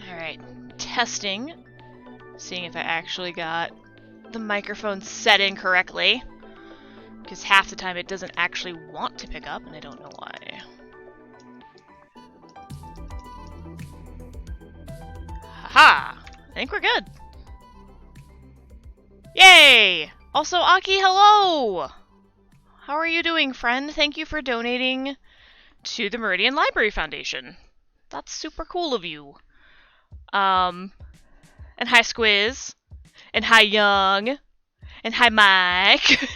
Alright, testing. Seeing if I actually got the microphone set in correctly. Because half the time it doesn't actually want to pick up, and I don't know why. Haha! I think we're good. Yay! Also, Aki, hello! How are you doing, friend? Thank you for donating to the Meridian Library Foundation. That's super cool of you. And hi Squiz, and hi Young, and hi Mike.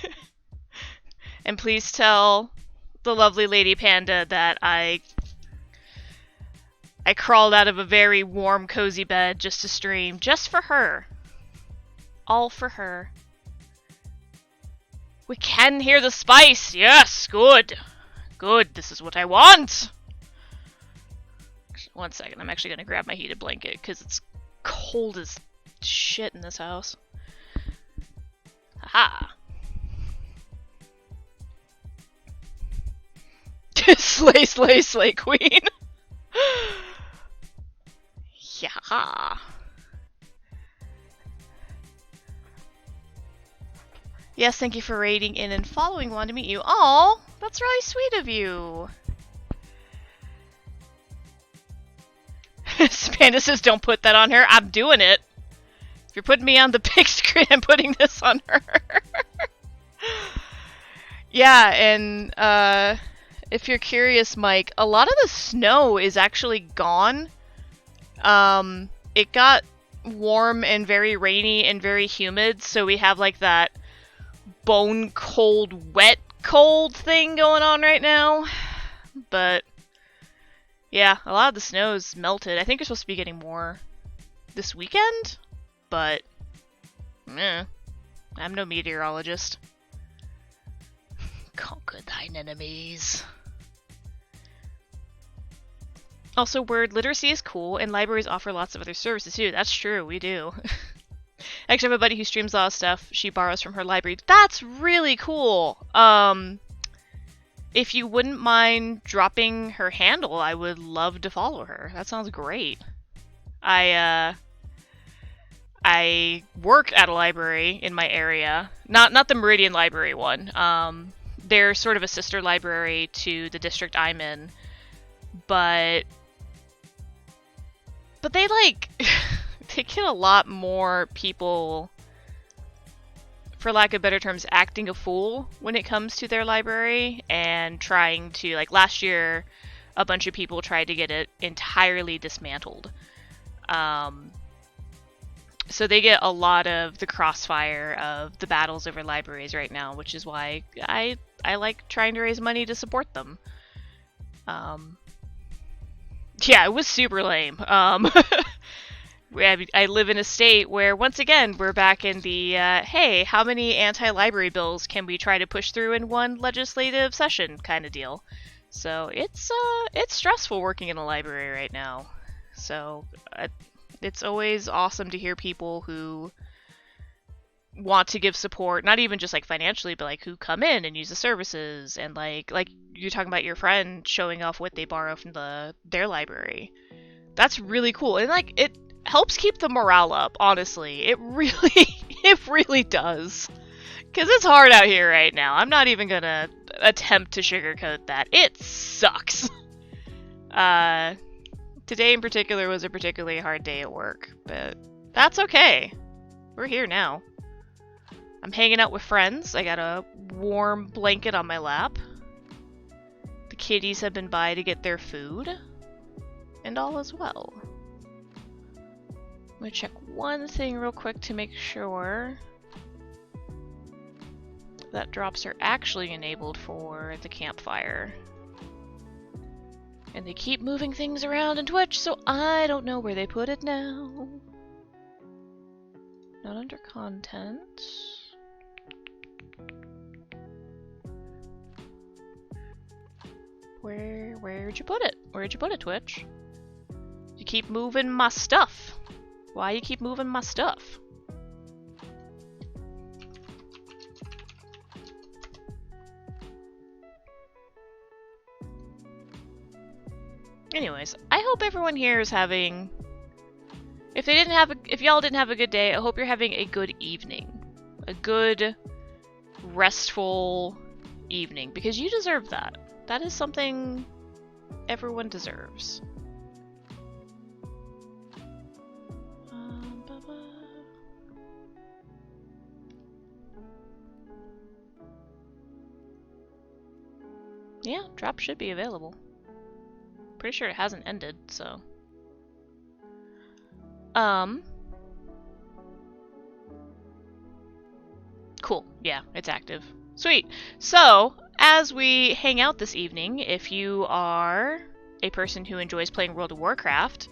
And please tell the lovely Lady Panda that I crawled out of a very warm, cozy bed just to stream, just for her. All for her. We can hear the spice! Yes! Good! Good, this is what I want! 1 second, I'm actually gonna grab my heated blanket, because it's cold as shit in this house. Haha! Slay, slay, slay, queen! Yeah. Yes, thank you for raiding in and following. Wanted to meet you. Oh, that's really sweet of you. Panda says, don't put that on her. I'm doing it. If you're putting me on the big screen, I'm putting this on her. Yeah, and if you're curious, Mike, a lot of the snow is actually gone. It got warm and very rainy and very humid, so we have like that bone cold, wet cold thing going on right now. But yeah, a lot of the snow's melted. I think you're supposed to be getting more this weekend, but I'm no meteorologist. Conquer thine enemies. Also, word literacy is cool, and libraries offer lots of other services too. That's true, we do. I actually have a buddy who streams a lot of stuff she borrows from her library. That's really cool! If you wouldn't mind dropping her handle, I would love to follow her. That sounds great. I work at a library in my area. Not the Meridian Library one. They're sort of a sister library to the district I'm in. But they like they get a lot more people, for lack of better terms, acting a fool when it comes to their library and trying to, like, last year a bunch of people tried to get it entirely dismantled. So they get a lot of the crossfire of the battles over libraries right now, which is why I like trying to raise money to support them. Yeah, it was super lame. I live in a state where, once again, we're back in the, hey, how many anti-library bills can we try to push through in one legislative session kind of deal. So it's stressful working in a library right now. So it's always awesome to hear people who want to give support, not even just like financially, but like who come in and use the services, and like you're talking about your friend showing off what they borrow from their library. That's really cool. And like it helps keep the morale up, honestly. It really it really does. Cuz it's hard out here right now. I'm not even going to attempt to sugarcoat that. It sucks. Today in particular was a particularly hard day at work, but that's okay. We're here now. I'm hanging out with friends. I got a warm blanket on my lap. The kitties have been by to get their food. And all is well. I'm gonna check one thing real quick to make sure that drops are actually enabled for the campfire. And they keep moving things around in Twitch, so I don't know where they put it now. Not under content. Where'd you put it? Where'd you put it, Twitch? You keep moving my stuff. Why you keep moving my stuff? Anyways, I hope everyone here is having... If y'all didn't have a good day, I hope you're having a good evening. A good, restful evening. Because you deserve that. That is something everyone deserves. Yeah, drop should be available. Pretty sure it hasn't ended, so. Cool. Yeah, it's active. Sweet. So, as we hang out this evening, if you are a person who enjoys playing World of Warcraft,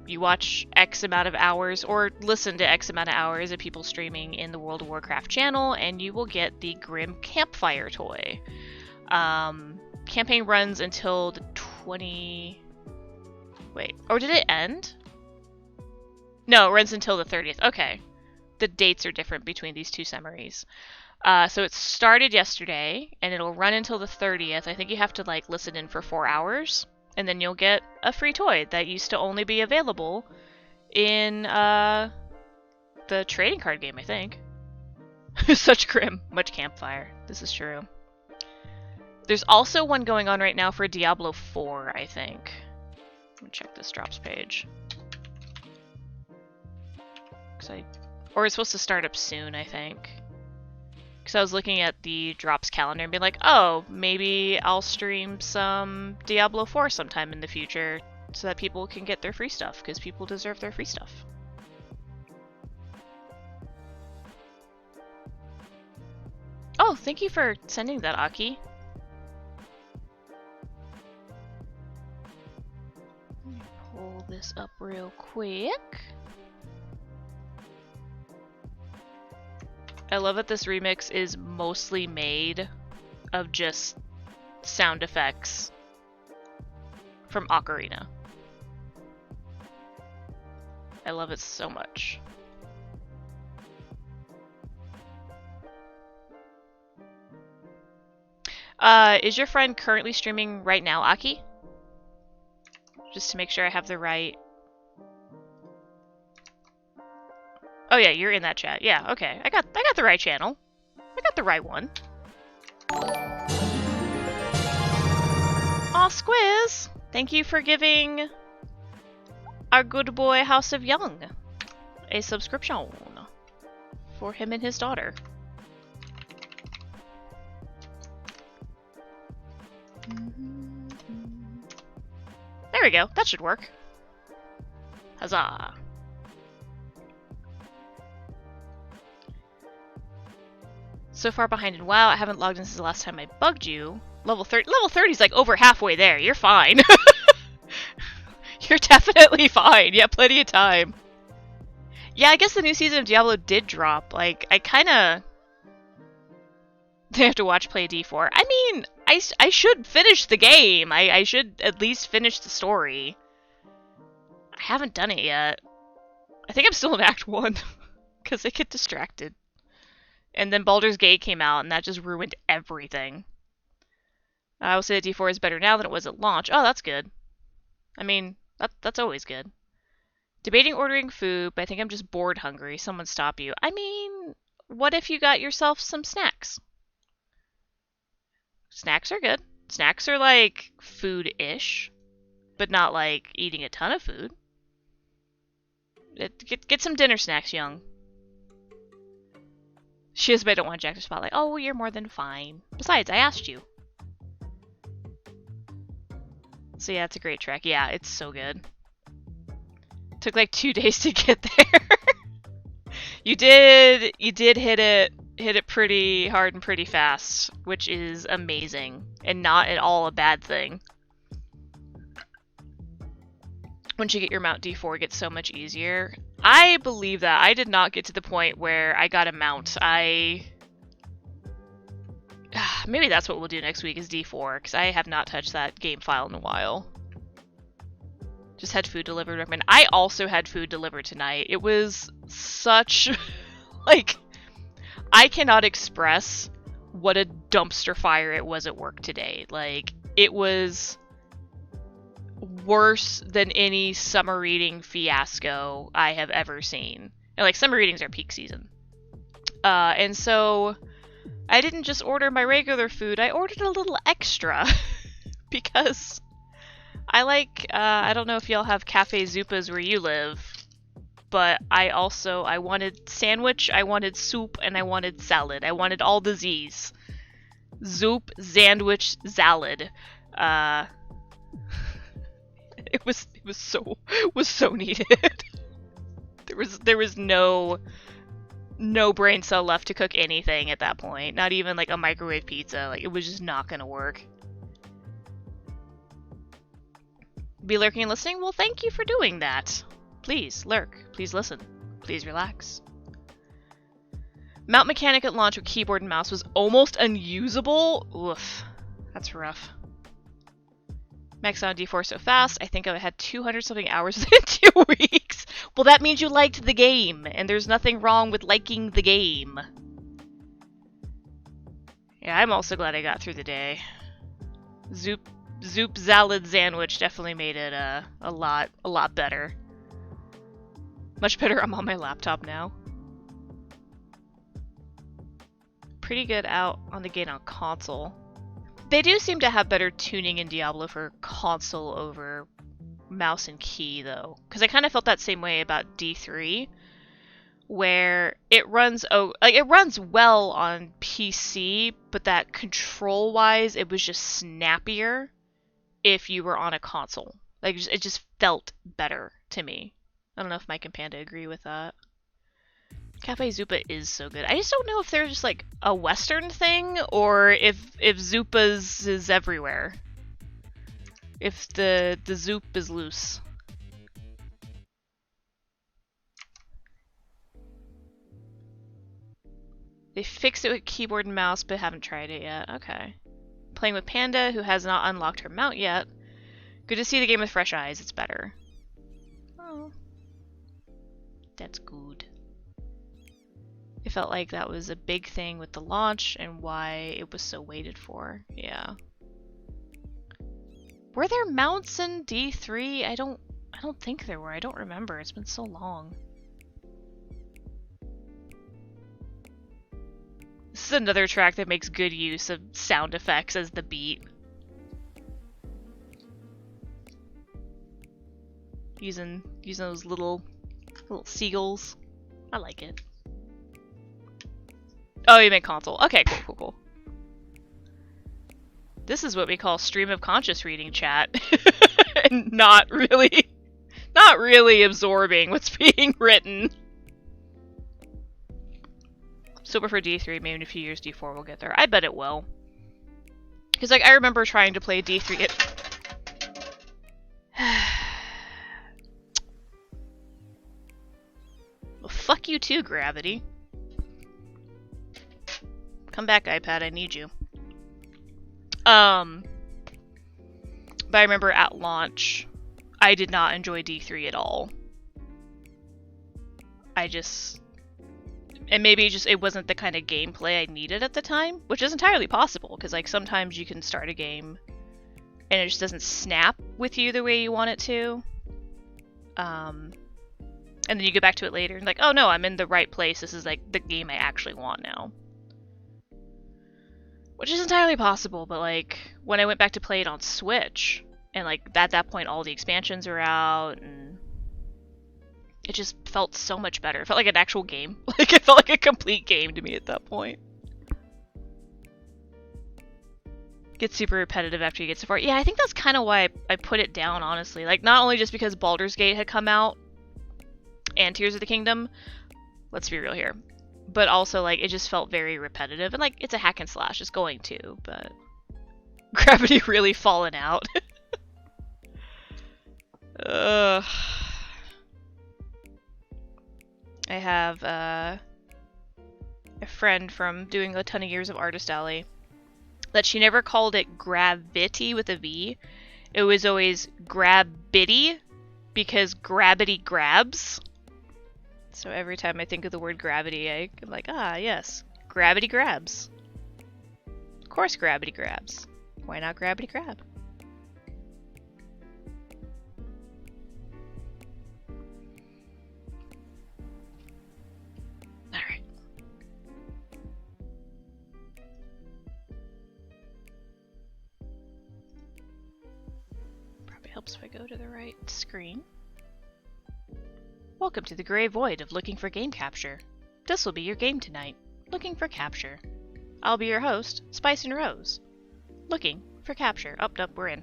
you watch X amount of hours, or listen to X amount of hours of people streaming in the World of Warcraft channel, and you will get the Grim Campfire toy. Campaign runs until the 20... Wait, or did it end? No, it runs until the 30th. Okay. The dates are different between these two summaries. So it started yesterday, and it'll run until the 30th. I think you have to, like, listen in for 4 hours, and then you'll get a free toy that used to only be available in, the trading card game, I think. Such grim. Much campfire. This is true. There's also one going on right now for Diablo 4, I think. Let me check this drops page. Or it's supposed to start up soon, I think. Because I was looking at the drops calendar and being like, oh, maybe I'll stream some Diablo 4 sometime in the future so that people can get their free stuff, because people deserve their free stuff. Oh, thank you for sending that, Aki. Let me pull this up real quick. I love that this remix is mostly made of just sound effects from Ocarina. I love it so much. Is your friend currently streaming right now, Aki? Just to make sure I have the right... Oh yeah, you're in that chat. Yeah, okay. I got the right channel. I got the right one. Aw, Squiz! Thank you for giving our good boy House of Young a subscription for him and his daughter. There we go. That should work. Huzzah. So far behind in WoW, I haven't logged in since the last time I bugged you. Level 30 is like over halfway there. You're fine. You're definitely fine. Yeah, plenty of time. Yeah, I guess the new season of Diablo did drop. Like, I kinda... They have to watch play D4. I mean, I should finish the game. I should at least finish the story. I haven't done it yet. I think I'm still in Act 1. Because I get distracted. And then Baldur's Gate came out, and that just ruined everything. I will say that D4 is better now than it was at launch. Oh, that's good. I mean, That's always good. Debating ordering food, but I think I'm just bored hungry. Someone stop you. I mean, what if you got yourself some snacks? Snacks are good. Snacks are like food-ish, but not like eating a ton of food. Get some dinner snacks, young. She is, but I don't want to jack the spotlight. Oh, you're more than fine. Besides, I asked you. So yeah, it's a great track. Yeah, it's so good. Took like 2 days to get there. You did hit it pretty hard and pretty fast, which is amazing and not at all a bad thing. Once you get your mount D4, it gets so much easier. I believe that. I did not get to the point where I got a mount. Maybe that's what we'll do next week is D4, because I have not touched that game file in a while. Just had food delivered. Recommend. I also had food delivered tonight. It was such... like, I cannot express what a dumpster fire it was at work today. Like, it was worse than any summer reading fiasco I have ever seen. And, like, summer readings are peak season. And so... I didn't just order my regular food, I ordered a little extra. Because I like, I don't know if y'all have Cafe Zupas where you live, but I wanted sandwich, I wanted soup, and I wanted salad. I wanted all the Z's. Zoop, sandwich, salad. It was so needed. There was no brain cell left to cook anything at that point. Not even like a microwave pizza. Like, it was just not gonna work. Be lurking and listening? Well, thank you for doing that. Please lurk. Please listen. Please relax. Mount mechanic at launch with keyboard and mouse was almost unusable. Oof. That's rough. Max on D4 so fast. I think I had 200 something hours within 2 weeks. Well, that means you liked the game, and there's nothing wrong with liking the game. Yeah, I'm also glad I got through the day. Zoop salad sandwich definitely made it a lot better. Much better. I'm on my laptop now. Pretty good out on the gate on console. They do seem to have better tuning in Diablo for console over mouse and key, though. Because I kind of felt that same way about D3, where it runs it runs well on PC, but that control-wise, it was just snappier if you were on a console. Like, it just felt better to me. I don't know if Mike and Panda agree with that. Cafe Zupa is so good. I just don't know if they're just like a Western thing or if Zupas is everywhere. If the Zoop is loose. They fixed it with keyboard and mouse, but haven't tried it yet. Okay. Playing with Panda, who has not unlocked her mount yet. Good to see the game with fresh eyes. It's better. Oh. That's good. It felt like that was a big thing with the launch and why it was so waited for. Yeah. Were there mounts in D3? I don't think there were. I don't remember. It's been so long. This is another track that makes good use of sound effects as the beat. Using those little seagulls. I like it. Oh, you meant console. Okay, cool. This is what we call stream of conscious reading chat. And not really absorbing what's being written. Still prefer D3, maybe in a few years D4 will get there. I bet it will. Because, like, I remember trying to play D3 Well, fuck you too, Gravity. Come back, iPad, I need you. But I remember at launch, I did not enjoy D3 at all. And maybe it wasn't the kind of gameplay I needed at the time, which is entirely possible, because like sometimes you can start a game and it just doesn't snap with you the way you want it to. And then you go back to it later and like, oh no, I'm in the right place. This is like the game I actually want now. Which is entirely possible, but like when I went back to play it on Switch, and like at that point all the expansions are out, and it just felt so much better. It felt like an actual game. Like it felt like a complete game to me at that point. Gets super repetitive after you get so far. Yeah, I think that's kind of why I put it down, honestly. Like not only just because Baldur's Gate had come out and Tears of the Kingdom, let's be real here, but also like it just felt very repetitive, and like it's a hack and slash, it's going to, but Gravity really fallen out. Ugh. I have a friend from doing a ton of years of Artist Alley that she never called it Gravity with a V. It was always Grabity because gravity grabs. So every time I think of the word gravity, I'm like, ah, yes, gravity grabs. Of course gravity grabs. Why not gravity grab? Alright. Probably helps if I go to the right screen. Welcome to the gray void of looking for game capture. This will be your game tonight, looking for capture. I'll be your host, Spice and Rose. Looking for capture. Oh, nope, we're in.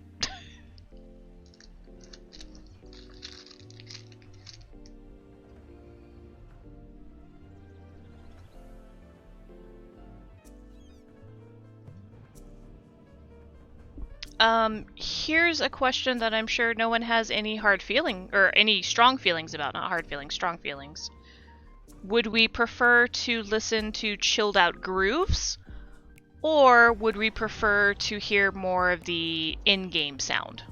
Here's a question that I'm sure no one has any hard feeling, or any strong feelings about. Not hard feelings, strong feelings. Would we prefer to listen to chilled out grooves? Or would we prefer to hear more of the in-game sound?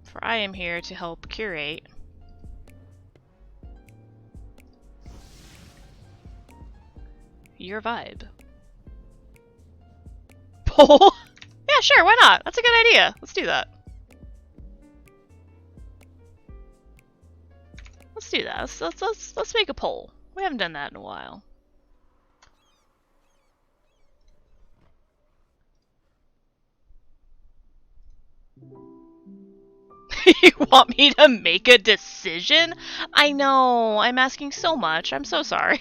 For I am here to help curate. Your vibe. Poll? Yeah, sure, why not? That's a good idea. Let's do that. Let's do that. Let's make a poll. We haven't done that in a while. You want me to make a decision? I know, I'm asking so much. I'm so sorry.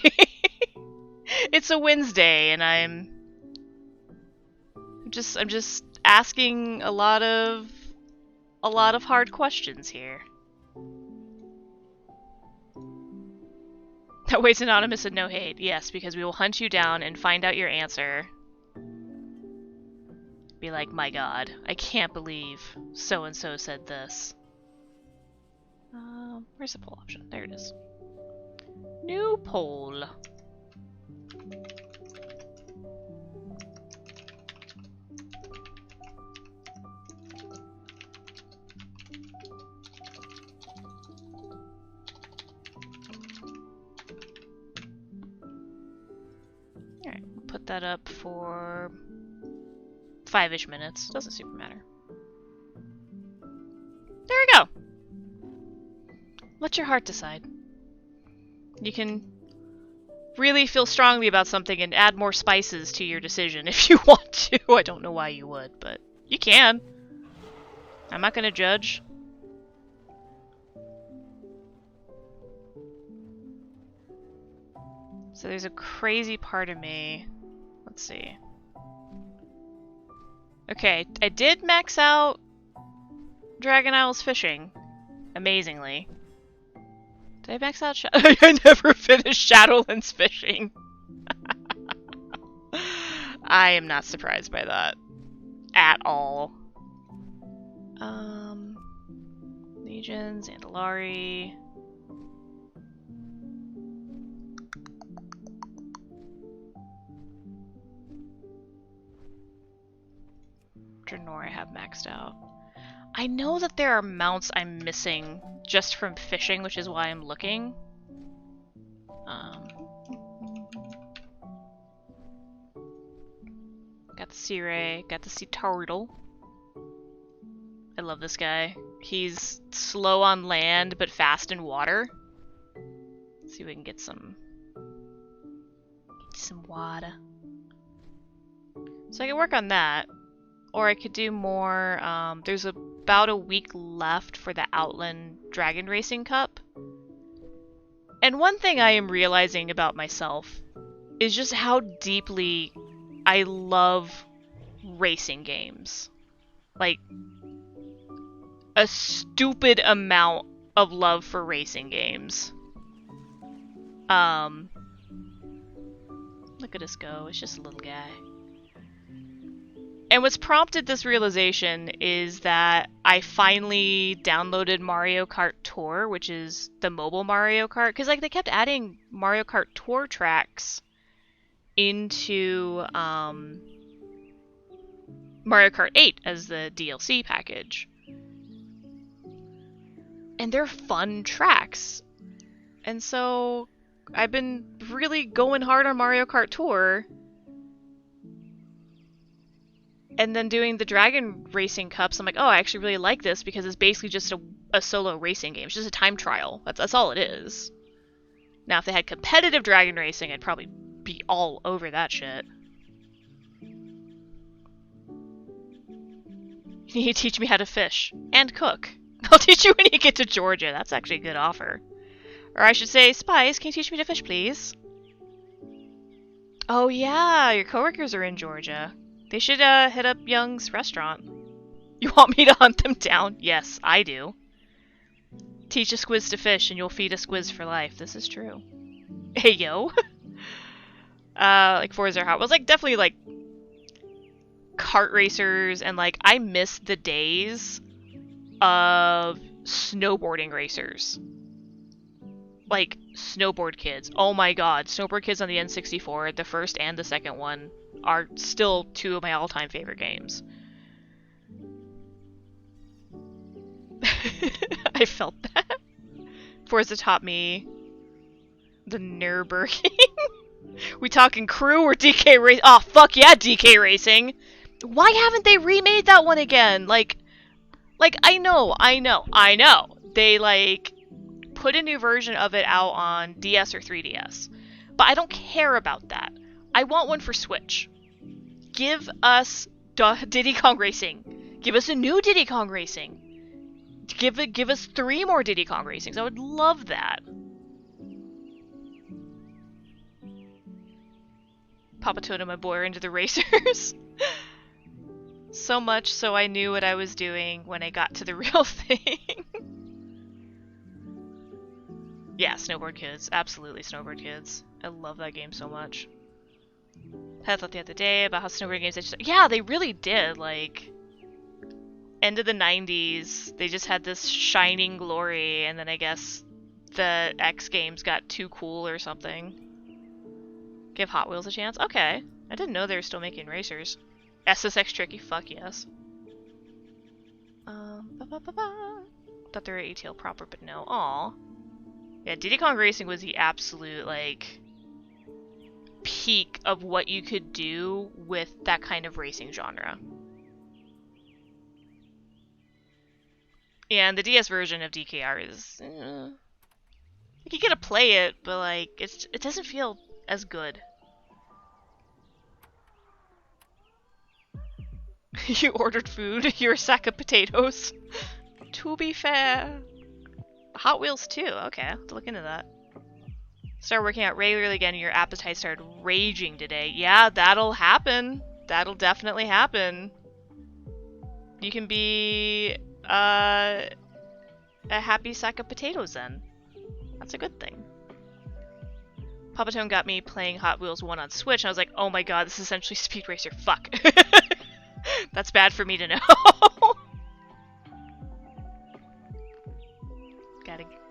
It's a Wednesday and I'm just asking a lot of hard questions here. That waits anonymous and no hate. Yes, because we will hunt you down and find out your answer. Be like, my god, I can't believe so-and-so said this. Where's the poll option? There it is. New poll. Alright, we'll put that up for 5-ish minutes. Doesn't super matter. There we go! Let your heart decide. You can really feel strongly about something and add more spices to your decision if you want to. I don't know why you would, but you can. I'm not gonna judge. So there's a crazy part of me. Let's see. Okay, I did max out Dragon Isles Fishing. Amazingly. Did I max out I never finished Shadowlands Fishing. I am not surprised by that. At all. Legions, Andalari. Draenor I have maxed out. I know that there are mounts I'm missing just from fishing, which is why I'm looking. Got the sea ray, got the sea turtle. I love this guy. He's slow on land, but fast in water. Let's see if we can get some water. So I could work on that. Or I could do more, there's about a week left for the Outland Dragon Racing Cup. And one thing I am realizing about myself is just how deeply I love racing games. Like, a stupid amount of love for racing games. Look at us go, it's just a little guy. And what's prompted this realization is that I finally downloaded Mario Kart Tour, which is the mobile Mario Kart, because like they kept adding Mario Kart Tour tracks into Mario Kart 8 as the DLC package. And they're fun tracks. And so I've been really going hard on Mario Kart Tour. And then doing the Dragon Racing Cups, I'm like, oh, I actually really like this because it's basically just a solo racing game. It's just a time trial. That's all it is. Now, if they had competitive Dragon Racing, I'd probably be all over that shit. You need to teach me how to fish. And cook. I'll teach you when you get to Georgia. That's actually a good offer. Or I should say, Spice, can you teach me to fish, please? Oh yeah, your coworkers are in Georgia. They should hit up Young's restaurant. You want me to hunt them down? Yes, I do. Teach a squiz to fish and you'll feed a squiz for life. This is true. Hey, yo. Like Forza Hot Wheels, like definitely like kart racers, and like I miss the days of snowboarding racers. Like snowboard kids. Oh my god, snowboard kids on the N64, the first and the second one, are still two of my all-time favorite games. I felt that. Forza taught me the Nürburgring. We talking crew or DK Racing? Oh, fuck yeah, DK Racing! Why haven't they remade that one again? Like, I know. They, like, put a new version of it out on DS or 3DS. But I don't care about that. I want one for Switch. Give us Diddy Kong Racing. Give us a new Diddy Kong Racing. Give us 3 more Diddy Kong Racings. I would love that. Papa Toto, my boy, are into the racers. So much so I knew what I was doing when I got to the real thing. Yeah, Snowboard Kids. Absolutely Snowboard Kids. I love that game so much. I thought the other day about how snowboarding games... Yeah, they really did. Like, end of the 90s, they just had this shining glory, and then I guess the X games got too cool or something. Give Hot Wheels a chance? Okay. I didn't know they were still making racers. SSX Tricky? Fuck yes. Thought they were ATL proper, but no. Aw. Yeah, Diddy Kong Racing was the absolute, like, peak of what you could do with that kind of racing genre. Yeah, and the DS version of DKR is... like, you get to play it, but, like, it doesn't feel as good. You ordered food? You're a sack of potatoes? To be fair. Hot Wheels too. Okay, I'll have to look into that. Start working out regularly again and your appetite started raging today. Yeah, that'll happen. That'll definitely happen. You can be a happy sack of potatoes then. That's a good thing. Papa Tone got me playing Hot Wheels 1 on Switch, and I was like, oh my god, this is essentially Speed Racer. Fuck. That's bad for me to know.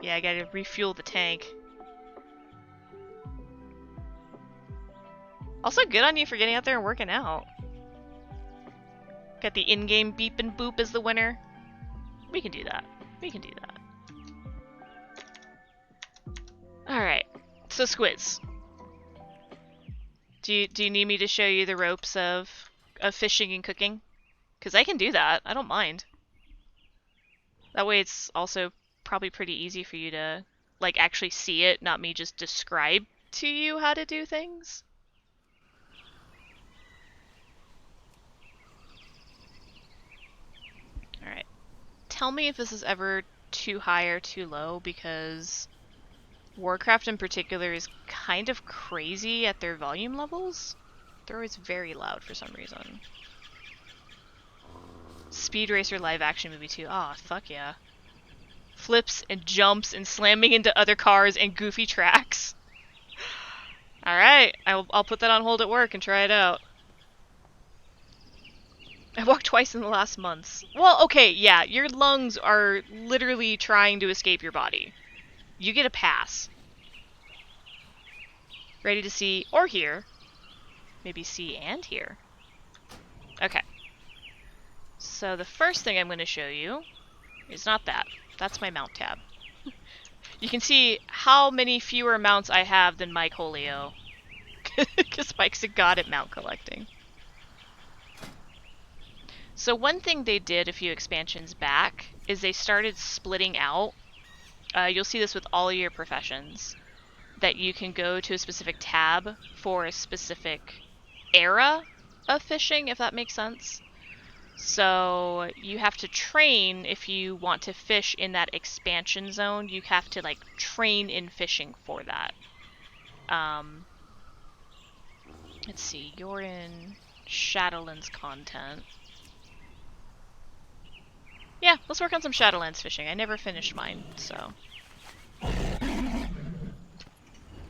I gotta refuel the tank. Also, good on you for getting out there and working out. Got the in-game beep and boop as the winner. We can do that. We can do that. Alright, so Squiz. Do you need me to show you the ropes of fishing and cooking? Because I can do that. I don't mind. That way it's also probably pretty easy for you to, like, actually see it, not me just describe to you how to do things. Alright. Tell me if this is ever too high or too low, because Warcraft in particular is kind of crazy at their volume levels. They're always very loud for some reason. Speed Racer live action movie too. Aw, fuck yeah. Flips and jumps and slamming into other cars and goofy tracks. Alright, I'll put that on hold at work and try it out. I walked twice in the last months. Well, okay, yeah, your lungs are literally trying to escape your body. You get a pass. Ready to see or hear. Maybe see and hear. Okay. So the first thing I'm going to show you is not that. That's my mount tab. You can see how many fewer mounts I have than Mike Holio. Because Mike's a god at mount collecting. So one thing they did a few expansions back is they started splitting out. You'll see this with all your professions. That you can go to a specific tab for a specific era of fishing, if that makes sense. So you have to train if you want to fish in that expansion zone. You have to like train in fishing for that. Let's see, you're in Shadowlands content. Yeah, let's work on some Shadowlands fishing. I never finished mine, so.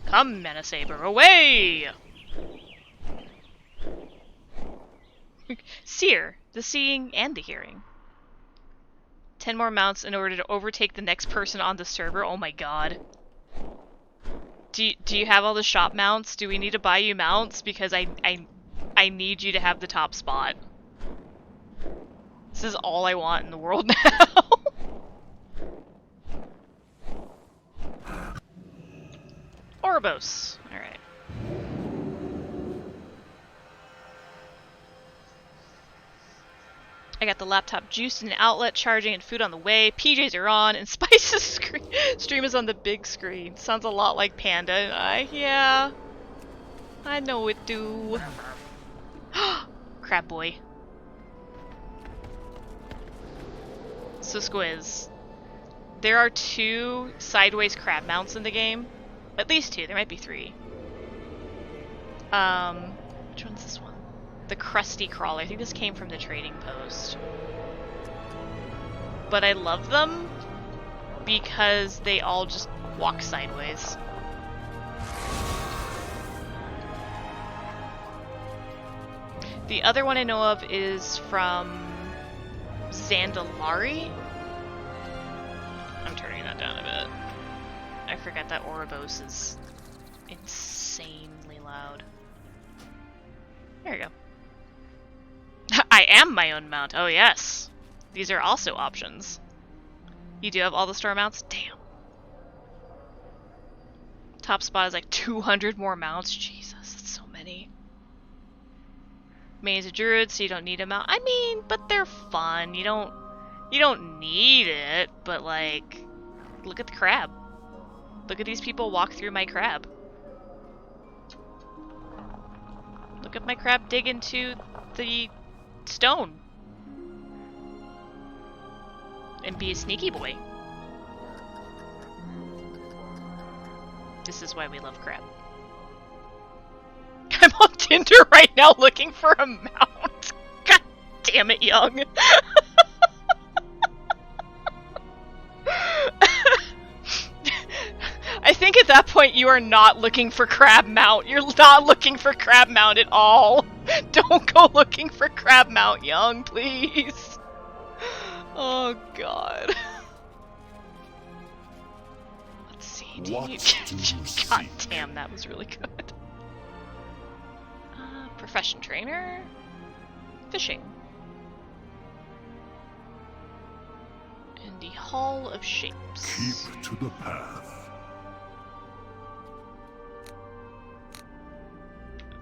Come, Manasaber, away! Seer, the seeing and the hearing. 10 more mounts in order to overtake the next person on the server. Oh my god. Do you have all the shop mounts? Do we need to buy you mounts? Because I need you to have the top spot. This is all I want in the world now. Oribos. Alright. I got the laptop juiced in an outlet, charging, and food on the way. PJs are on, and Spice's stream is on the big screen. Sounds a lot like Panda. Yeah. I know it do. Crab boy. So Squiz, there are 2 sideways crab mounts in the game. At least 2, there might be 3. Which one's this one? The Crusty Crawler. I think this came from the trading post. But I love them because they all just walk sideways. The other one I know of is from Zandalari. I'm turning that down a bit. I forget that Oribos is insanely loud. There you go. I am my own mount. Oh yes. These are also options. You do have all the store mounts? Damn. Top spot is like 200 more mounts. Jesus, that's so many. Main's a druid, so you don't need a mount. I mean, but they're fun. You don't need it, but like, look at the crab. Look at these people walk through my crab. Look at my crab dig into the stone. And be a sneaky boy. This is why we love crab. I'm on Tinder right now looking for a mount. God damn it, Young. I think at that point you are not looking for crab mount. You're not looking for crab mount at all. Don't go looking for crab mount, Young, please. Oh god. Let's see. God damn, that was really good. Profession trainer? Fishing. In the Hall of Shapes. Keep to the path.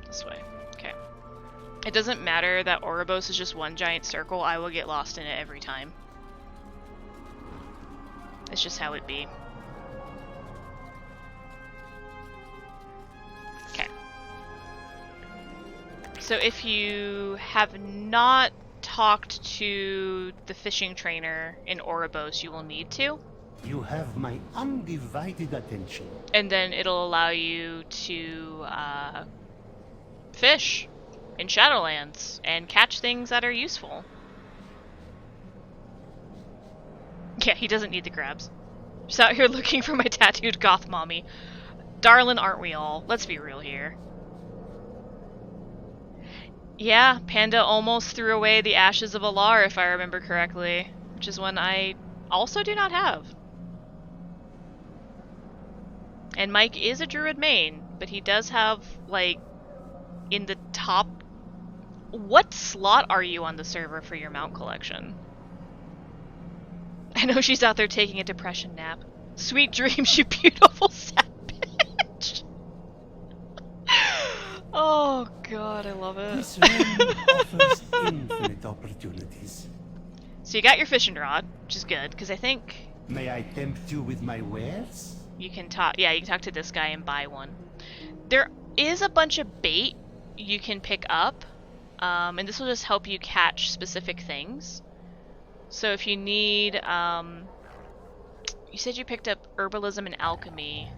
This way. Okay. It doesn't matter that Oribos is just one giant circle, I will get lost in it every time. It's just how it be. Okay. So if you have not talked to the fishing trainer in Oribos, you will need to. You have my undivided attention. And then it'll allow you to fish in Shadowlands and catch things that are useful. Yeah, he doesn't need the crabs. Just out here looking for my tattooed goth mommy. Darlin', aren't we all? Let's be real here. Yeah, Panda almost threw away the Ashes of Alar, if I remember correctly. Which is one I also do not have. And Mike is a druid main, but he does have, like, in the top... What slot are you on the server for your mount collection? I know she's out there taking a depression nap. Sweet dreams, you beautiful sad bitch. Oh god, I love it. This realm offers infinite opportunities. So you got your fishing rod, which is good, because I think... May I tempt you with my wares? You can talk, yeah, you can talk to this guy and buy one. There is a bunch of bait you can pick up, and this will just help you catch specific things. So if you need, you said you picked up herbalism and alchemy.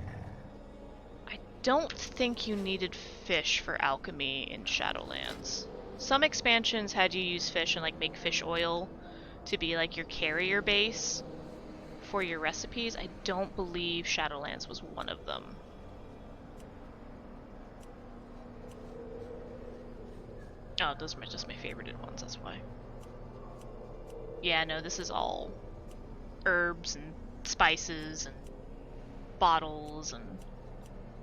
I don't think you needed fish for alchemy in Shadowlands. Some expansions had you use fish and like make fish oil to be like your carrier base for your recipes. I don't believe Shadowlands was one of them. Oh, those are just my favorited ones, that's why. Yeah, no, this is all herbs and spices and bottles and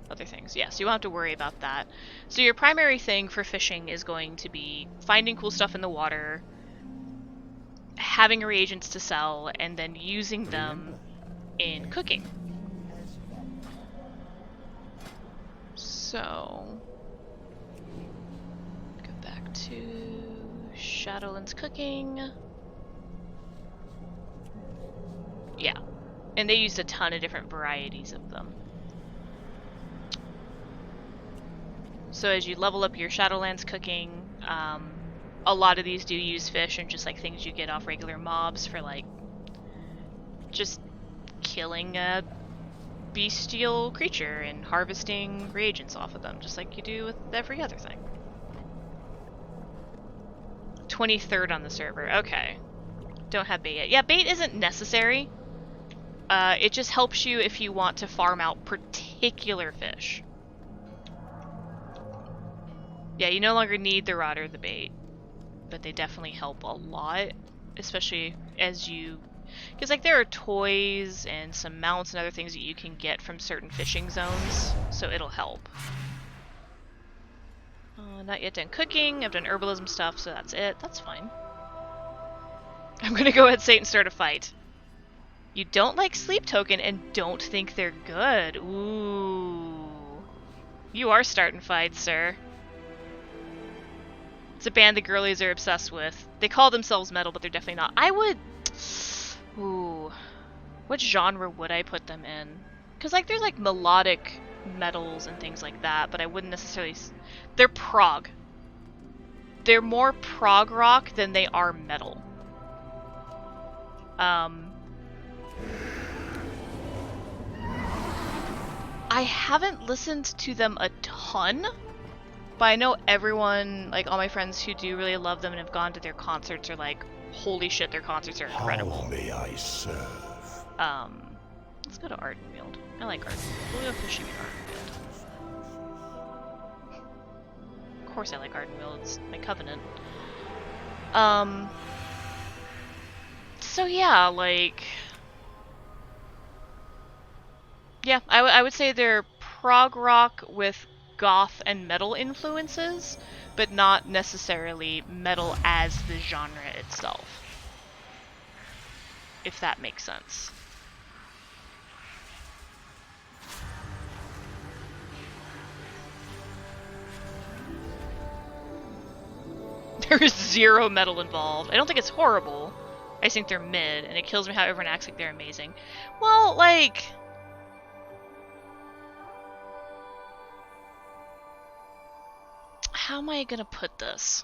other things. Yeah, so you won't have to worry about that. So your primary thing for fishing is going to be finding cool stuff in the water, having reagents to sell, and then using them in cooking. So, go back to Shadowlands cooking. Yeah, and they used a ton of different varieties of them. So as you level up your Shadowlands cooking, a lot of these do use fish and just like things you get off regular mobs for like just killing a bestial creature and harvesting reagents off of them, just like you do with every other thing. 23rd on the server, okay. Don't have bait yet. Yeah, bait isn't necessary. It just helps you if you want to farm out particular fish. Yeah, you no longer need the rod or the bait, but they definitely help a lot, especially as you... Because like there are toys and some mounts and other things that you can get from certain fishing zones, so it'll help. Not yet done cooking. I've done herbalism stuff, so that's it. That's fine. I'm gonna go ahead, Satan, and start a fight. You don't like Sleep Token and don't think they're good. Ooh. You are starting fights, sir. It's a band the girlies are obsessed with. They call themselves metal, but they're definitely not. I would... Ooh. What genre would I put them in? Because, like, there's, like, melodic metals and things like that, but I wouldn't necessarily... They're prog. They're more prog rock than they are metal. I haven't listened to them a ton, but I know everyone, like all my friends who do really love them and have gone to their concerts are like, holy shit, their concerts are incredible. How may I serve? Let's go to Ardenweald. I like Ardenweald. We'll go fishing in Ardenweald. Of course I like Ardenweald, it's my covenant. So yeah, like... Yeah, I would say they're prog rock with goth and metal influences, but not necessarily metal as the genre itself. If that makes sense. There is zero metal involved. I don't think it's horrible, I just think they're mid, and it kills me how everyone acts like they're amazing. Well, like... How am I gonna put this?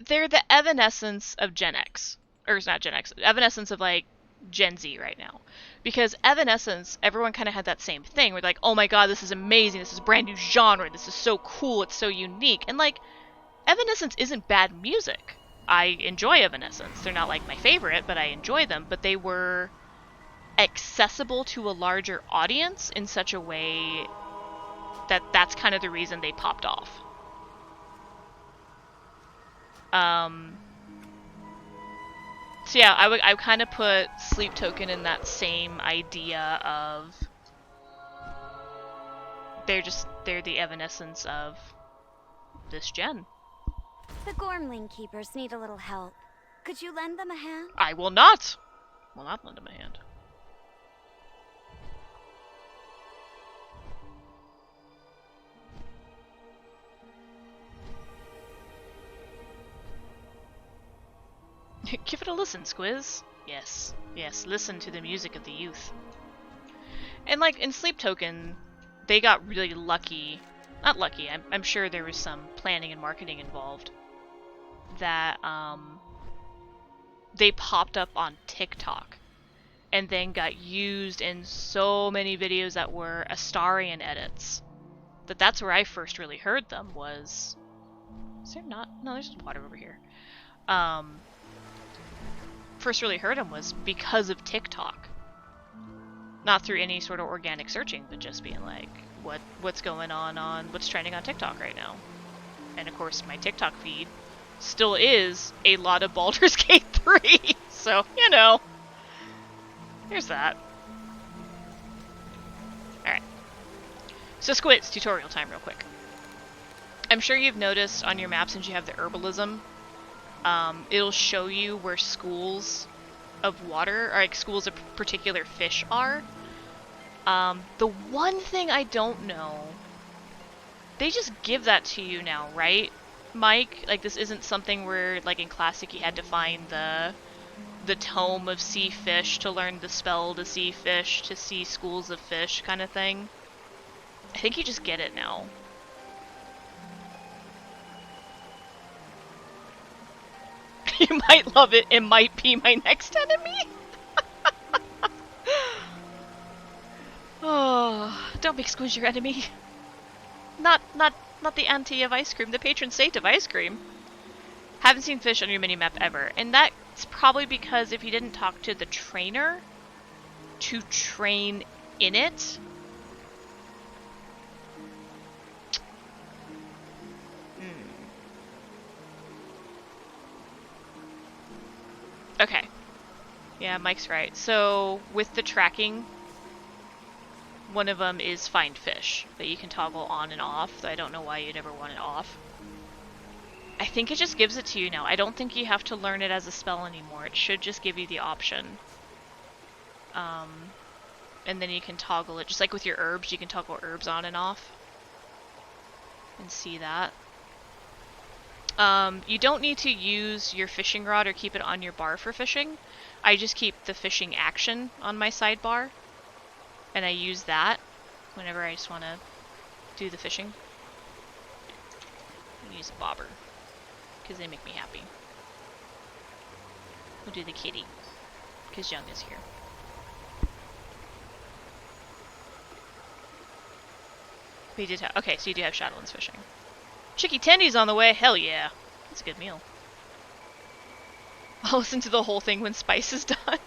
They're the evanescence of Gen X. Or it's not Gen X, evanescence of, like, Gen Z right now. Because Evanescence, everyone kind of had that same thing. Where like, oh my god, this is amazing, this is a brand new genre, this is so cool, it's so unique. And like, Evanescence isn't bad music. I enjoy Evanescence. They're not like my favorite, but I enjoy them. But they were accessible to a larger audience in such a way that that's kind of the reason they popped off. So yeah, I kind of put Sleep Token in that same idea of they're the evanescence of this gen. The Gormling Keepers need a little help. Could you lend them a hand? I will not lend them a hand. Give it a listen, Squiz. Yes, listen to the music of the youth. And like in Sleep Token, they got really lucky. Not lucky, I'm sure there was some planning and marketing involved. That they popped up on TikTok and then got used in so many videos that were Astarian edits. That's where I first really heard them was... Is there not? No, there's just water over here. First really heard them was because of TikTok. Not through any sort of organic searching, but just being like, what's going on what's trending on TikTok right now? And of course my TikTok feed still is a lot of Baldur's Gate 3, so, you know. There's that. Alright. So Squids, tutorial time real quick. I'm sure you've noticed on your map since you have the herbalism, it'll show you where schools of water, or like schools of particular fish are. The one thing I don't know, they just give that to you now, right, Mike? Like this isn't something where, like in Classic, you had to find the tome of sea fish to learn the spell to see fish, to see schools of fish kind of thing. I think you just get it now. You might love it. It might be my next enemy. Oh, don't make Squiz your enemy. Not the auntie of ice cream, the patron saint of ice cream. Haven't seen fish on your minimap ever, and that's probably because if you didn't talk to the trainer to train in it. Okay. Yeah, Mike's right. So, with the tracking, one of them is find fish, that you can toggle on and off. I don't know why you'd ever want it off. I think it just gives it to you now. I don't think you have to learn it as a spell anymore. It should just give you the option. And then you can toggle it, just like with your herbs, you can toggle herbs on and off. And see that. You don't need to use your fishing rod or keep it on your bar for fishing. I just keep the fishing action on my sidebar. And I use that whenever I just want to do the fishing. I use a bobber, because they make me happy. We'll do the kitty, because Young is here. We did have, okay, so you do have Shadowlands fishing. Chicky tendies on the way, hell yeah. That's a good meal. I'll listen to the whole thing when Spice is done.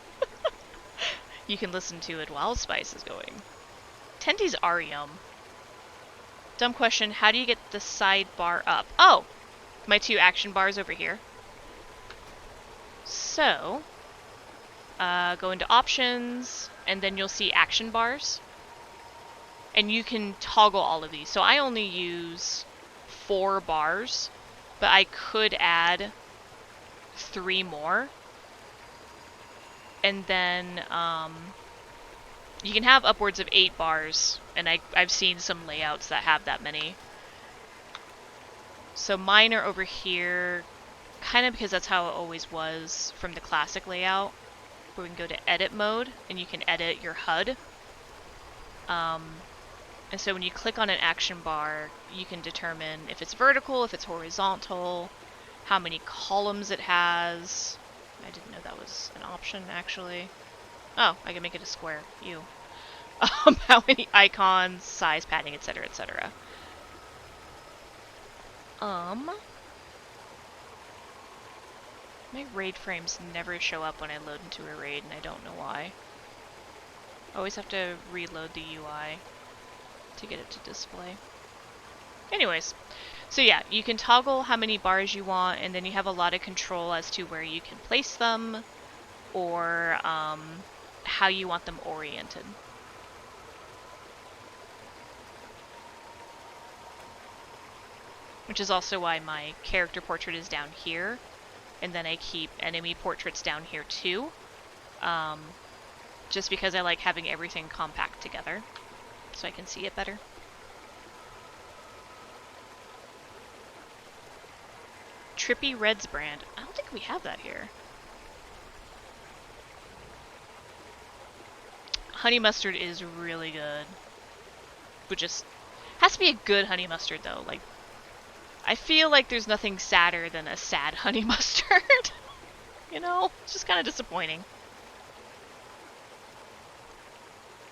You can listen to it while Spice is going. Tendies are yum. Dumb question, how do you get the sidebar up? Oh! My 2 action bars over here. So, go into options, and then you'll see action bars. And you can toggle all of these. So I only use 4 bars, but I could add 3 more. And then you can have upwards of 8 bars, and I've seen some layouts that have that many. So mine are over here. kind of because that's how it always was from the classic layout, where we can go to edit mode and you can edit your HUD. And so when you click on an action bar, you can determine if it's vertical, if it's horizontal, how many columns it has. I didn't know that was an option, actually. Oh, I can make it a square. Ew. How many icons, size, padding, etc., etc. My raid frames never show up when I load into a raid, and I don't know why. I always have to reload the UI to get it to display. Anyways, so yeah, you can toggle how many bars you want, and then you have a lot of control as to where you can place them, or how you want them oriented. Which is also why my character portrait is down here, and then I keep enemy portraits down here too. Just because I like having everything compact together, so I can see it better. Trippy Reds brand. I don't think we have that here. Honey mustard is really good. But just has to be a good honey mustard though. Like, I feel like there's nothing sadder than a sad honey mustard. You know? It's just kind of disappointing.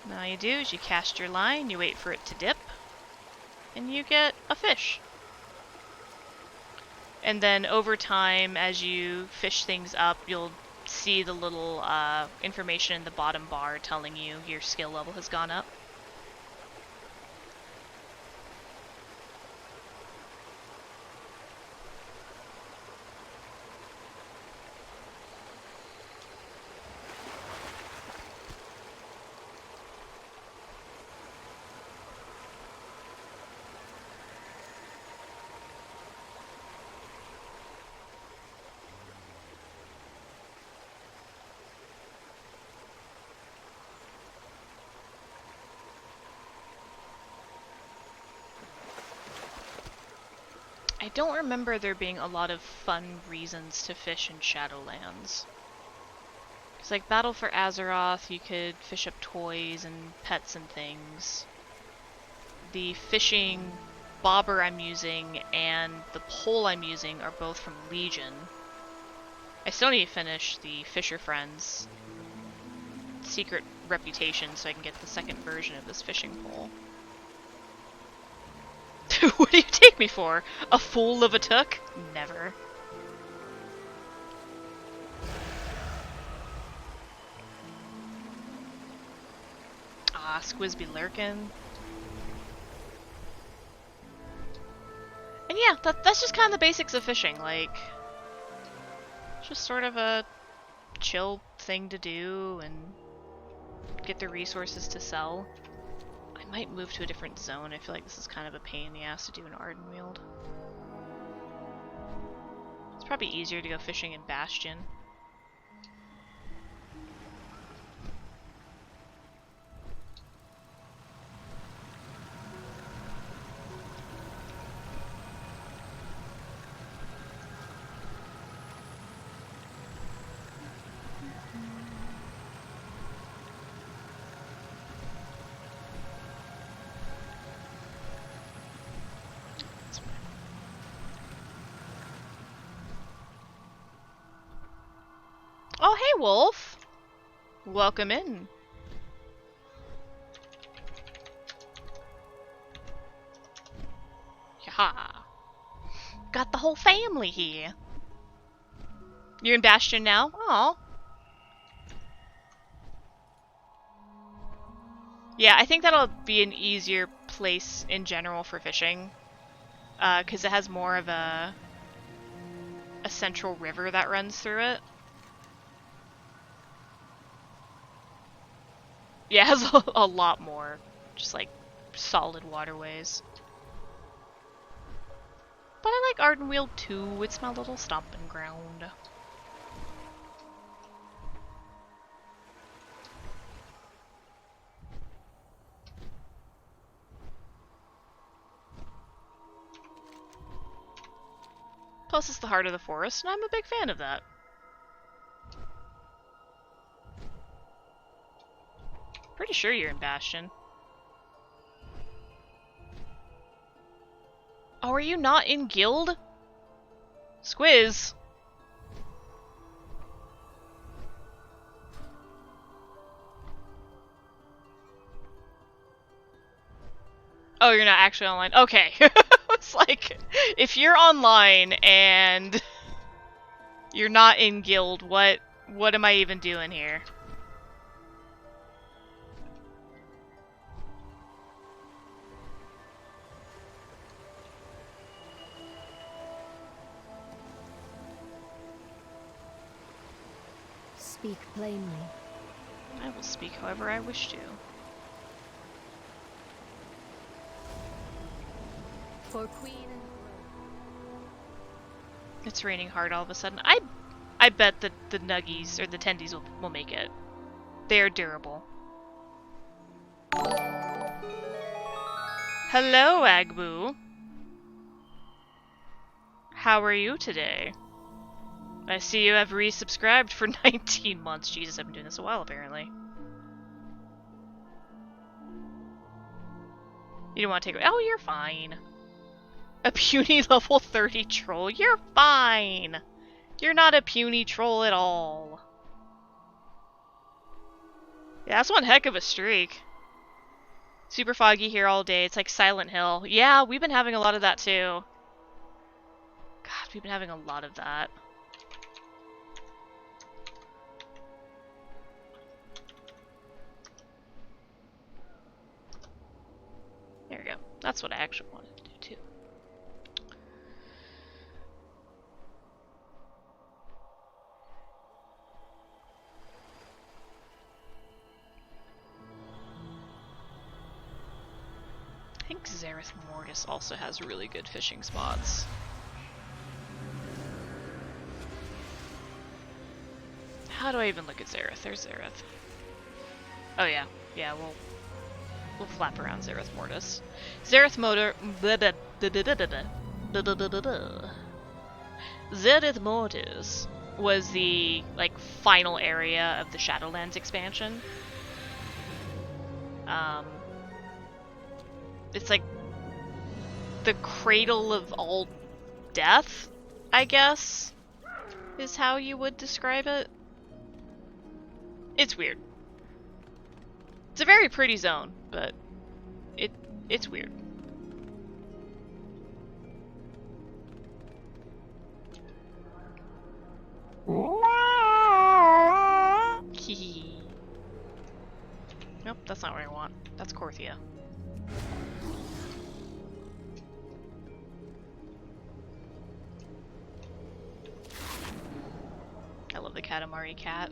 Now all you do is you cast your line, you wait for it to dip, and you get a fish. And then over time, as you fish things up, you'll see the little information in the bottom bar telling you your skill level has gone up. I don't remember there being a lot of fun reasons to fish in Shadowlands. Because like Battle for Azeroth, you could fish up toys and pets and things. The fishing bobber I'm using and the pole I'm using are both from Legion. I still need to finish the Fisher Friends secret reputation so I can get the second version of this fishing pole. What do you take me for? A fool of a took? Never. Ah, squids be lurking. And yeah, that's just kind of the basics of fishing. Like, just sort of a chill thing to do and get the resources to sell. I might move to a different zone. I feel like this is kind of a pain in the ass to do in Ardenweald. It's probably easier to go fishing in Bastion. Oh, hey, Wolf! Welcome in. Yaha. Got the whole family here. You're in Bastion now? Aw. Yeah, I think that'll be an easier place in general for fishing. Because it has more of a central river that runs through it. Yeah, it has a lot more, just like, solid waterways. But I like Ardenweald too, it's my little stomping ground. Plus it's the heart of the forest, and I'm a big fan of that. Pretty sure you're in Bastion. Oh, are you not in guild? Squiz. Oh, you're not actually online. Okay. It's like, if you're online and you're not in guild, what am I even doing here? Speak plainly. I will speak however I wish to. For Queen and It's raining hard all of a sudden. I bet that the nuggies or the tendies will make it. They're durable. Hello, Agbu. How are you today? I see you have resubscribed for 19 months. Jesus, I've been doing this a while, apparently. You don't want to take... Oh, you're fine. A puny level 30 troll? You're fine! You're not a puny troll at all. Yeah, that's one heck of a streak. Super foggy here all day. It's like Silent Hill. Yeah, we've been having a lot of that too. God, we've been having a lot of that. There we go. That's what I actually wanted to do too. I think Zareth Mortis also has really good fishing spots. How do I even look at Zareth? There's Zareth. Oh yeah. Yeah, we'll flap around Zareth Mortis. Zareth Zareth Mortis was the like final area of the Shadowlands expansion. It's like the cradle of all death, I guess, is how you would describe it. It's weird. It's a very pretty zone, but it's weird. Nope, that's not what I want. That's Korthia. I love the Katamari cat.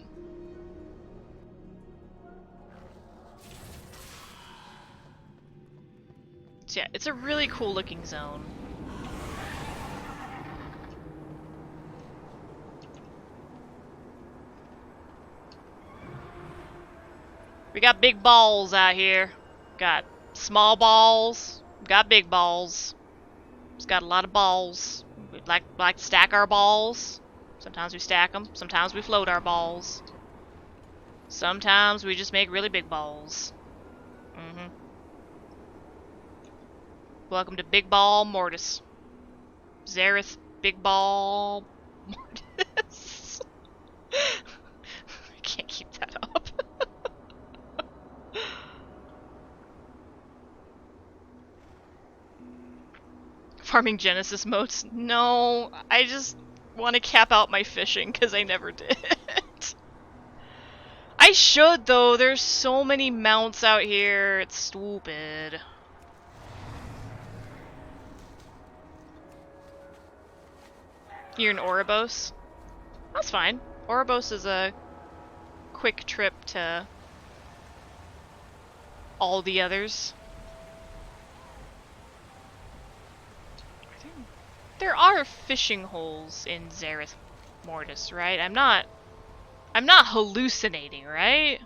So yeah, it's a really cool looking zone. We got big balls out here. Got small balls. Got big balls. Just got a lot of balls. We like to stack our balls. Sometimes we stack them. Sometimes we float our balls. Sometimes we just make really big balls. Welcome to Big Ball Mortis. Zareth Big Ball Mortis. I can't keep that up. Farming Genesis modes? No, I just want to cap out my fishing because I never did. I should though, there's so many mounts out here, it's stupid. You're in Oribos? That's fine. Oribos is a quick trip to all the others. There are fishing holes in Zareth Mortis, right? I'm not hallucinating, right?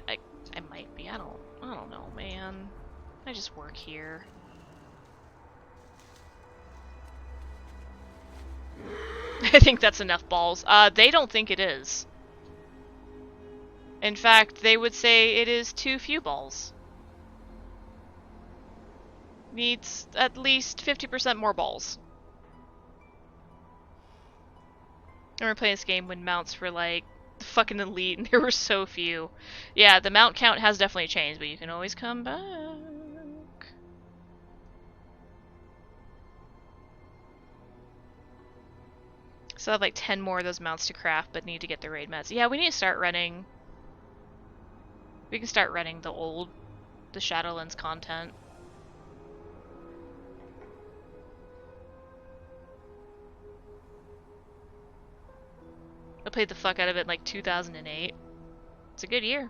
I might be. I don't know, man. I just work here. I think that's enough balls. They don't think it is. In fact, they would say it is too few balls. Needs at least 50% more balls. I remember playing this game when mounts were like fucking elite and there were so few. Yeah, the mount count has definitely changed, but you can always come back. So I have like 10 more of those mounts to craft, but need to get the raid mats. Yeah, we need to start running. We can start running the Shadowlands content. I played the fuck out of it in like 2008. It's a good year.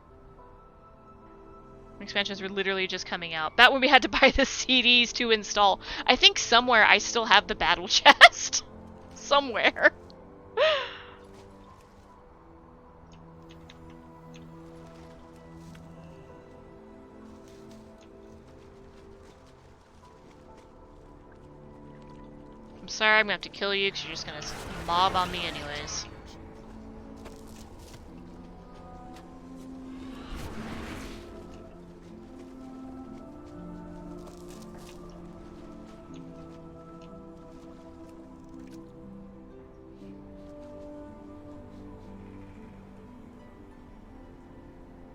Expansions were literally just coming out. That when we had to buy the CDs to install. I think somewhere I still have the battle chest. Somewhere. I'm sorry, I'm gonna have to kill you because you're just gonna mob on me anyways.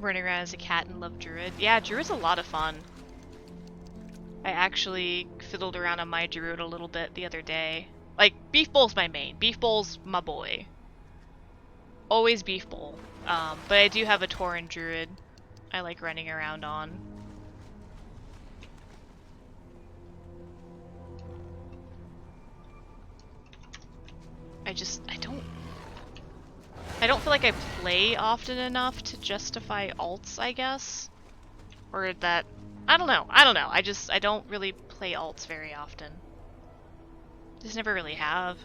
Running around as a cat and love Druid. Yeah, Druid's a lot of fun. I actually fiddled around on my Druid a little bit the other day. Like, Beef Bowl's my main. Beef Bowl's my boy. Always Beef Bowl. But I do have a Tauren Druid I like running around on. I don't feel like I play often enough to justify alts, I guess. Or that... I don't know. I don't really play alts very often. Just never really have.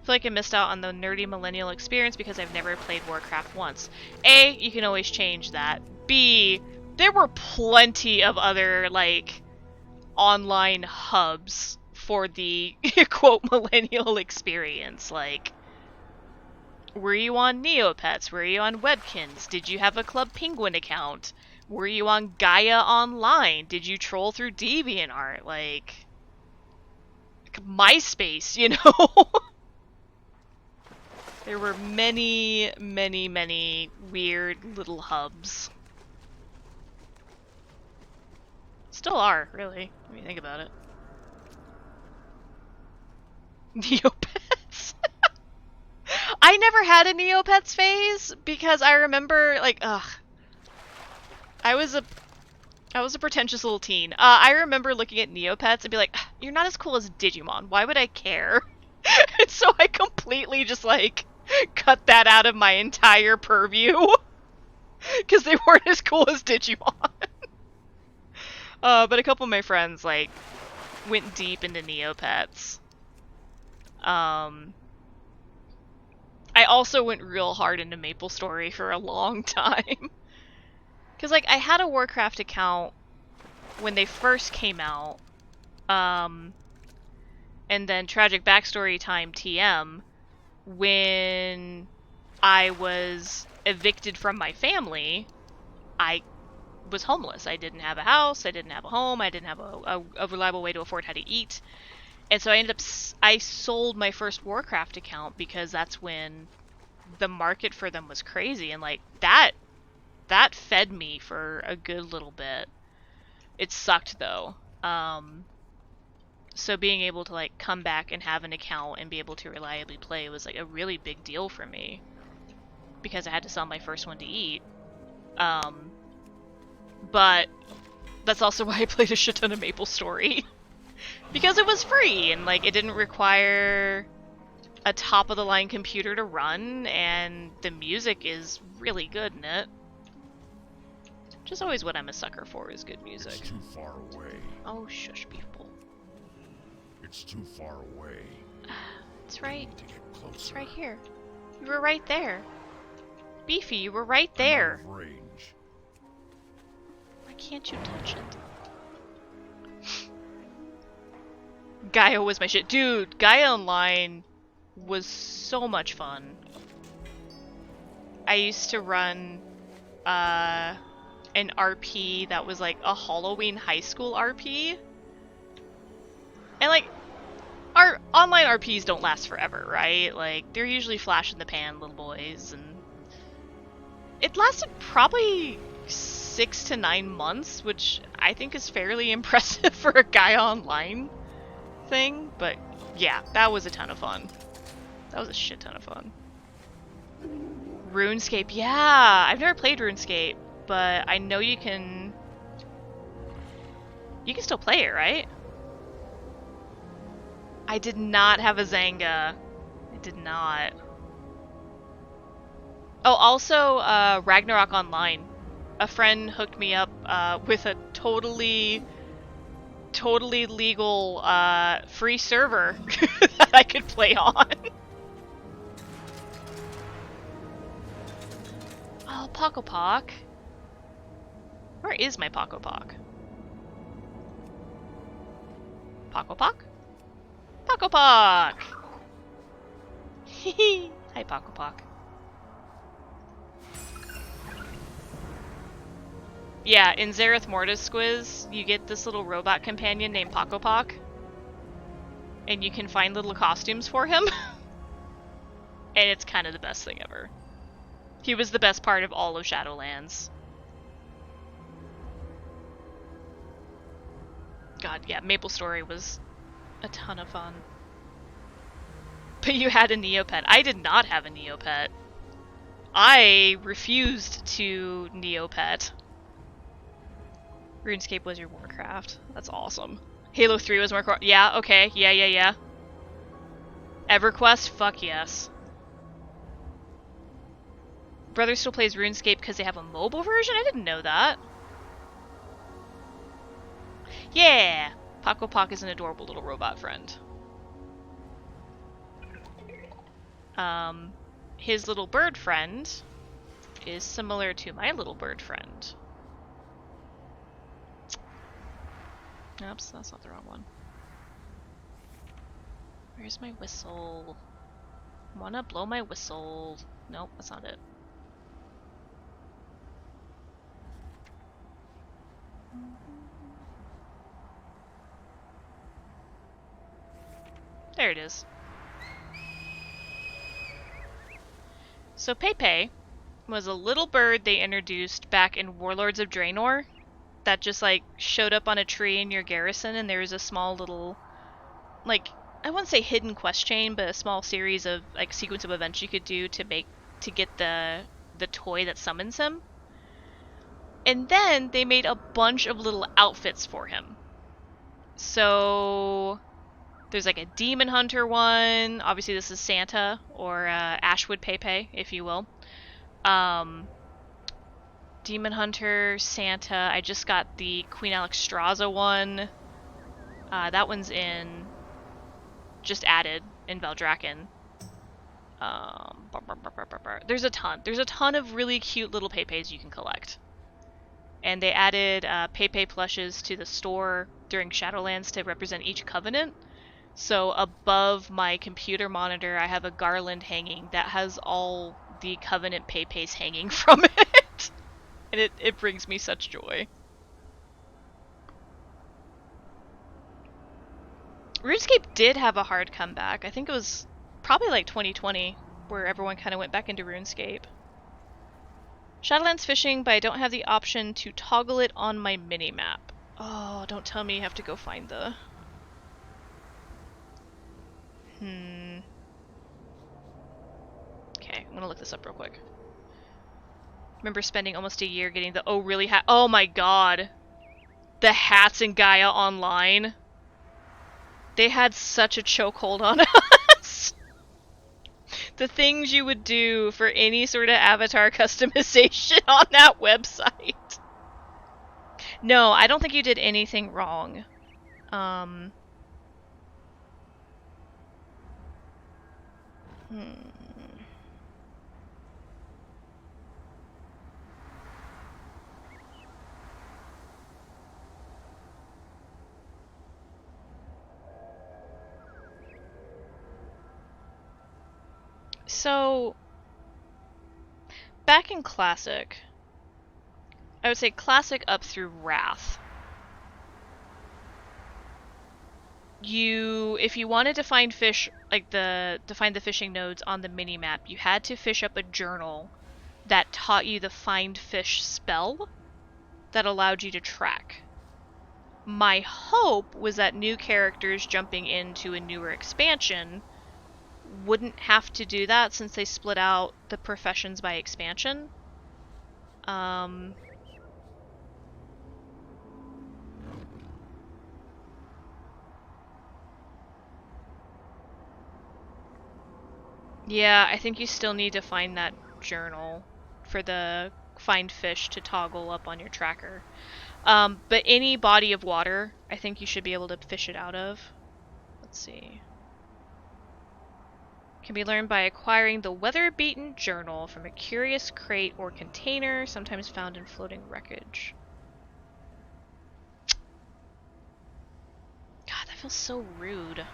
I feel like I missed out on the nerdy millennial experience because I've never played Warcraft once. A, you can always change that. B, there were plenty of other, like, online hubs for the, quote, millennial experience. Like, were you on Neopets? Were you on Webkins? Did you have a Club Penguin account? Were you on Gaia Online? Did you troll through DeviantArt? Like MySpace, you know? There were many, many, many weird little hubs. Still are, really, when you think about it. Neopets? I never had a Neopets phase because I remember, like, I was a pretentious little teen. I remember looking at Neopets and be like, you're not as cool as Digimon. Why would I care? And so I completely just, like, cut that out of my entire purview. Because they weren't as cool as Digimon. But a couple of my friends, like, went deep into Neopets. I also went real hard into MapleStory for a long time. Because, like, I had a Warcraft account when they first came out. And then Tragic Backstory Time TM when I was evicted from my family. I was homeless. I didn't have a house, I didn't have a home, I didn't have a reliable way to afford how to eat. And so I sold my first Warcraft account because that's when the market for them was crazy. And, like, that fed me for a good little bit. It sucked, though. So being able to, like, come back and have an account and be able to reliably play was, like, a really big deal for me. Because I had to sell my first one to eat. But that's also why I played a shit ton of MapleStory. Because it was free, and, like, it didn't require a top-of-the-line computer to run, and the music is really good in it. Which is always what I'm a sucker for, is good music. It's too far away. Oh, shush, people. It's too far away. It's right. To get closer. It's right here. You were right there. Beefy, you were right there. I'm out of range. Why can't you touch it? Gaia was my shit. Dude, Gaia Online was so much fun. I used to run an RP that was like a Halloween high school RP. And like, our online RPs don't last forever, right? Like, they're usually flash in the pan little boys, and it lasted probably 6 to 9 months, which I think is fairly impressive for a Gaia Online thing, but yeah, that was a ton of fun. That was a shit ton of fun. RuneScape, yeah! I've never played RuneScape, but I know you can still play it, right? I did not have a Zanga. I did not. Oh, also, Ragnarok Online. A friend hooked me up with a totally legal free server that I could play on. Oh, Poco Poc. Where is my Poco Poc? Poco Poc? Poco Poc! Hehe. Hi, Poco Poc. Yeah, in Zareth Mortis Squiz, you get this little robot companion named Poco Poc. And you can find little costumes for him. And it's kind of the best thing ever. He was the best part of all of Shadowlands. God, yeah, Maple Story was a ton of fun. But you had a Neopet. I did not have a Neopet. I refused to Neopet. RuneScape was your Warcraft. That's awesome. Halo 3 was more... Yeah, okay. Yeah. EverQuest? Fuck yes. Brother still plays RuneScape because they have a mobile version? I didn't know that. Yeah! Poco Poc is an adorable little robot friend. His little bird friend is similar to my little bird friend. Oops, that's not the wrong one. Where's my whistle? Wanna blow my whistle. Nope, that's not it. There it is. So Pepe was a little bird they introduced back in Warlords of Draenor that just like showed up on a tree in your garrison, and there was a small little, like, I wouldn't say hidden quest chain, but a small series of like sequence of events you could do to get the toy that summons him. And then they made a bunch of little outfits for him. So there's like a demon hunter one. Obviously this is Santa, or Ashwood Pepe, if you will. Demon hunter, Santa. I just got the Queen Alexstrasza one. That one's just added in Valdrakken. There's a ton. There's a ton of really cute little Pepes you can collect. And they added Pepe plushes to the store during Shadowlands to represent each covenant. So above my computer monitor, I have a garland hanging that has all the Covenant Pepes hanging from it. And it brings me such joy. RuneScape did have a hard comeback. I think it was probably like 2020, where everyone kind of went back into RuneScape. Shadowlands fishing, but I don't have the option to toggle it on my minimap. Oh, don't tell me you have to go find the... Okay, I'm gonna look this up real quick. Remember spending almost a year getting the oh my god! The hats in Gaia Online. They had such a chokehold on us. The things you would do for any sort of avatar customization on that website. No, I don't think you did anything wrong. So, back in Classic, I would say Classic up through Wrath, if you wanted to find fish, like to find the fishing nodes on the minimap, you had to fish up a journal that taught you the find fish spell that allowed you to track. My hope was that new characters jumping into a newer expansion wouldn't have to do that since they split out the professions by expansion. Yeah, I think you still need to find that journal for the find fish to toggle up on your tracker. But any body of water, I think you should be able to fish it out of. Let's see. Can be learned by acquiring the weather-beaten journal from a curious crate or container, sometimes found in floating wreckage. God, that feels so rude.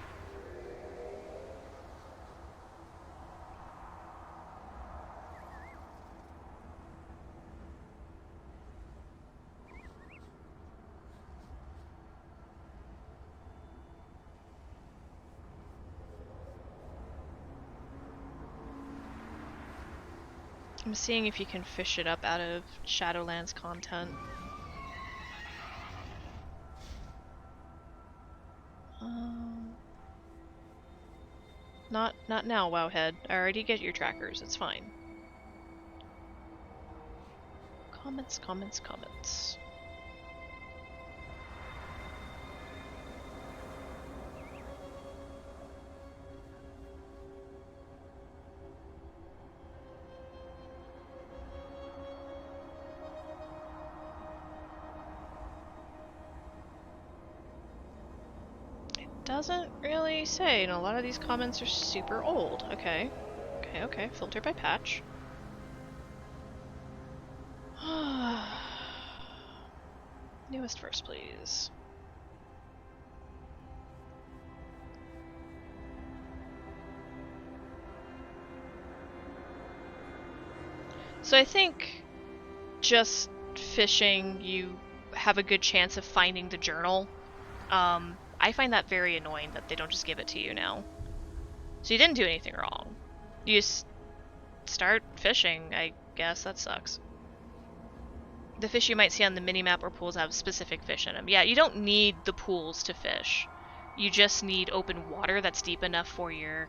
I'm seeing if you can fish it up out of Shadowlands content. Not now, Wowhead. I already get your trackers, it's fine. Comments, comments, comments. Doesn't really say, and a lot of these comments are super old. Okay. Okay. Filter by patch. Newest first, please. So I think just fishing, you have a good chance of finding the journal. I find that very annoying that they don't just give it to you now. So you didn't do anything wrong. You just start fishing, I guess. That sucks. The fish you might see on the minimap or pools have specific fish in them. Yeah, you don't need the pools to fish. You just need open water that's deep enough for your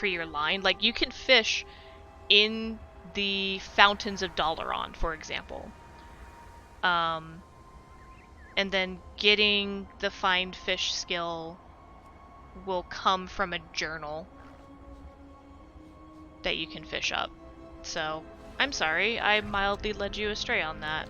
line. Like, you can fish in the Fountains of Dalaran, for example. And then getting the find fish skill will come from a journal that you can fish up. So, I'm sorry, I mildly led you astray on that.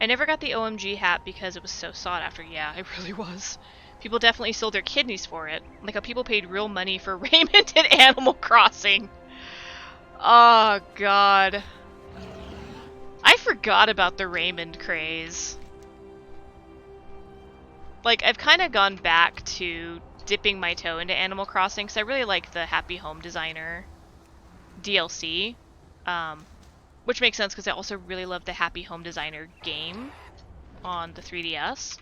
I never got the OMG hat because it was so sought after. Yeah, it really was. People definitely sold their kidneys for it. Like how people paid real money for Raymond in Animal Crossing. Oh, God. I forgot about the Raymond craze. Like, I've kind of gone back to dipping my toe into Animal Crossing because I really like the Happy Home Designer DLC. Which makes sense because I also really love the Happy Home Designer game on the 3DS.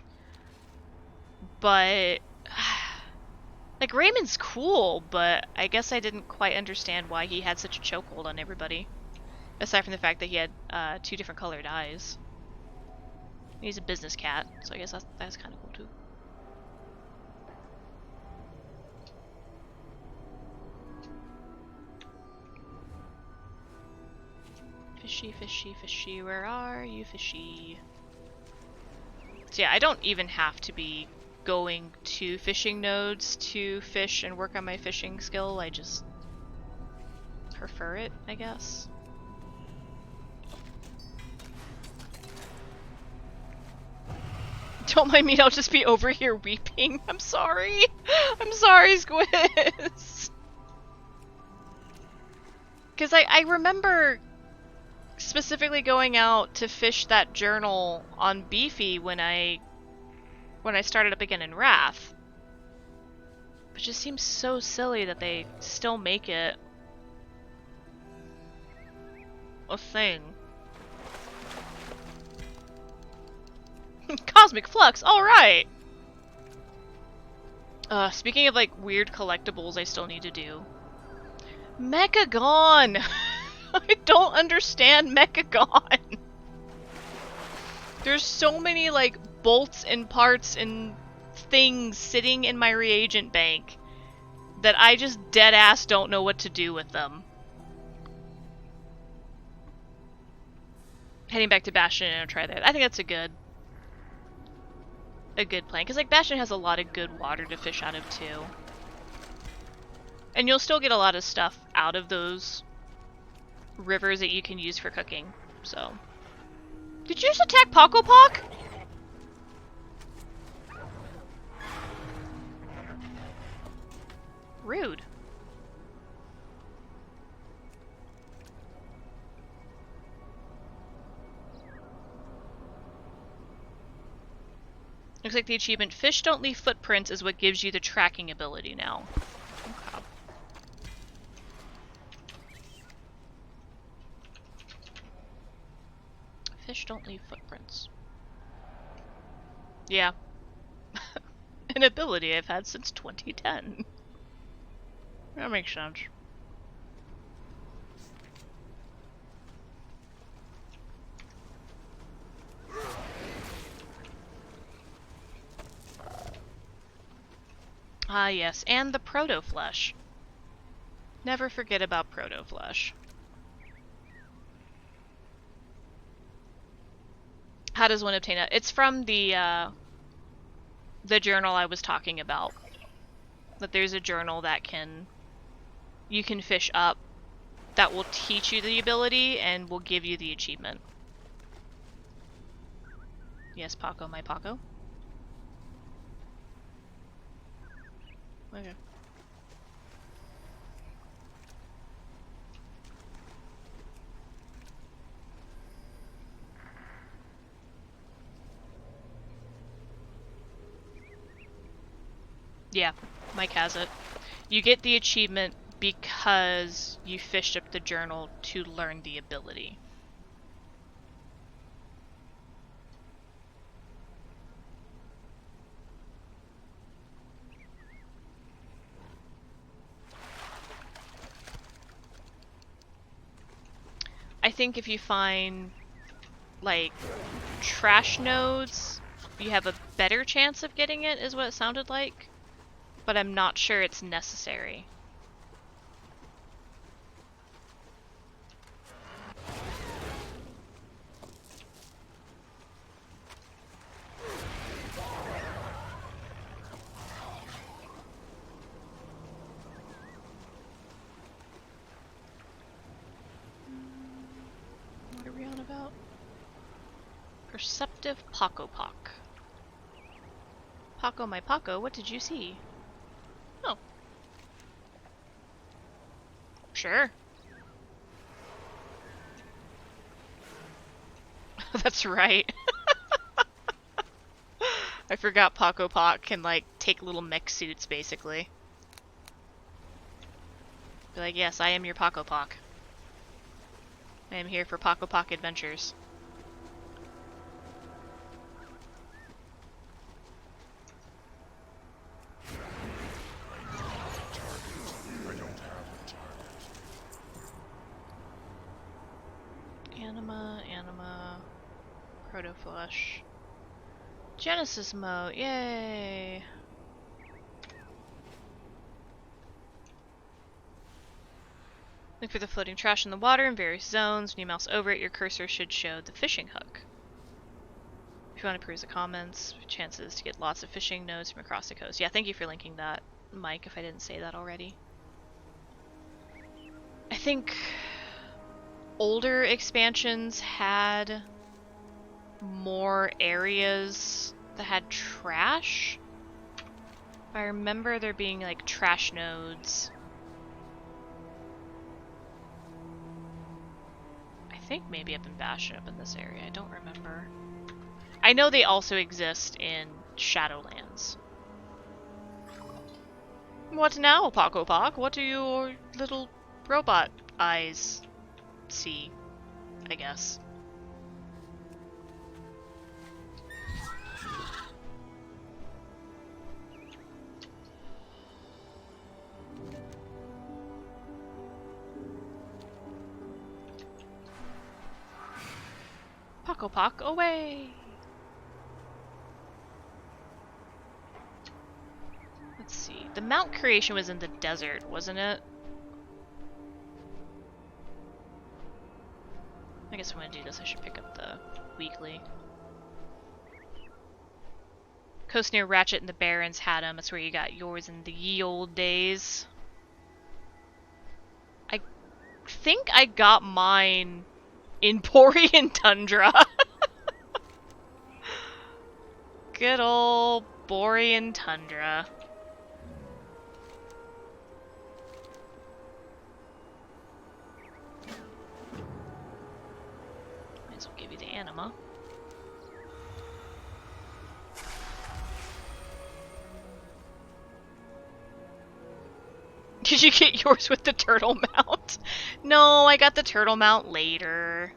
But, like, Raymond's cool, but I guess I didn't quite understand why he had such a chokehold on everybody. Aside from the fact that he had 2 different colored eyes. He's a business cat, so I guess that's kind of cool too. Fishy, fishy, fishy, where are you, fishy? So yeah, I don't even have to be going to fishing nodes to fish and work on my fishing skill. I just prefer it, I guess. Don't mind me, I'll just be over here weeping. I'm sorry. I'm sorry, Squiz. Because I remember specifically going out to fish that journal on Beefy when I started up again in Wrath. It just seems so silly that they still make it a thing. Cosmic Flux, alright! Speaking of like weird collectibles I still need to do. Mechagon! I don't understand Mechagon! There's so many like bolts and parts and things sitting in my reagent bank that I just dead ass don't know what to do with them. Heading back to Bastion and try that. I think that's a good plan, because like Bastion has a lot of good water to fish out of too. And you'll still get a lot of stuff out of those rivers that you can use for cooking, so. Did you just attack Poco Poc? Rude. Looks like the achievement Fish Don't Leave Footprints is what gives you the tracking ability now. Okay. Fish don't leave footprints. Yeah. An ability I've had since 2010. That makes sense. Ah yes, and the proto-flesh. Never forget about proto-flesh. How does one obtain it? It's from the journal I was talking about. That there's a journal that you can fish up that will teach you the ability and will give you the achievement. Yes, Paco, my Paco. Okay. Yeah, Mike has it. You get the achievement because you fished up the journal to learn the ability. I think if you find, like, trash nodes, you have a better chance of getting it, is what it sounded like. But I'm not sure it's necessary. What are we on about? Perceptive Poco Poc. Paco, my Paco, what did you see? Oh. Sure. That's right. I forgot Paco Poc can, like, take little mech suits, basically. Be like, yes, I am your Paco Poc. I am here for Paco Poc adventures. Anima, Proto-Flush. Genesis mode, yay! Look for the floating trash in the water in various zones. When you mouse over it, your cursor should show the fishing hook. If you want to peruse the comments, chances to get lots of fishing nodes from across the coast. Yeah, thank you for linking that, Mike, if I didn't say that already. I think older expansions had more areas that had trash. I remember there being like trash nodes. I think maybe up in Bastion, up in this area. I don't remember. I know they also exist in Shadowlands. What now, Poco Poc? What do your little robot eyes see? I guess. Poco Poc, away! Let's see. The mount creation was in the desert, wasn't it? I guess when I do this, I should pick up the weekly. Coast near Ratchet and the Barrens had them. That's where you got yours in the ye old days. I think I got mine in Borean Tundra. Good old Borean Tundra. Might as well give you the anima. Did you get yours with the turtle mount? No, I got the turtle mount later.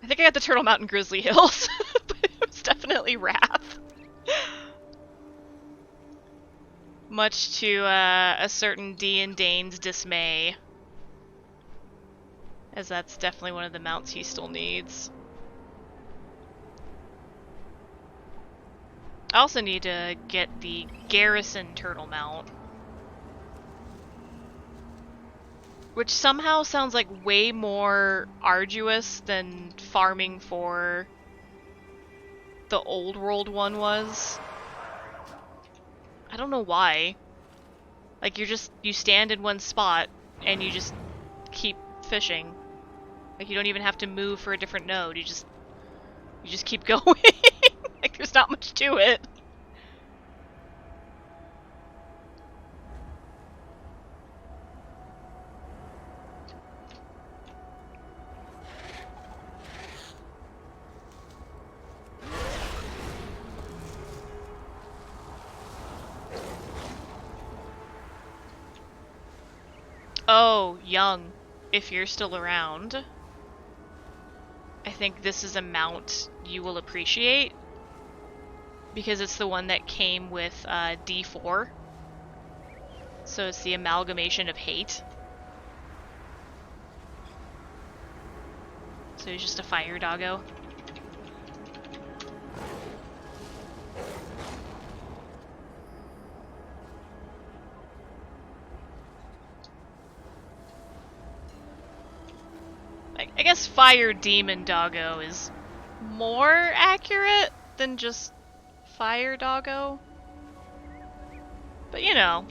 I think I got the turtle mount in Grizzly Hills, but it was definitely Wrath. Much to a certain D and Dane's dismay, as that's definitely one of the mounts he still needs. I also need to get the Garrison turtle mount, which somehow sounds like way more arduous than farming for the old world one was. I don't know why. Like you stand in one spot and you just keep fishing. Like you don't even have to move for a different node. You just keep going. Like there's not much to it. Oh, Young, if you're still around, I think this is a mount you will appreciate, because it's the one that came with D4. So it's the amalgamation of hate. So he's just a fire doggo. I guess Fire Demon Doggo is more accurate than just Fire Doggo. But you know.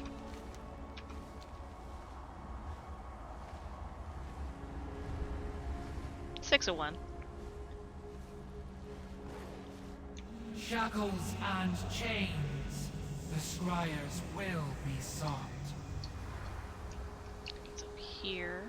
Six of one. Shackles and chains, the scryers will be sought. It's up here.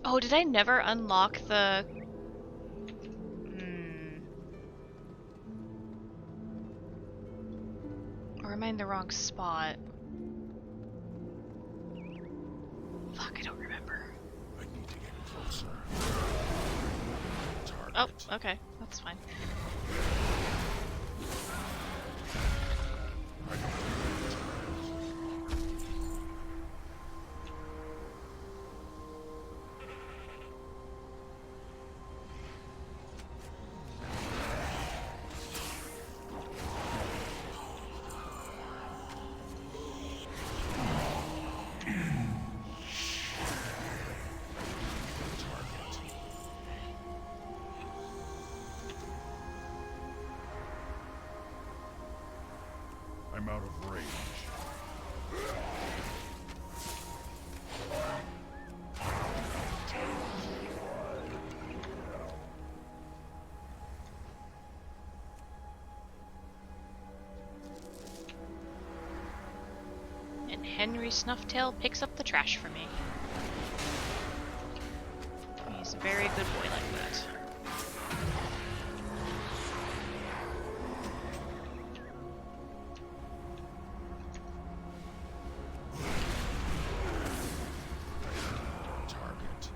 Oh, did I never unlock the... Or am I in the wrong spot? Fuck, I don't remember. I need to get closer. Oh, Target. okay. That's fine. I'm out of range. Henry Snufftail picks up the trash for me. He's a very good boy like that. Target.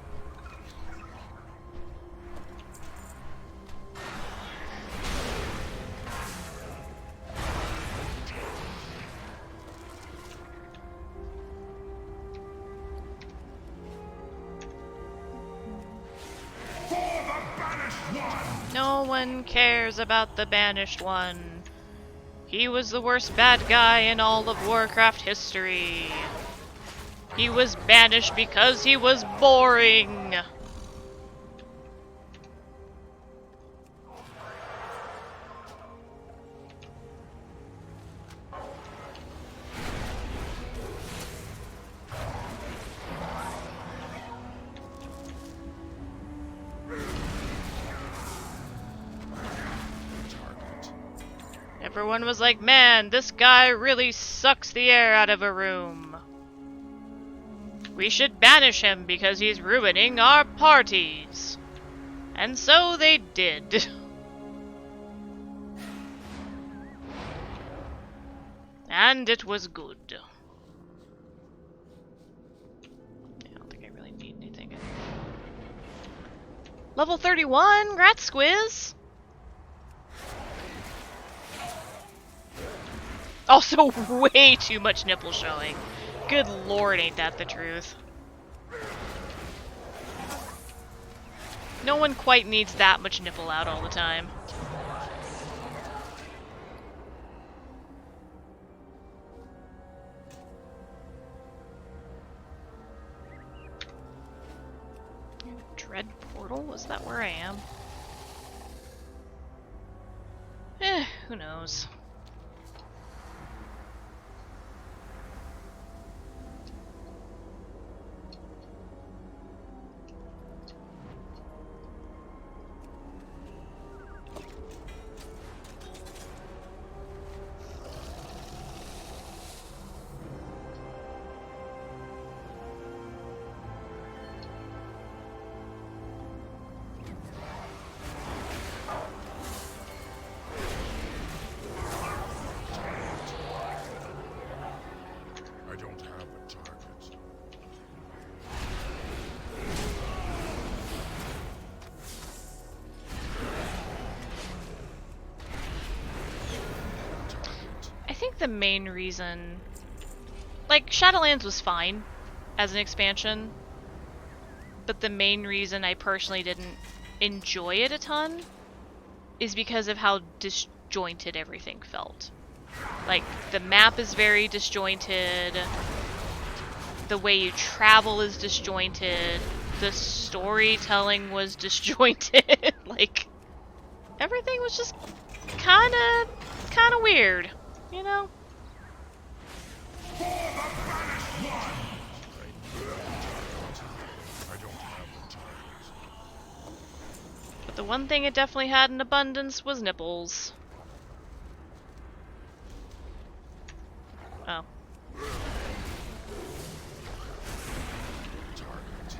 No one cares about the Banished One. He was the worst bad guy in all of Warcraft history. He was banished because he was boring. Everyone was like, man, this guy really sucks the air out of a room. We should banish him because he's ruining our parties. And so they did. And it was good. I don't think I really need anything. Level 31? Grats, Squiz! Also, way too much nipple showing. Good lord, ain't that the truth. No one quite needs that much nipple out all the time. Dread Portal? Is that where I am? Who knows. I don't have a target. I think the main reason... Like, Shadowlands was fine as an expansion, but the main reason I personally didn't enjoy it a ton is because of how disjointed everything felt. Like, the map is very disjointed, the way you travel is disjointed, the storytelling was disjointed, like, everything was just kinda weird, you know? I don't have a target. But the one thing it definitely had in abundance was nipples. Oh. Target.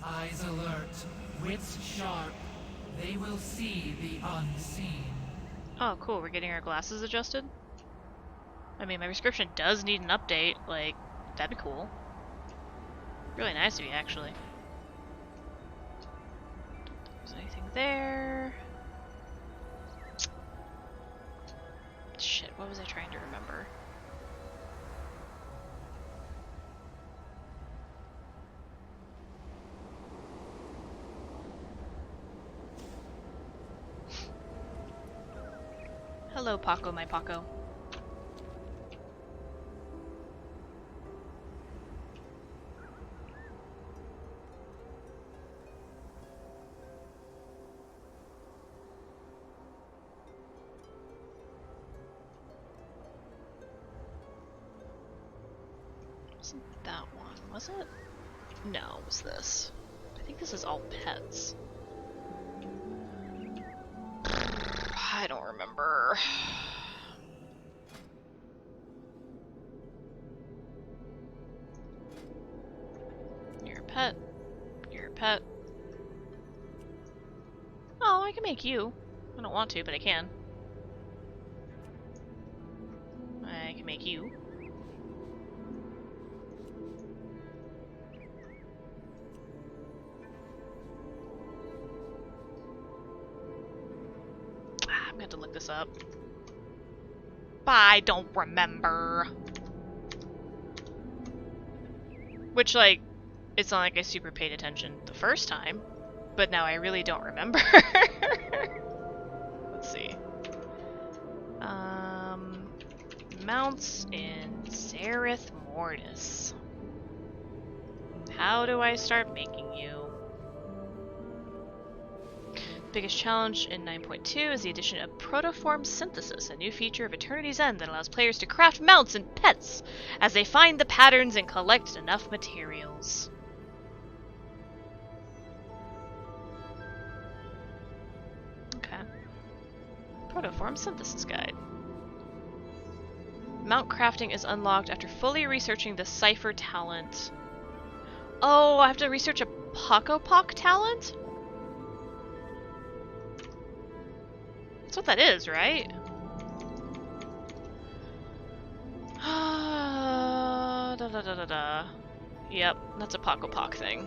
Eyes alert, wits sharp. They will see the unseen. Oh, cool, we're getting our glasses adjusted? I mean, my prescription does need an update, like, that'd be cool. Really nice of you, actually. Is there anything there? Shit, what was I trying to remember? Hello, Paco, my Paco. Wasn't that one, was it? No, it was this. I think this is all pets. I don't remember. You're a pet. You're a pet. Oh, I can make you. I don't want to, but I can. I can make you. I'm gonna have to look this up. I don't remember. Which, like, it's not like I super paid attention the first time, but now I really don't remember. Let's see. Mounts in Zareth Mortis. How do I start making you? Biggest challenge in 9.2 is the addition of protoform synthesis, a new feature of Eternity's End that allows players to craft mounts and pets as they find the patterns and collect enough materials. Okay. Protoform synthesis guide. Mount crafting is unlocked after fully researching the Cipher talent. Oh, I have to research a Pocopoc talent? That's what that is, right? Da da da da da. Yep, that's a Pocopoc thing.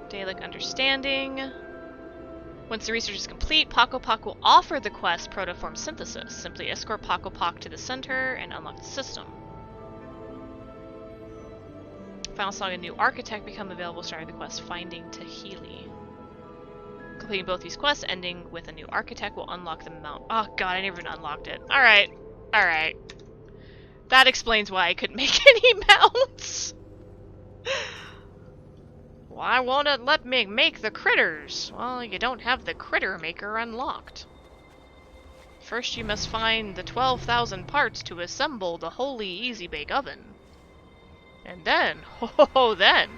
Dalek Understanding. Once the research is complete, Pocopoc will offer the quest Protoform Synthesis. Simply escort Pocopoc to the center and unlock the system. Final Saga New Architect become available starting the quest Finding Tahili. Completing both these quests, ending with a new architect, will unlock the mount. Oh god, I never even unlocked it. Alright. Alright. That explains why I couldn't make any mounts. Why won't it let me make the critters? Well, you don't have the critter maker unlocked. First you must find the 12,000 parts to assemble the holy easy bake oven. And then, then,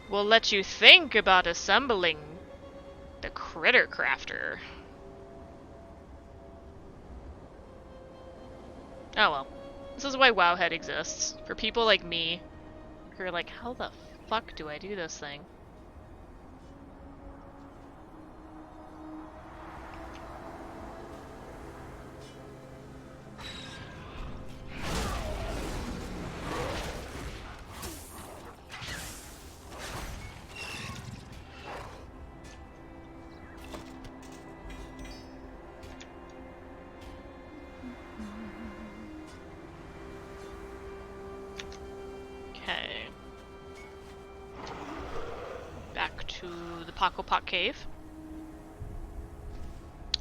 we'll let you think about assembling the critter crafter. Oh well. This is why Wowhead exists. For people like me, who are like, how the fuck do I do this thing? Okay. Back to the Pocopoc Cave.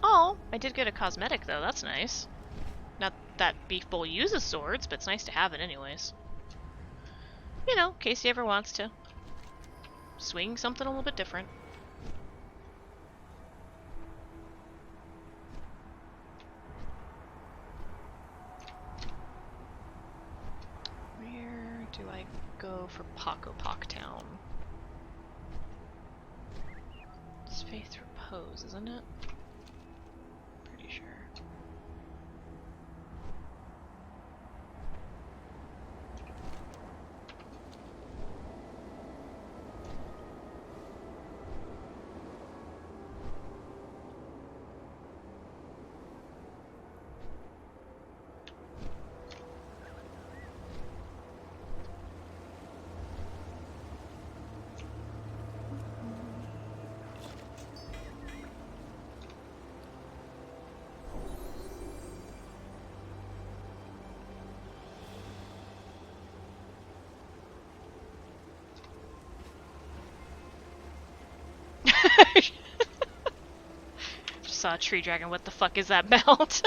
Oh, I did get a cosmetic though, that's nice. Not that Beef Bowl uses swords, but it's nice to have it anyways. You know, in case he ever wants to swing something a little bit different. Where do I go for Pocopoc Town? It's Faith Repose, isn't it? Pretty sure. Just saw a tree dragon. What the fuck is that mount?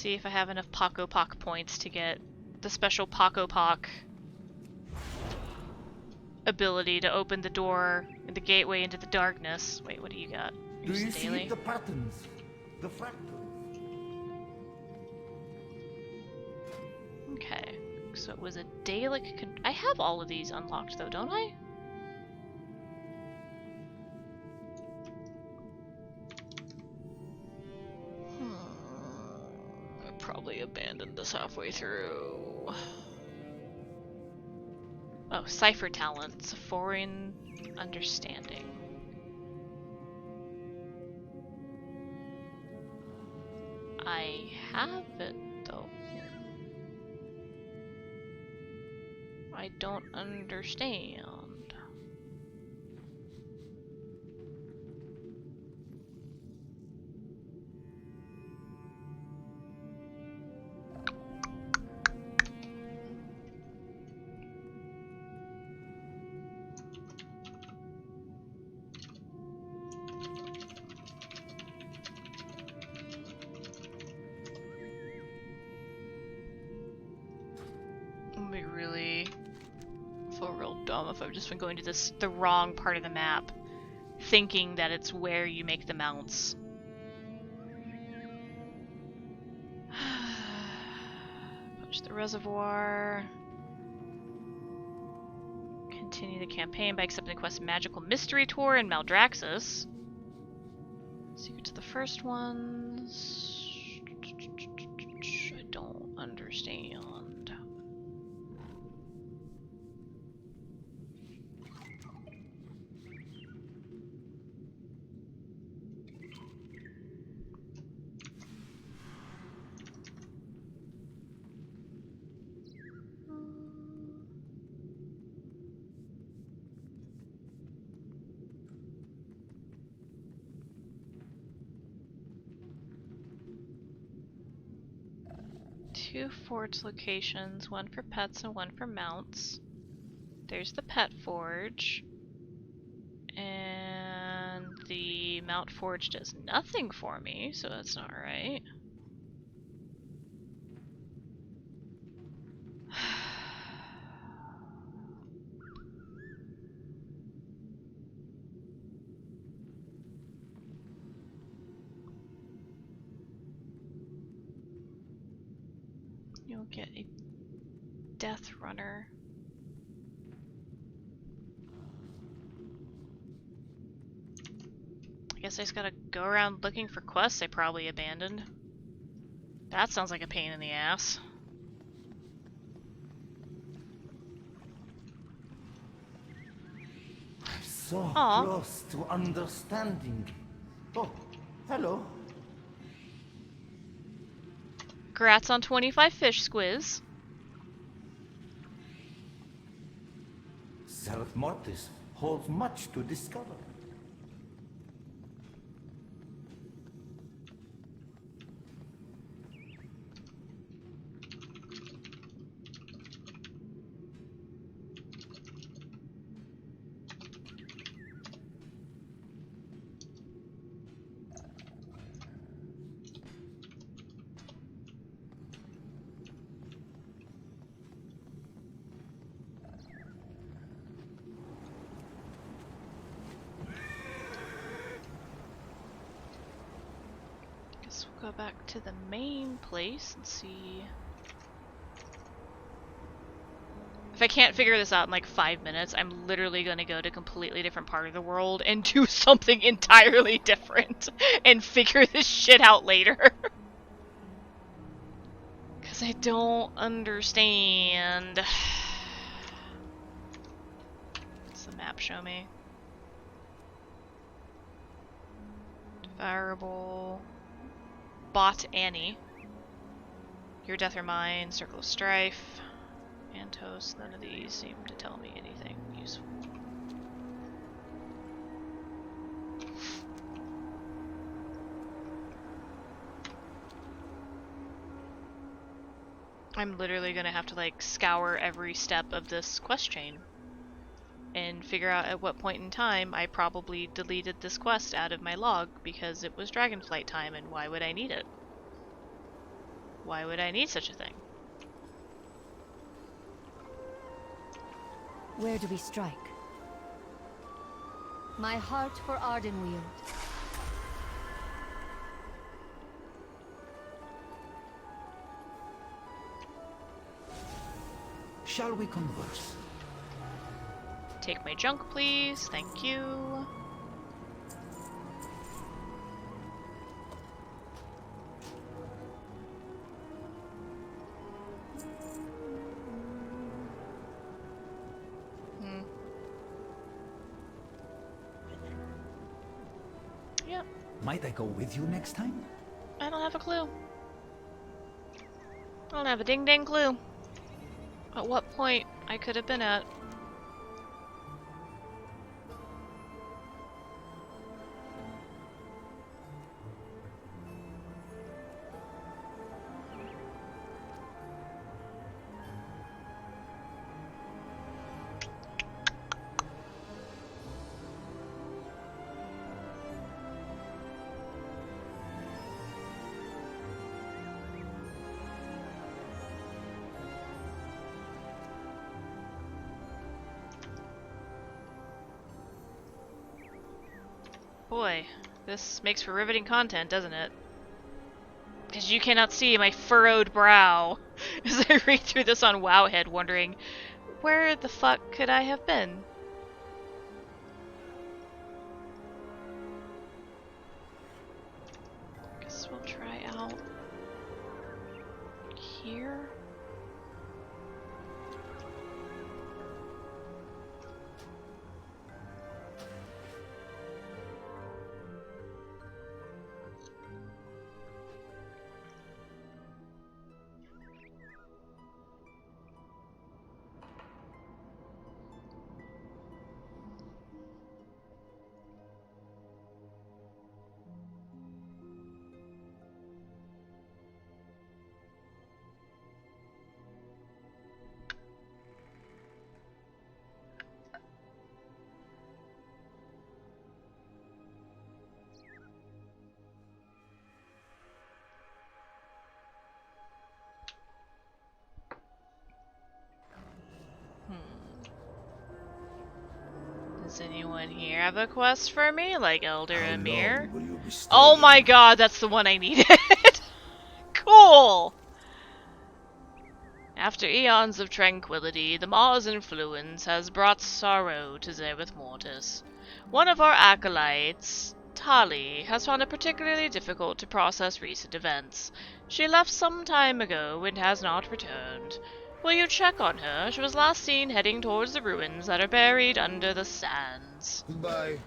See if I have enough Poco Pock points to get the special Poco Pock ability to open the door, the gateway into the darkness. Wait, what do you got? Do Use you daily? see the patterns? The fractals? Okay, so it was a Dalek. I have all of these unlocked though, don't I? I probably abandoned this halfway through. Oh, Cipher Talents, Foreign Understanding. I have it though. I don't understand. I'd be really feel real dumb if I've just been going to the wrong part of the map, thinking that it's where you make the mounts. Punch the reservoir. Continue the campaign by accepting the quest Magical Mystery Tour in Maldraxxus. Secret to the first ones. I don't understand. Two forge locations, one for pets and one for mounts. There's the pet forge. And the mount forge does nothing for me, so that's not right. You'll get a death runner. I guess I just gotta go around looking for quests I probably abandoned. That sounds like a pain in the ass. So Aw. close to understanding. Oh, hello. Grats on 25 fish squiz. Zerth Mortis holds much to discover. Guess we'll go back to the main place and see. If I can't figure this out in like 5 minutes, I'm literally gonna go to a completely different part of the world and do something entirely different and figure this shit out later. Because I don't understand. What's the map show me? Devourable. Bot Annie. Your Death or Mine, Circle of Strife, Antos. None of these seem to tell me anything useful. I'm literally gonna have to like scour every step of this quest chain and figure out at what point in time I probably deleted this quest out of my log because it was Dragonflight time and why would I need it? Why would I need such a thing? Where do we strike? My heart for Ardenweald. Shall we converse? Take my junk, please. Thank you. Yep. Might I go with you next time? I don't have a clue. I don't have a ding-dang clue. At what point I could have been at. Boy, this makes for riveting content, doesn't it? Because you cannot see my furrowed brow as I read through this on Wowhead, wondering, where the fuck could I have been? Guess we'll try out here. Does anyone here have a quest for me, like Elder How Amir? long will you be Oh staying? my god, that's the one I needed! Cool! After eons of tranquility, the Mars influence has brought sorrow to Zereth Mortis. One of our acolytes, Tali, has found it particularly difficult to process recent events. She left some time ago and has not returned. Will you check on her? She was last seen heading towards the ruins that are buried under the sands. Goodbye.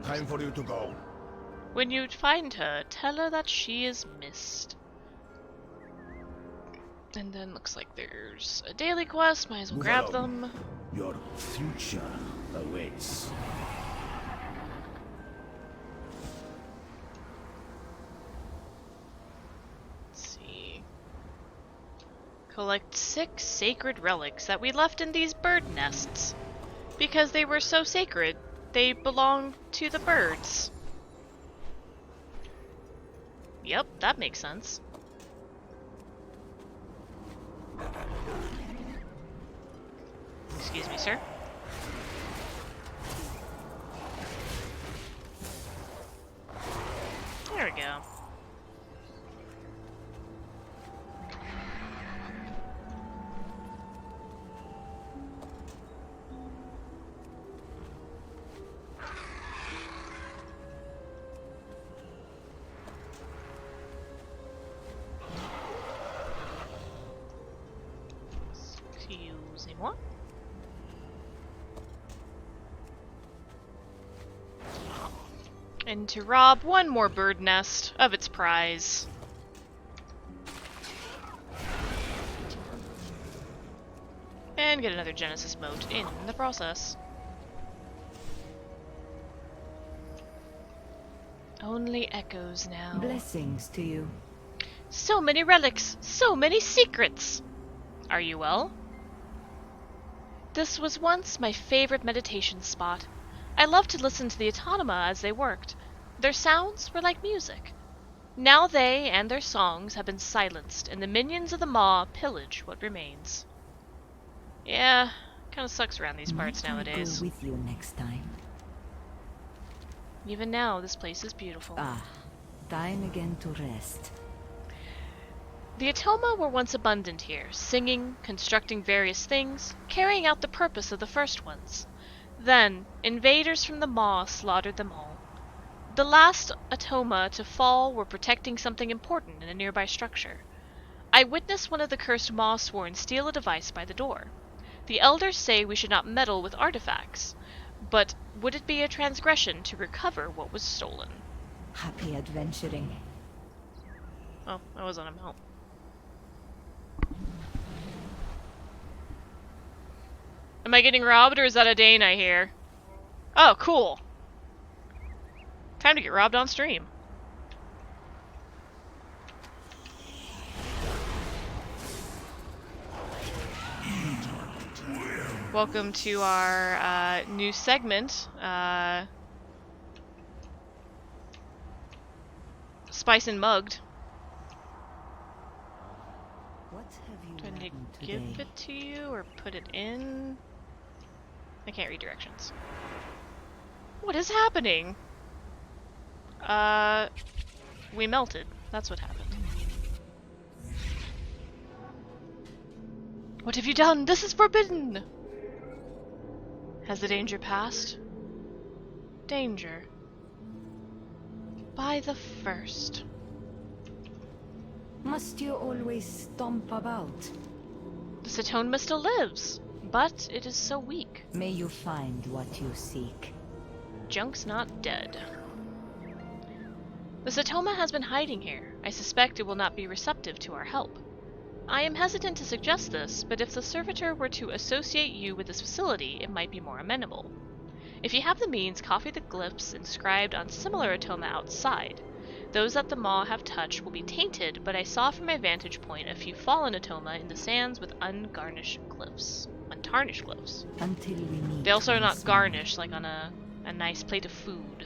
Time for you to go. When you find her, tell her that she is missed. And then looks like there's a daily quest, might as well Move grab along. them. Your future awaits. Let's see. Collect 6 sacred relics that we left in these bird nests. Because they were so sacred, they belong to the birds. Yep, that makes sense. Excuse me, sir. There we go. Excusez-moi. And to rob one more bird nest of its prize. And get another Genesis mote in the process. Only echoes now. Blessings to you. So many relics, so many secrets! Are you well? This was once my favorite meditation spot. I loved to listen to the autonoma as they worked. Their sounds were like music. Now they and their songs have been silenced, and the minions of the Maw pillage what remains. Yeah, kinda sucks around these parts Might I nowadays. go with you next time? Even now, this place is beautiful. Ah, time again to rest. The Atoma were once abundant here, singing, constructing various things, carrying out the purpose of the first ones. Then, invaders from the Maw slaughtered them all. The last Atoma to fall were protecting something important in a nearby structure. I witnessed one of the cursed Maw-sworn steal a device by the door. The elders say we should not meddle with artifacts, but would it be a transgression to recover what was stolen? Happy adventuring. Oh, I was on a mount. Am I getting robbed, or is that a Dane I hear? Oh, cool. Time to get robbed on stream. Welcome to our new segment, Spice and Mugged. What have you Do I need learned to give today? it to you or put it in? I can't read directions. What is happening? We melted. That's what happened. What have you done? This is forbidden! Has the danger passed? Danger. By the first. Must you always stomp about? The Satonma still lives, but it is so weak. May you find what you seek. Junk's not dead. The Satoma has been hiding here. I suspect it will not be receptive to our help. I am hesitant to suggest this, but if the servitor were to associate you with this facility, it might be more amenable. If you have the means, copy the glyphs inscribed on similar Atoma outside. Those that the Maw have touched will be tainted, but I saw from my vantage point a few fallen Atoma in the sands with untarnished glyphs. Until we meet. They also are not once more. garnished like on a nice plate of food.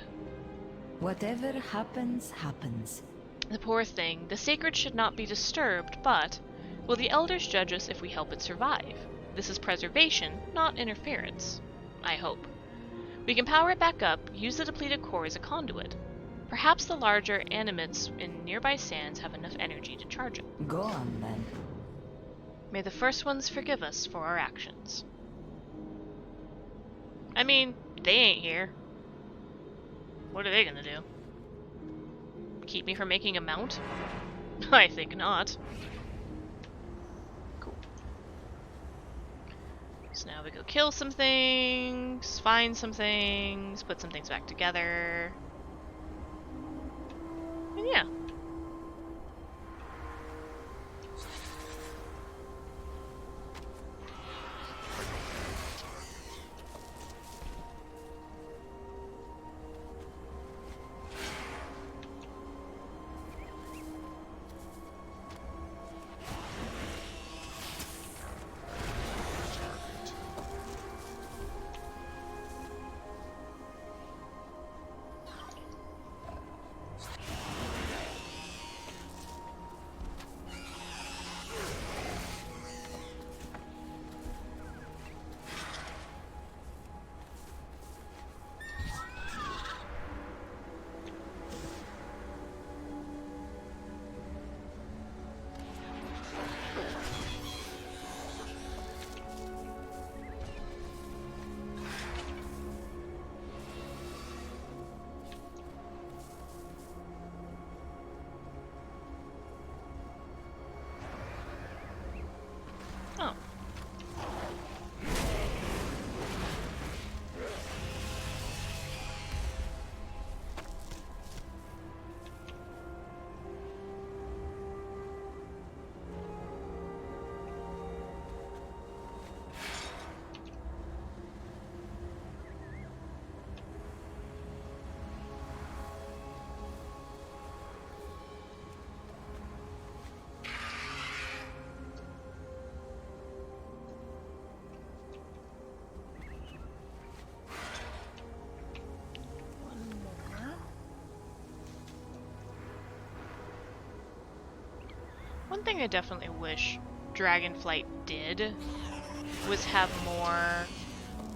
Whatever happens, happens. The poor thing, the sacred should not be disturbed, but will the elders judge us if we help it survive? This is preservation, not interference. I hope. We can power it back up, use the depleted core as a conduit. Perhaps the larger animates in nearby sands have enough energy to charge it. Go on then. May the first ones forgive us for our actions. I mean, they ain't here. What are they gonna do? Keep me from making a mount? I think not. Cool. So now we go kill some things, find some things, put some things back together. And yeah. One thing I definitely wish Dragonflight did was have more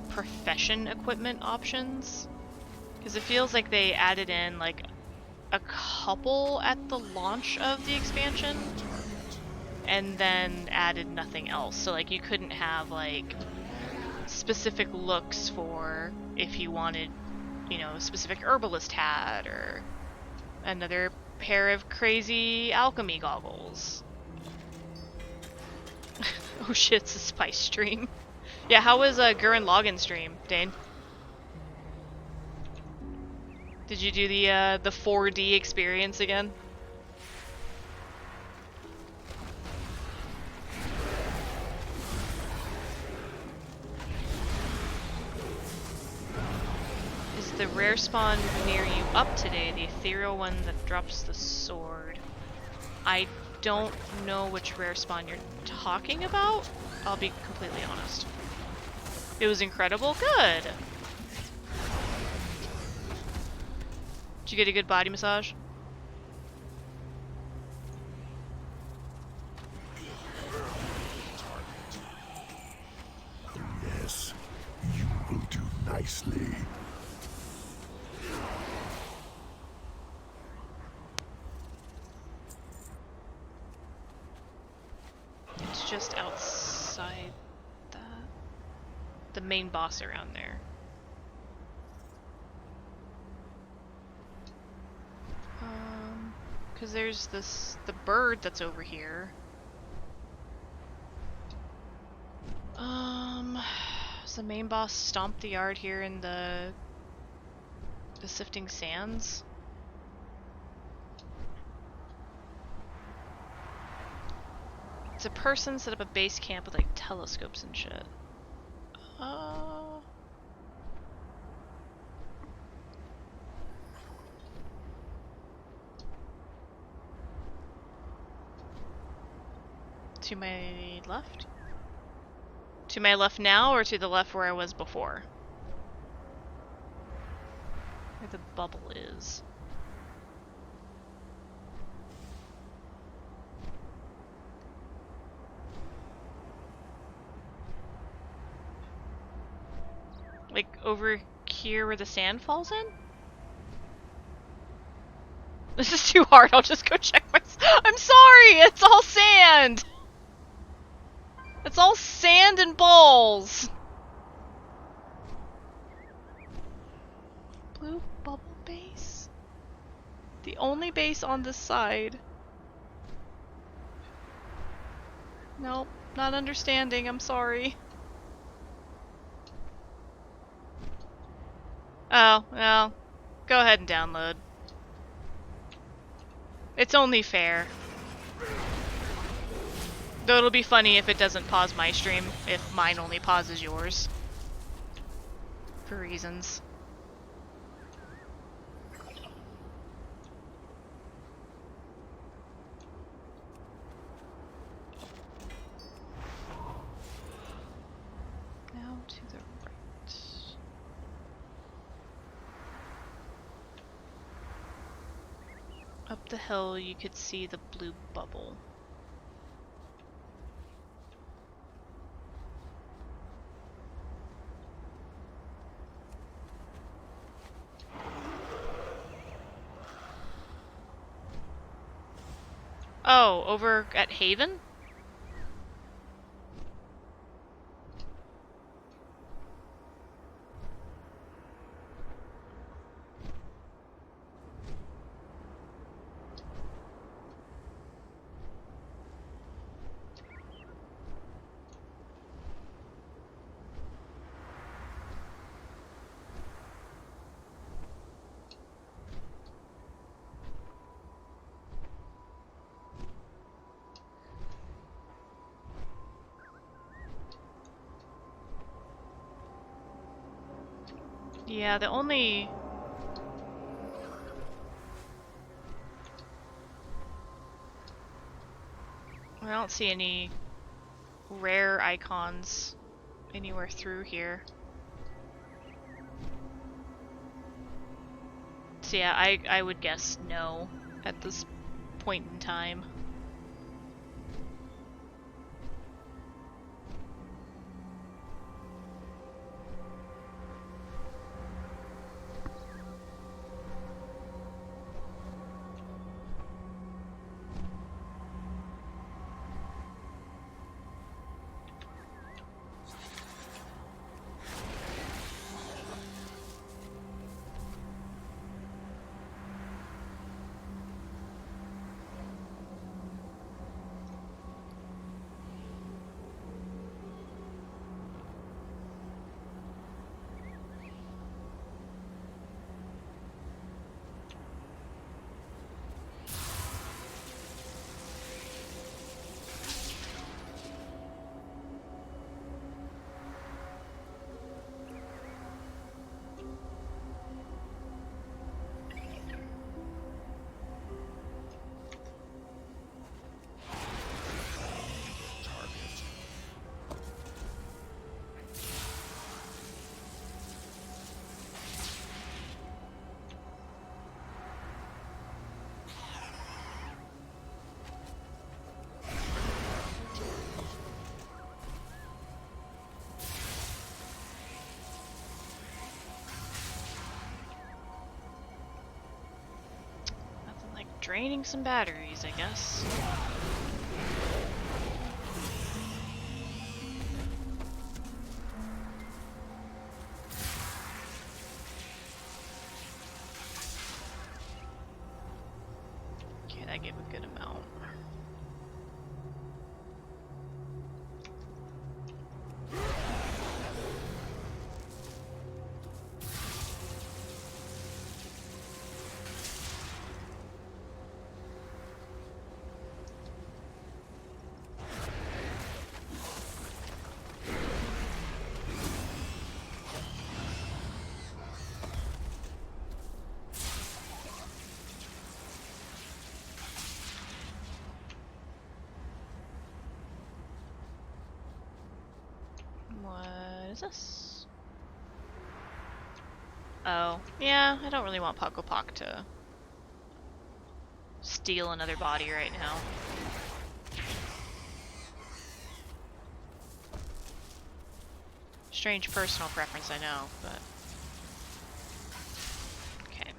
profession equipment options. Because it feels like they added in like a couple at the launch of the expansion and then added nothing else. So like you couldn't have like specific looks for if you wanted, you know, a specific herbalist hat or another pair of crazy alchemy goggles. Oh shit, it's a spice stream. Yeah, how was Gurren Lagann stream, Dane? Did you do the 4D experience again? Is the rare spawn near you up today, the ethereal one that drops the sword? I don't know which rare spawn you're talking about. I'll be completely honest. It was incredible. Good. Did you get a good body massage? Yes, you will do nicely. It's just outside that. The main boss around there. Because there's the bird that's over here. Does the main boss stomp the yard here in the Sifting Sands? It's a person set up a base camp with like telescopes and shit. To my left? To my left now, or to the left where I was before? Where the bubble is. Like over here where the sand falls in? This is too hard, I'll just go check my... I'm sorry! It's all sand! It's all sand and balls! Blue bubble base? The only base on this side. Nope, not understanding, I'm sorry. Oh, well, go ahead and download. It's only fair. Though it'll be funny if it doesn't pause my stream, if mine only pauses yours. For reasons. Now to the right. Up the hill you could see the blue bubble. Oh, over at Haven? Yeah, the only... I don't see any rare icons anywhere through here. So yeah, I would guess no at this point in time. Draining some batteries, I guess. Okay, that gave a good amount. What is this? Oh, yeah, I don't really want Poco Poc to steal another body right now. Strange personal preference, I know, but... Okay.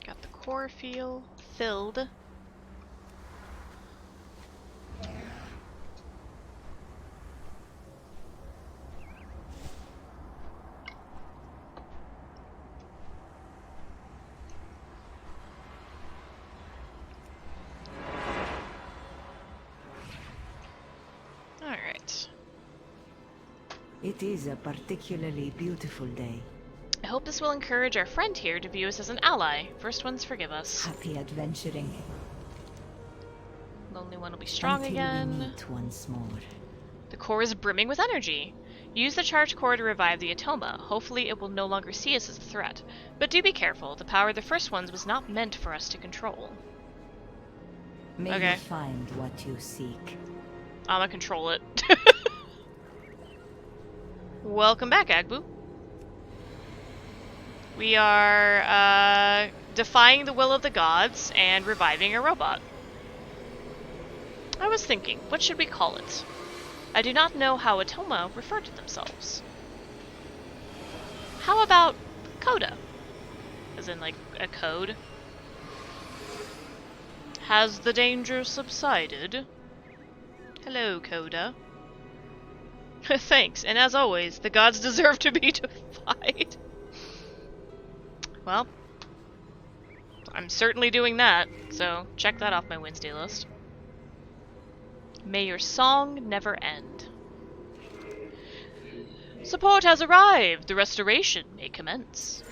Got the core filled. Alright. It is a particularly beautiful day. I hope this will encourage our friend here to view us as an ally. First ones forgive us. Happy adventuring. Lonely one will be strong Until again. we meet once more. The core is brimming with energy. Use the charged core to revive the Atoma. Hopefully it will no longer see us as a threat. But do be careful, the power of the first ones was not meant for us to control. May Okay. you find what you seek. I'ma control it. Welcome back, Agbu. We are defying the will of the gods and reviving a robot. I was thinking, what should we call it? I do not know how Atoma refer to themselves. How about Coda? As in, like, a code? Has the danger subsided? Hello, Coda. Thanks, and as always, the gods deserve to be defied. Well, I'm certainly doing that, so check that off my Wednesday list. May your song never end. Support has arrived! The restoration may commence.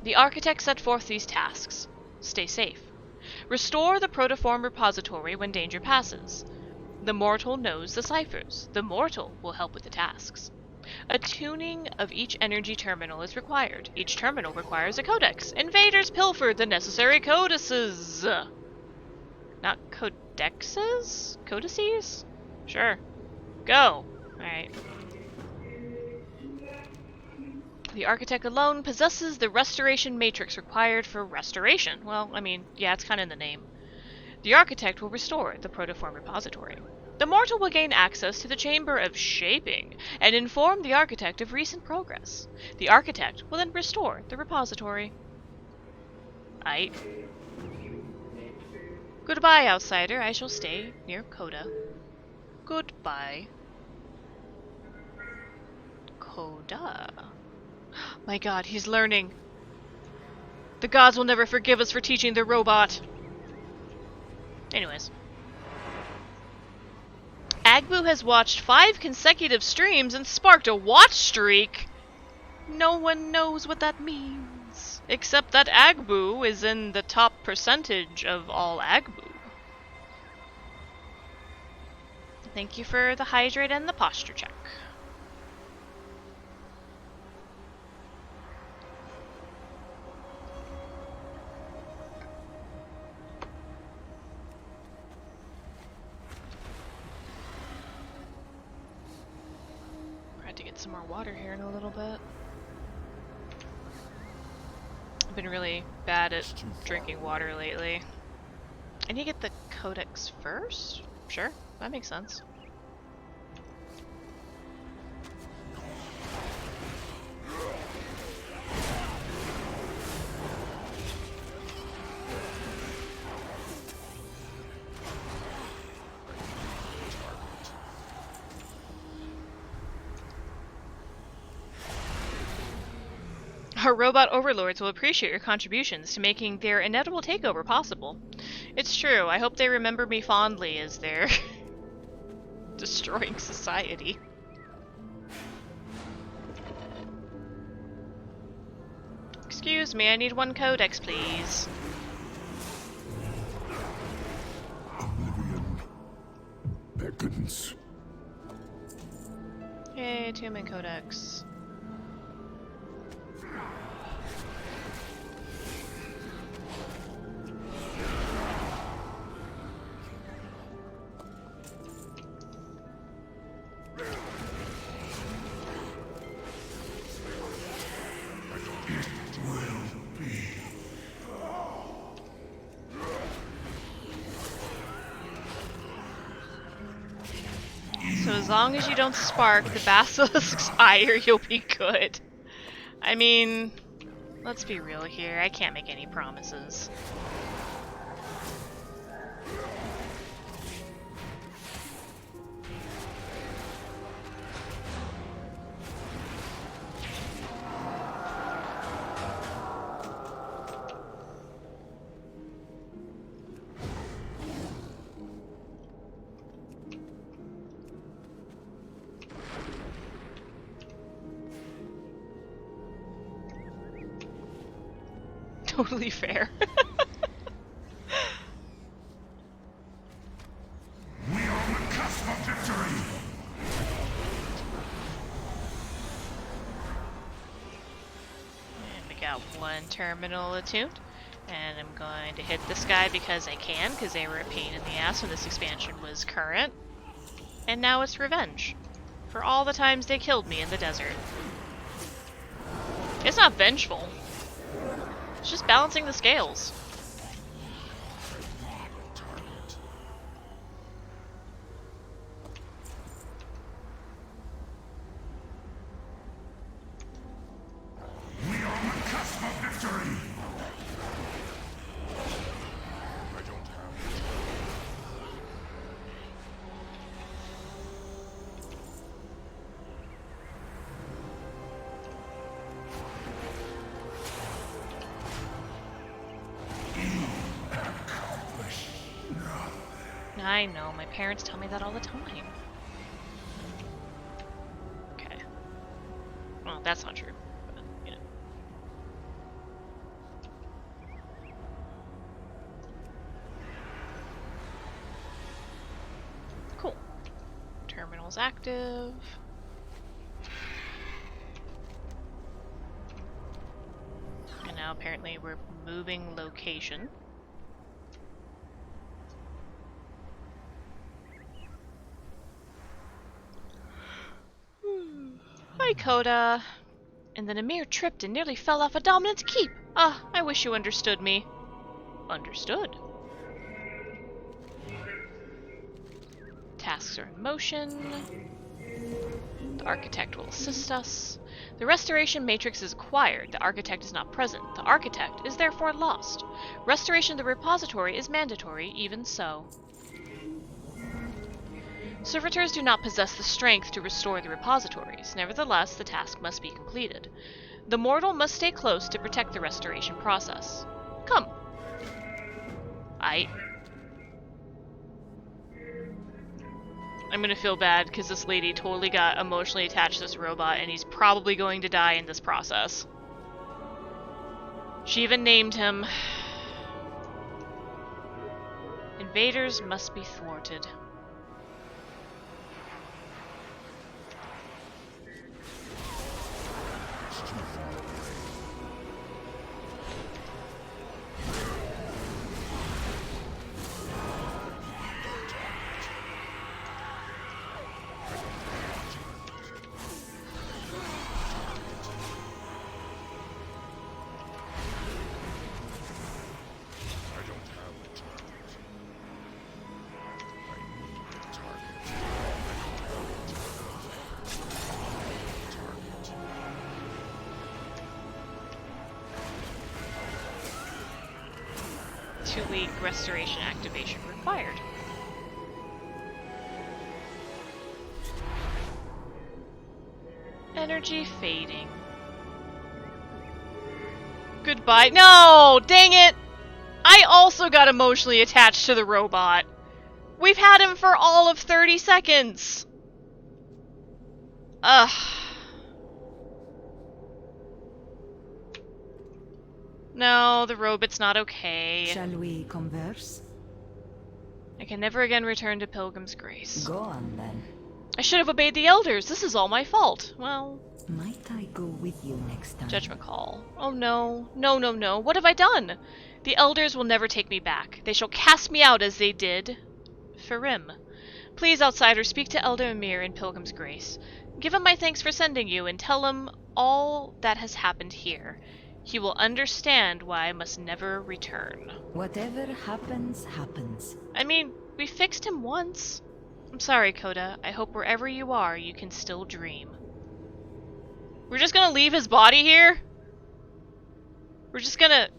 The architect set forth these tasks. Stay safe. Restore the protoform repository when danger passes. The mortal knows the ciphers. The mortal will help with the tasks. A tuning of each energy terminal is required. Each terminal requires a codex. Invaders pilfered the necessary codices. Not codexes? Codices? Sure. Go. Alright. The architect alone possesses the restoration matrix required for restoration. Well, I mean, yeah, it's kind of in the name. The architect will restore the protoform repository. The mortal will gain access to the Chamber of Shaping and inform the architect of recent progress. The architect will then restore the repository. Aight. Goodbye, outsider. I shall stay near Coda. Goodbye. Coda. My god, he's learning. The gods will never forgive us for teaching the robot. Anyways. Agbu has watched 5 consecutive streams and sparked a watch streak. No one knows what that means. Except that Agbu is in the top percentage of all Agbu. Thank you for the hydrate and the posture check. To get some more water here in a little bit. I've been really bad at drinking water lately. I need to get the codex first? Sure, that makes sense. Our robot overlords will appreciate your contributions to making their inevitable takeover possible. It's true, I hope they remember me fondly as they're destroying society. Excuse me, I need 1 codex, please. Oblivion beckons. Yay, 2 min codex. So as long as you don't spark the basilisk's ire, you'll be good. I mean, let's be real here. I can't make any promises. Totally fair. We are on the cusp of victory! And we got 1 terminal attuned. And I'm going to hit this guy because I can, because they were a pain in the ass when this expansion was current. And now it's revenge. For all the times they killed me in the desert. It's not vengeful. It's just balancing the scales. Target. We are on the cusp of victory! I don't have the I know, my parents tell me that all the time. Okay. Well, that's not true, but, you know. Cool. Terminal's active. And now apparently we're moving location. Hi, Coda. And then Amir tripped and nearly fell off a dominant keep. Ah, I wish you understood me. Understood. Tasks are in motion. The architect will assist us. The restoration matrix is acquired. The architect is not present. The architect is therefore lost. Restoration of the repository is mandatory, even so. Servitors do not possess the strength to restore the repositories. Nevertheless, the task must be completed. The mortal must stay close to protect the restoration process. Come. I'm gonna feel bad because this lady totally got emotionally attached to this robot and he's probably going to die in this process. She even named him. Invaders must be thwarted. Two-week restoration activation required. Energy fading. Goodbye. No! Dang it! I also got emotionally attached to the robot. We've had him for all of 30 seconds. Ugh. No, the robot's not okay. Shall we converse? I can never again return to Pilgrim's Grace. Go on then. I should have obeyed the elders. This is all my fault. Well, Might I go with you next time? judgment call. Oh no. No, no, no. What have I done? The elders will never take me back. They shall cast me out as they did Farim. Please, outsider, speak to Elder Emir in Pilgrim's Grace. Give him my thanks for sending you and tell him all that has happened here. He will understand why I must never return. Whatever happens, happens. I mean, we fixed him once. I'm sorry, Coda. I hope wherever you are, you can still dream. We're just gonna leave his body here? We're just gonna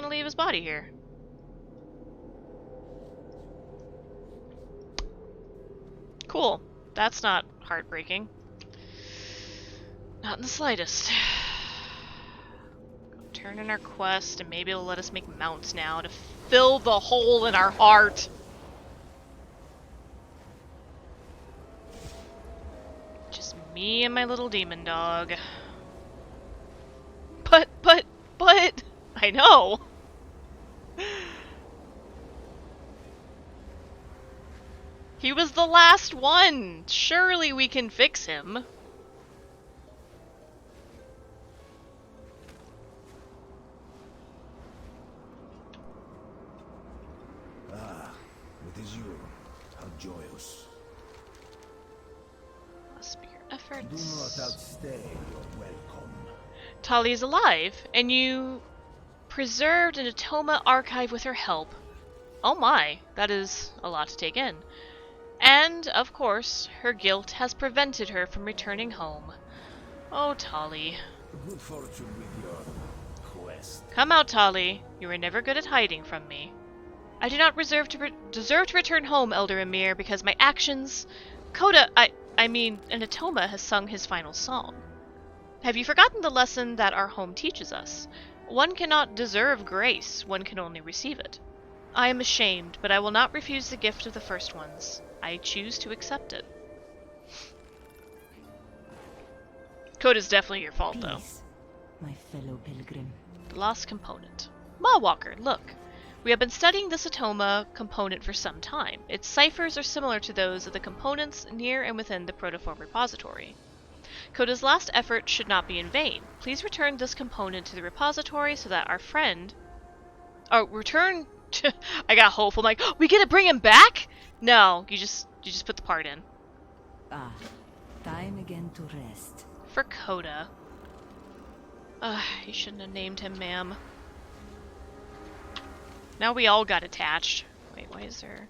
leave his body here. Cool. That's not heartbreaking. Not in the slightest. Turn in our quest, and maybe it'll let us make mounts now to fill the hole in our heart. Just me and my little demon dog. But, I know. He was the last one. Surely we can fix him. It is you. How joyous. Must be your Do efforts. not outstay your welcome. Tali is alive, and you preserved an Atoma archive with her help. Oh my, that is a lot to take in. And, of course, her guilt has prevented her from returning home. Oh, Tali. Good fortune with your quest. Come out, Tali. You were never good at hiding from me. I do not deserve to return home, Elder Emir, because my actions... Coda, I mean, an Atoma has sung his final song. Have you forgotten the lesson that our home teaches us? One cannot deserve grace, one can only receive it. I am ashamed, but I will not refuse the gift of the first ones. I choose to accept it. Coda's definitely your fault, though. Peace, my fellow pilgrim. The lost component. Mawwalker, look. We have been studying this Atoma component for some time. Its ciphers are similar to those of the components near and within the protoform repository. Coda's last effort should not be in vain. Please return this component to the repository so that our friend... Oh, return... I got hopeful. I'm like, oh, we get to bring him back? No, you just put the part in. Ah, time again to rest. For Coda. You shouldn't have named him, ma'am. Now we all got attached. Wait, why is there...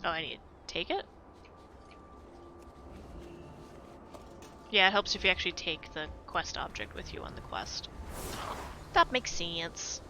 Oh, I need to take it? Yeah, it helps if you actually take the quest object with you on the quest. That makes sense.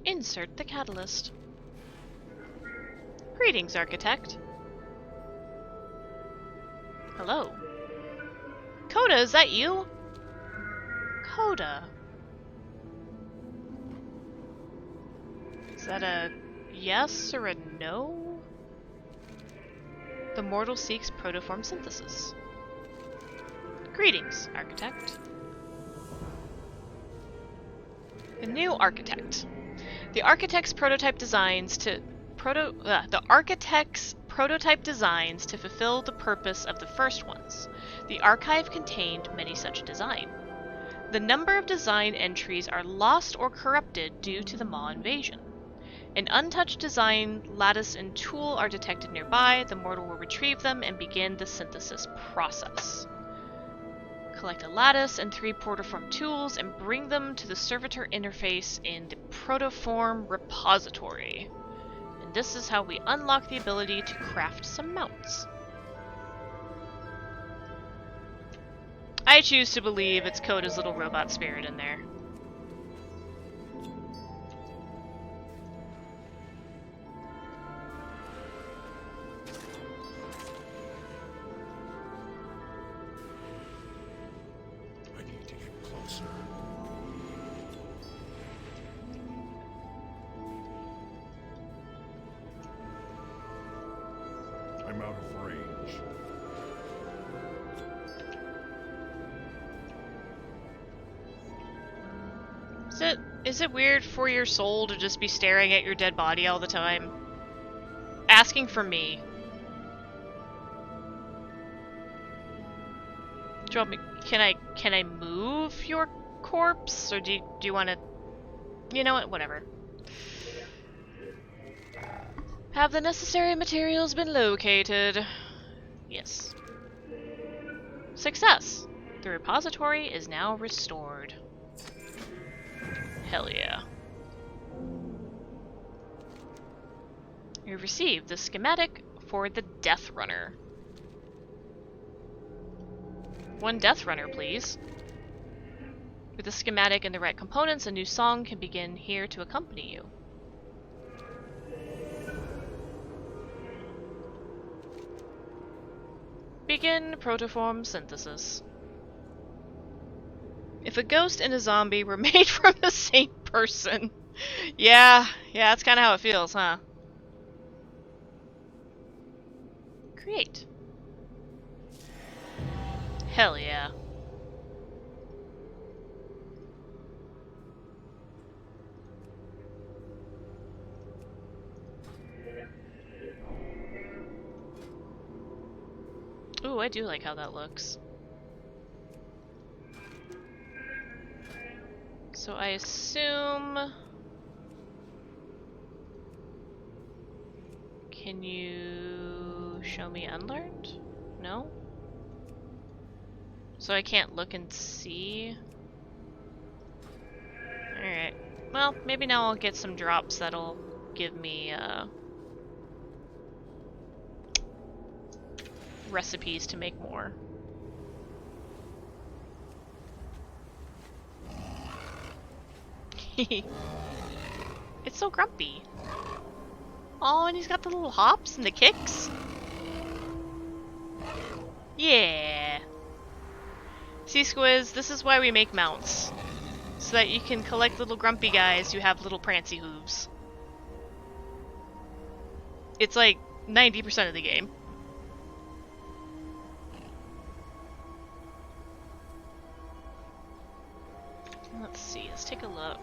Insert the catalyst. Greetings, Architect. Hello. Coda, is that you? Coda. Is that a yes or a no? The mortal seeks protoform synthesis. Greetings, Architect. The new Architect. The architect's prototype designs to fulfill the purpose of the first ones. The archive contained many such design. The number of design entries are lost or corrupted due to the Maw invasion. An untouched design, lattice, and tool are detected nearby. The mortal will retrieve them and begin the synthesis process. Collect a lattice and 3 protoform tools and bring them to the servitor interface in the protoform repository. And this is how we unlock the ability to craft some mounts. I choose to believe it's Coda's little robot spirit in there. I need to get closer. I'm out of range. Is it weird for your soul to just be staring at your dead body all the time? Asking for me. Do you want me, can I move your corpse? Or do you want to... You know what? Whatever. Have the necessary materials been located? Yes. Success! The repository is now restored. Hell yeah. You received the schematic for the Death Runner. 1 Death Runner, please. With the schematic and the right components, a new song can begin here to accompany you. Begin protoform synthesis. If a ghost and a zombie were made from the same person. Yeah, that's kind of how it feels, huh? Create. Hell yeah. Ooh, I do like how that looks. So I assume... Can you show me unlearned? No? So I can't look and see? Alright. Well, maybe now I'll get some drops that'll give me, recipes to make more. It's so grumpy. Oh, and he's got the little hops and the kicks. Yeah. See, Squiz, this is why we make mounts. So that you can collect little grumpy guys who have little prancy hooves. It's like 90% of the game. Let's see, let's take a look.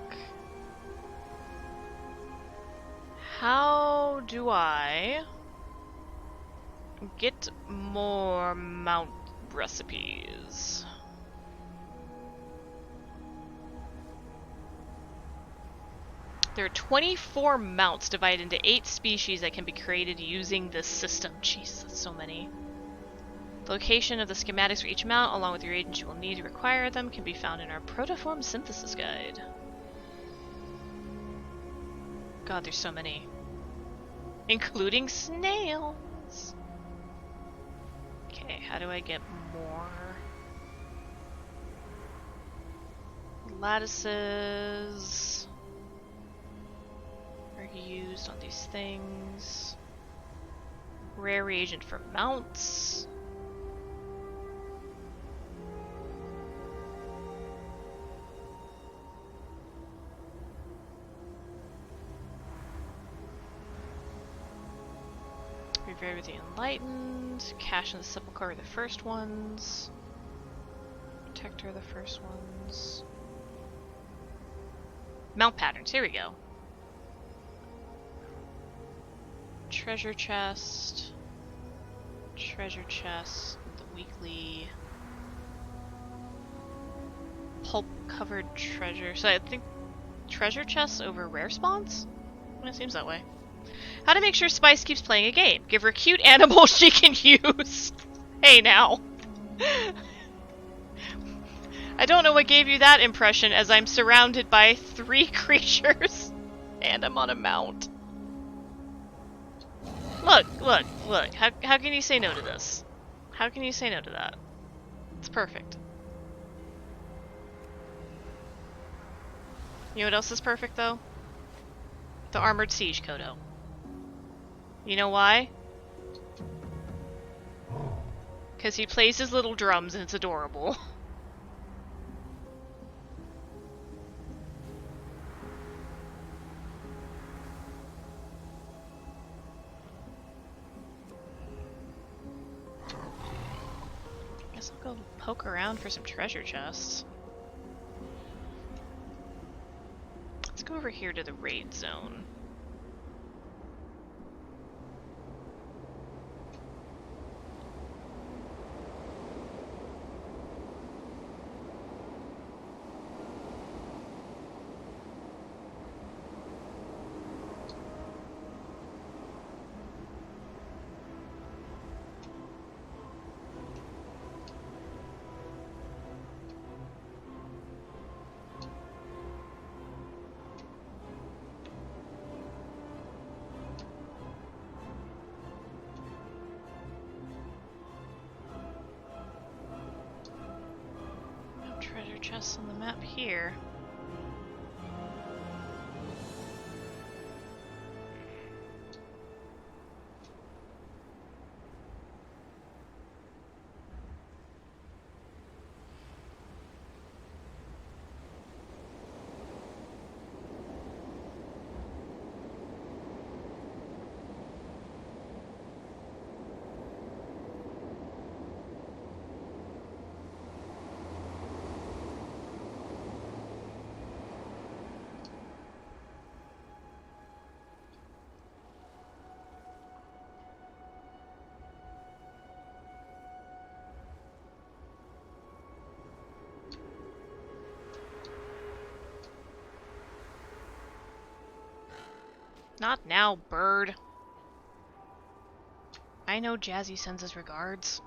How do I get more mount recipes? There are 24 mounts divided into 8 species that can be created using this system. Jeez, that's so many. The location of the schematics for each mount, along with your agents you will need to acquire them, can be found in our Protoform Synthesis Guide. God, there's so many. Including snails! Okay, how do I get more? Lattices are used on these things. Rare reagent for mounts. Revered with the Enlightened. Cash in the Sepulchre are the first ones. Protector are the first ones. Mount patterns, here we go. Treasure chest. Treasure chest. The weekly. Pulp covered treasure. So I think treasure chests over rare spawns? It seems that way. How to make sure Spice keeps playing a game. Give her cute animals she can use. Hey now. I don't know what gave you that impression, as I'm surrounded by 3 creatures. And I'm on a mount. Look. How can you say no to this? How can you say no to that? It's perfect. You know what else is perfect, though? The Armored Siege Kodo. You know why? Because he plays his little drums and it's adorable. Guess I'll go poke around for some treasure chests. Let's go over here to the raid zone. Treasure chests on the map here. Not now, bird. I know Jazzy sends his regards.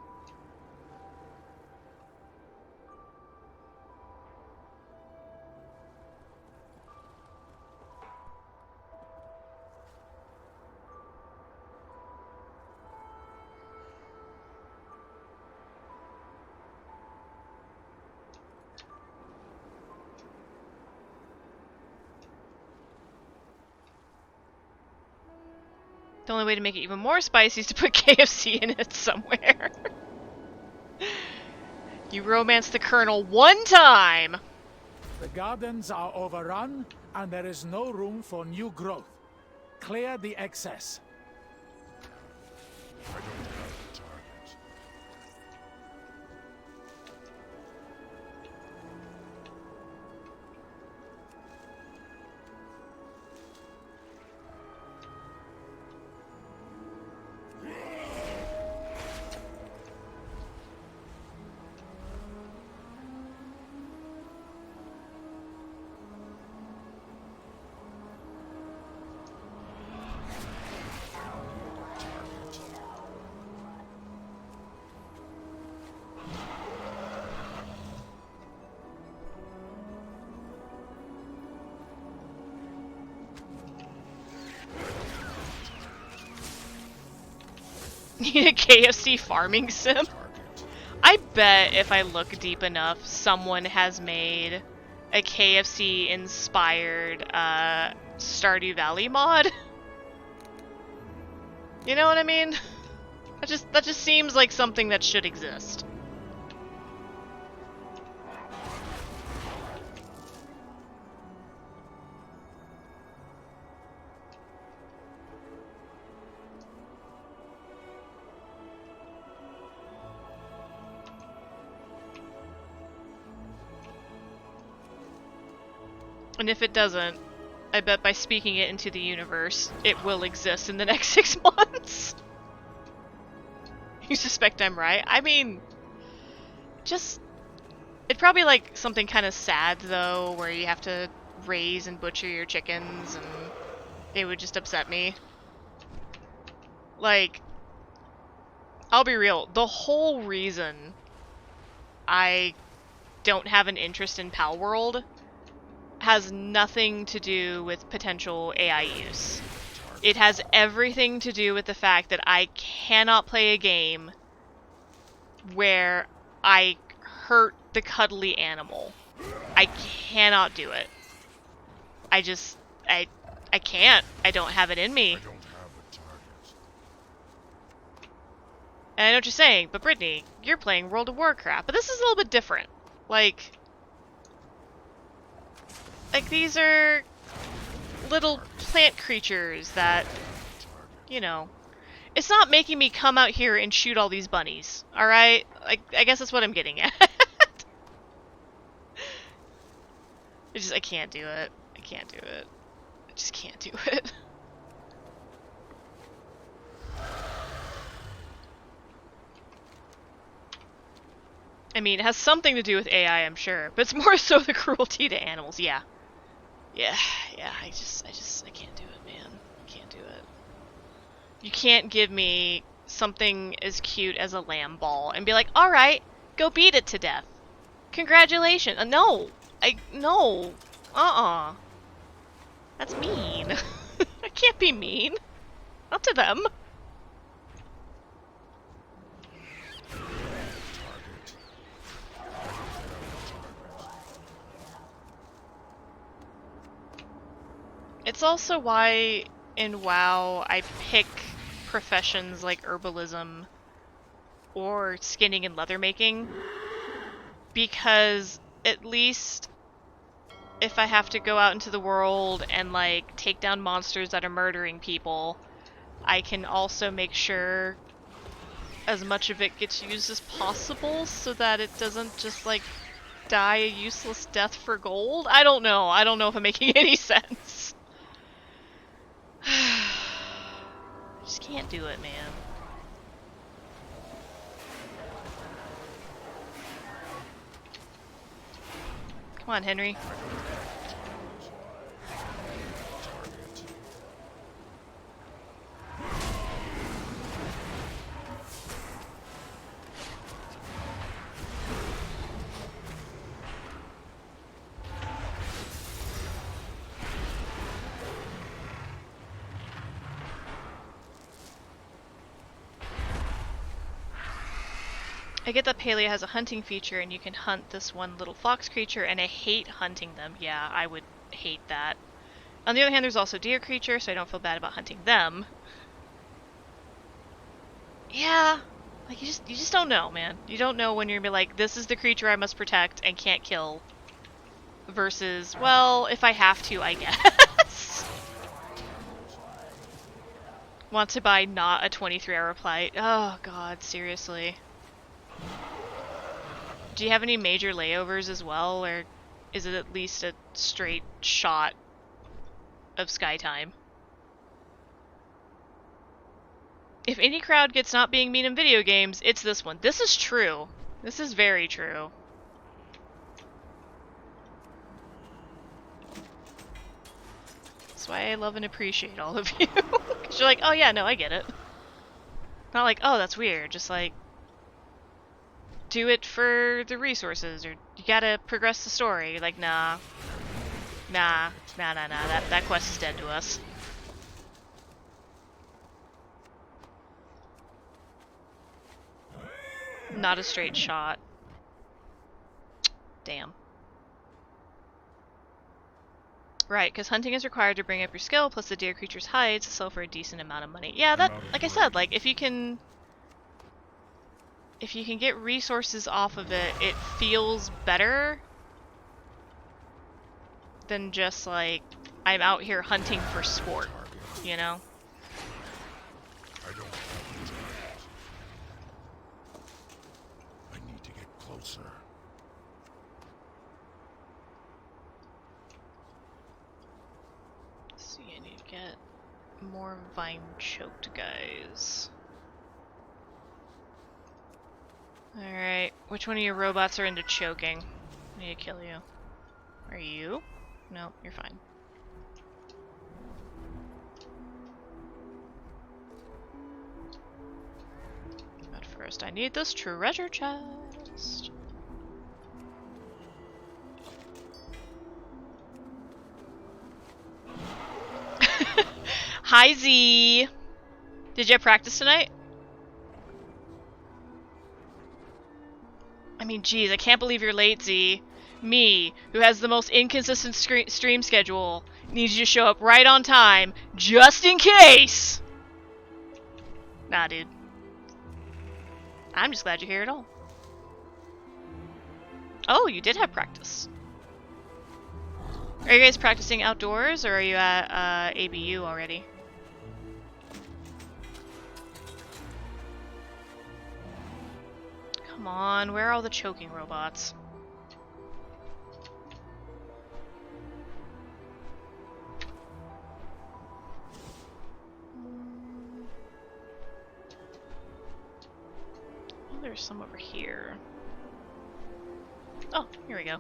The only way to make it even more spicy is to put KFC in it somewhere. You romanced the Colonel one time! The gardens are overrun, and there is no room for new growth. Clear the excess. I don't have a target. Need a KFC farming sim? I bet if I look deep enough, someone has made a KFC inspired Stardew Valley mod. You know what I mean? That just seems like something that should exist. And if it doesn't, I bet by speaking it into the universe, it will exist in the next 6 months. You suspect I'm right? I mean, just... It'd probably like something kind of sad, though, where you have to raise and butcher your chickens and It would just upset me. Like, I'll be real, the whole reason I don't have an interest in Pal World has nothing to do with potential AI use. It has everything to do with the fact that I cannot play a game where I hurt the cuddly animal. I cannot do it. I can't. I don't have it in me. I don't have a target. And I know what you're saying, but Brittany, you're playing World of Warcraft. But this is a little bit different. Like these are little plant creatures that, you know, it's not making me come out here and shoot all these bunnies, alright? Like, I guess that's what I'm getting at. I can't do it. I can't do it. I just can't do it. I mean, it has something to do with AI, I'm sure, but it's more so the cruelty to animals, yeah. Yeah, I can't do it, man. I can't do it. You can't give me something as cute as a lamb ball and be like, alright, go beat it to death. Congratulations. No. No. That's mean. I can't be mean. Not to them. It's also why in WoW I pick professions like herbalism or skinning and leather making, because at least if I have to go out into the world and like take down monsters that are murdering people, I can also make sure as much of it gets used as possible so that it doesn't just like die a useless death for gold. I don't know if I'm making any sense. I just can't do it, man. Come on, Henry. I get that Palea has a hunting feature and you can hunt this one little fox creature, and I hate hunting them. Yeah, I would hate that. On the other hand, there's also deer creature, so I don't feel bad about hunting them. Yeah, like you just don't know, man. You don't know when you're gonna be like, this is the creature I must protect and can't kill, versus, well, if I have to, I guess. Want to buy not a 23-hour flight? Oh god, seriously. Do you have any major layovers as well, or is it at least a straight shot of sky time? If any crowd gets not being mean in video games, it's this one. This is true. This is very true. That's why I love and appreciate all of you. Because you're like, oh yeah, no, I get it. Not like, oh, that's weird. Just like, do it for the resources, or you gotta progress the story. You're like, nah. That quest is dead to us. Not a straight shot. Damn. Right, because hunting is required to bring up your skill, plus the deer creature's hides sell for a decent amount of money. Yeah, that, like I said, like, if you can get resources off of it, it feels better than just like, I'm out here hunting for sport, you know? I don't have a target. I need to get closer. Let's see, I need to get more vine-choked guys. Alright, which one of your robots are into choking? I need to kill you. Are you? No, you're fine. first. I need this treasure chest. Hi, Z. Did you have practice tonight? I mean, geez, I can't believe you're late, Z. Me, who has the most inconsistent stream schedule, needs you to show up right on time, just in case! Nah, dude. I'm just glad you're here at all. Oh, you did have practice. Are you guys practicing outdoors, or are you at ABU already? Come on, where are all the choking robots? Oh, there's some over here. Oh, here we go.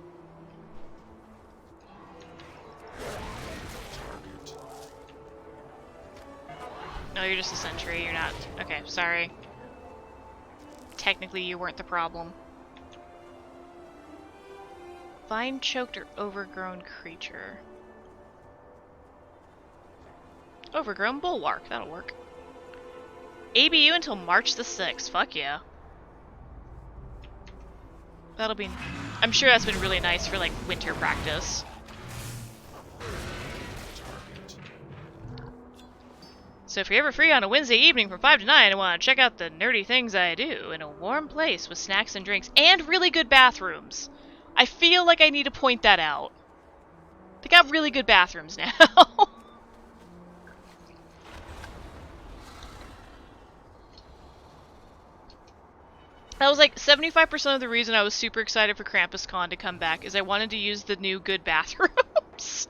No, you're just a sentry, you're not... Okay, sorry. Technically, you weren't the problem. Vine-choked or overgrown creature. Overgrown bulwark, that'll work. ABU until March the 6th, fuck yeah. That'll be... I'm sure that's been really nice for, like, winter practice. So if you're ever free on a Wednesday evening from 5 to 9 and want to check out the nerdy things I do in a warm place with snacks and drinks and really good bathrooms. I feel like I need to point that out. They got really good bathrooms now. That was like 75% of the reason I was super excited for CrampusCon to come back is I wanted to use the new good bathrooms.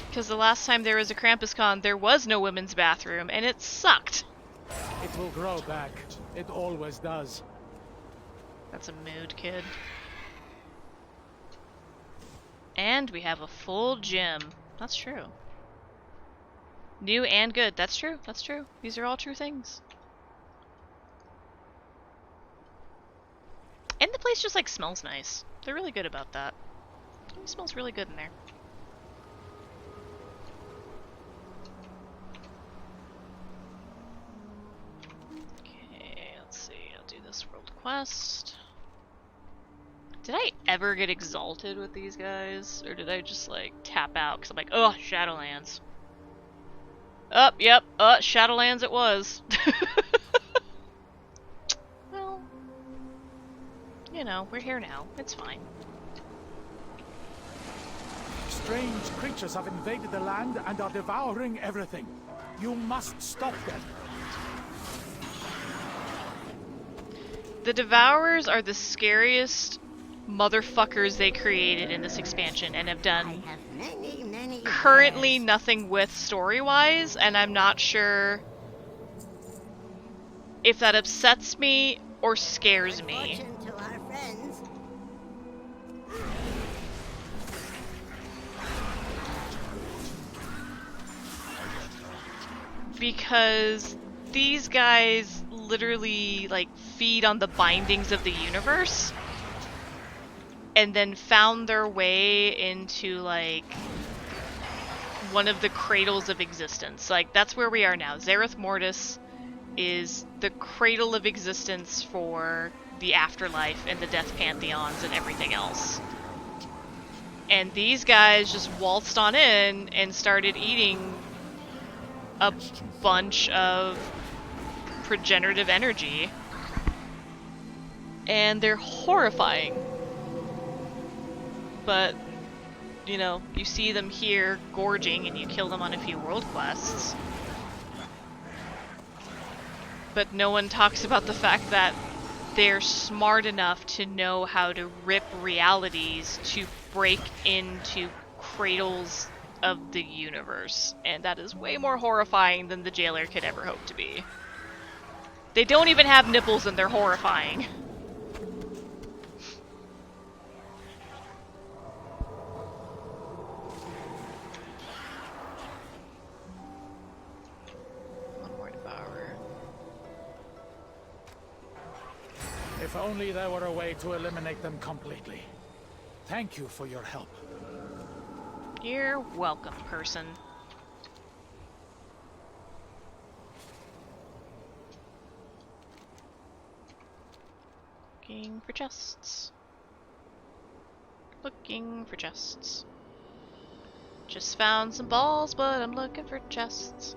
Because the last time there was a CrampusCon, there was no women's bathroom, and it sucked. It will grow back. It always does. That's a mood, kid. And we have a full gym. That's true. New and good. That's true. That's true. These are all true things. And the place just, like, smells nice. They're really good about that. It smells really good in there. Okay, let's see. I'll do this world quest. Did I ever get exalted with these guys? Or did I just, like, tap out? Because I'm like, oh, Shadowlands. Oh, yep. Shadowlands it was. Well, you know, we're here now. It's fine. Strange creatures have invaded the land and are devouring everything. You must stop them. The Devourers are the scariest motherfuckers they created in this expansion and have done currently nothing with story-wise, and I'm not sure if that upsets me or scares me. Because these guys literally, like, feed on the bindings of the universe and then found their way into, like, one of the cradles of existence. Like, that's where we are now. Zereth Mortis is the cradle of existence for the afterlife and the death pantheons and everything else. And these guys just waltzed on in and started eating a bunch of regenerative energy. And they're horrifying. But, you know, you see them here gorging and you kill them on a few world quests. But no one talks about the fact that they're smart enough to know how to rip realities to break into cradles of the universe. And that is way more horrifying than the jailer could ever hope to be. They don't even have nipples and they're horrifying. If only there were a way to eliminate them completely. Thank you for your help. You're welcome, person. Looking for chests. Looking for chests. Just found some balls, but I'm looking for chests.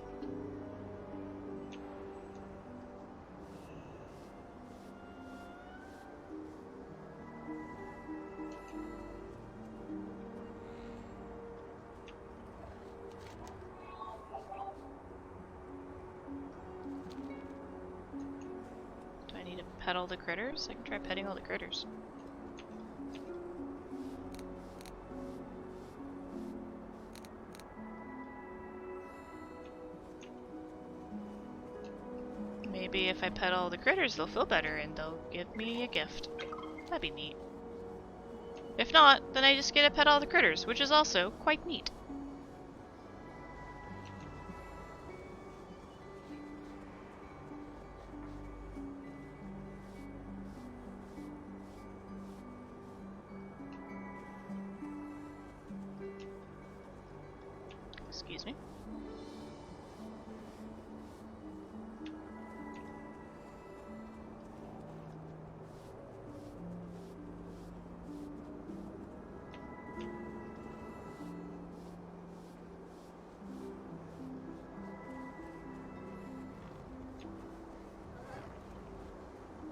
Do I need to pet all the critters? I can try petting all the critters. Maybe if I pet all the critters, they'll feel better and they'll give me a gift. That'd be neat. If not, then I just get to pet all the critters, which is also quite neat. Excuse me.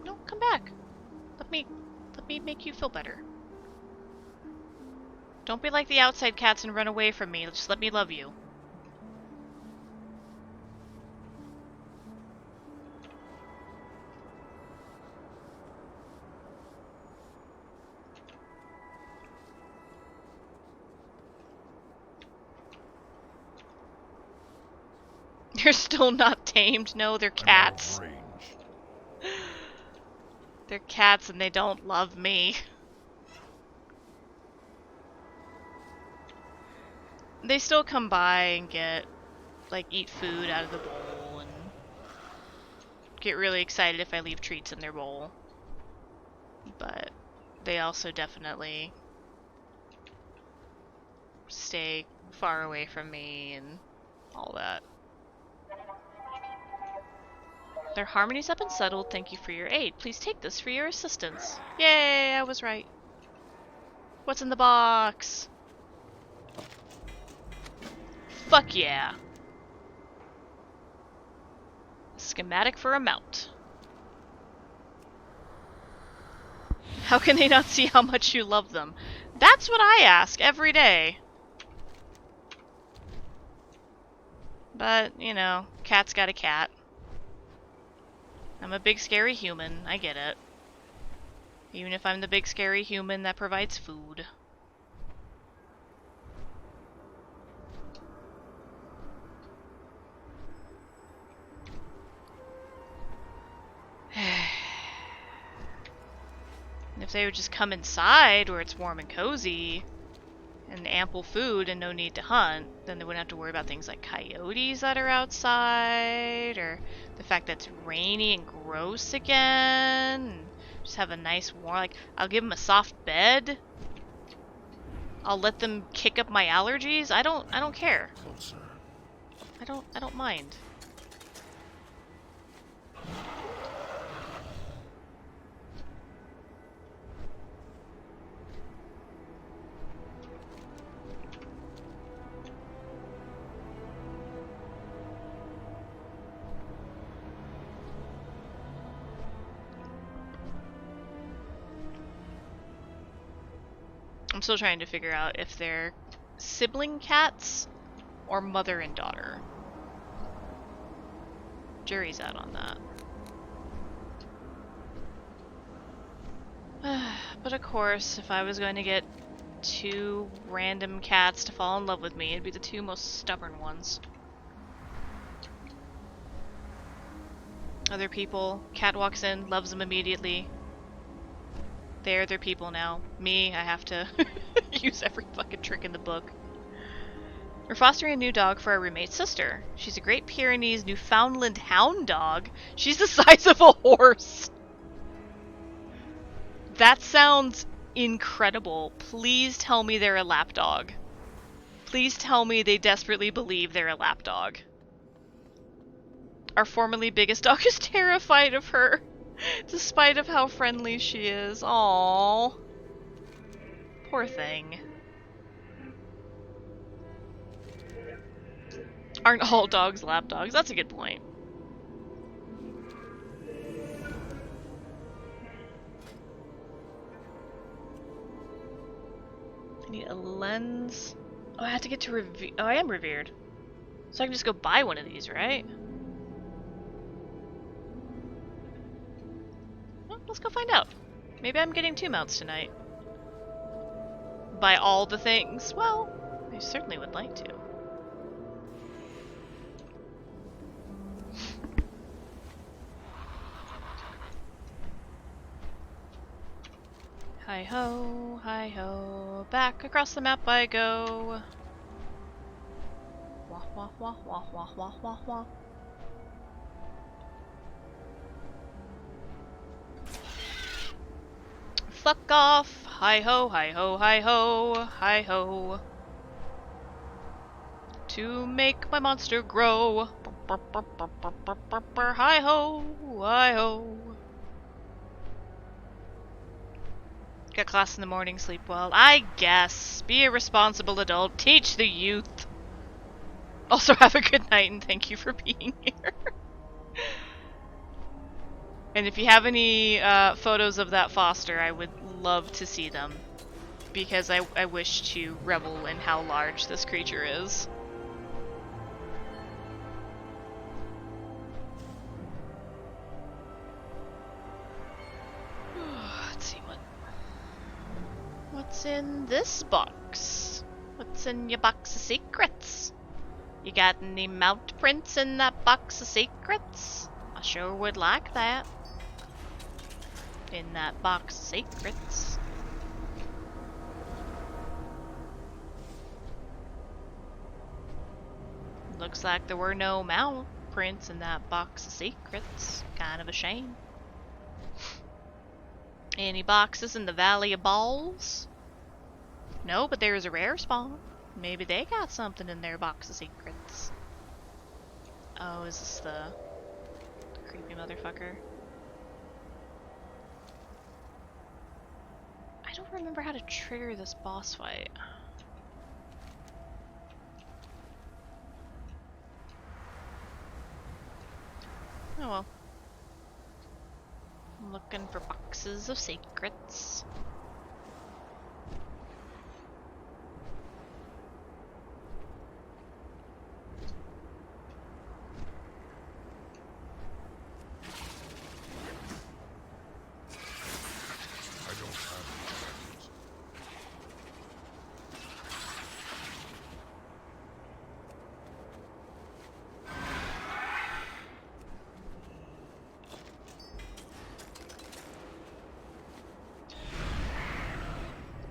No, come back. Let me make you feel better. Don't be like the outside cats and run away from me. Just let me love you. They're still not tamed. No, they're I'm out of cats. range. They're cats and they don't love me. They still come by and get, like, eat food out of the bowl and get really excited if I leave treats in their bowl. But they also definitely stay far away from me and all that. Their harmonies have been settled. Thank you for your aid. Please take this for your assistance. Yay, I was right. What's in the box? Fuck yeah. Schematic for a mount. How can they not see how much you love them? That's what I ask every day. But, you know, cat's got a cat. I'm a big scary human, I get it. Even if I'm the big scary human that provides food. And if they would just come inside where it's warm and cozy and ample food and no need to hunt, then they wouldn't have to worry about things like coyotes that are outside, or the fact that it's rainy and gross again. Just have a nice warm, like, I'll give them a soft bed. I'll let them kick up my allergies. I don't care. Closer. I don't mind. I'm still trying to figure out if they're sibling cats or mother and daughter. Jury's out on that. But of course, if I was going to get two random cats to fall in love with me, it'd be the two most stubborn ones. Other people, cat walks in, loves them immediately. They're their people now. Me, I have to use every fucking trick in the book. We're fostering a new dog for our roommate's sister. She's a Great Pyrenees Newfoundland hound dog. She's the size of a horse. That sounds incredible. Please tell me they're a lapdog. Please tell me they desperately believe they're a lapdog. Our formerly biggest dog is terrified of her, despite of how friendly she is. Aww. Poor thing. Aren't all dogs lapdogs? That's a good point. I need a lens. Oh, I have to get to oh, I am revered. So I can just go buy one of these, right? Well, let's go find out. Maybe I'm getting 2 mounts tonight. Buy all the things. Well, I certainly would like to. Hi ho, back across the map I go. Wah wah wah wah wah wah wah wah. Fuck off! Hi ho, hi ho, hi ho, hi ho. To make my monster grow. Hi ho, hi ho. Got class in the morning, sleep well. I guess. Be a responsible adult. Teach the youth. Also have a good night and thank you for being here. And if you have any photos of that foster, I would love to see them. Because I wish to revel in how large this creature is. Let's see what's in this box. What's in your box of secrets? You got any mount prints in that box of secrets? I sure would like that. In that box of secrets. Looks like there were no mount prints in that box of secrets. Kind of a shame. Any boxes in the Valley of Balls? No, but there's a rare spawn. Maybe they got something in their box of secrets. Oh, is this the creepy motherfucker? I don't remember how to trigger this boss fight. Oh well. I'm looking for boxes of secrets. I don't have any weapons.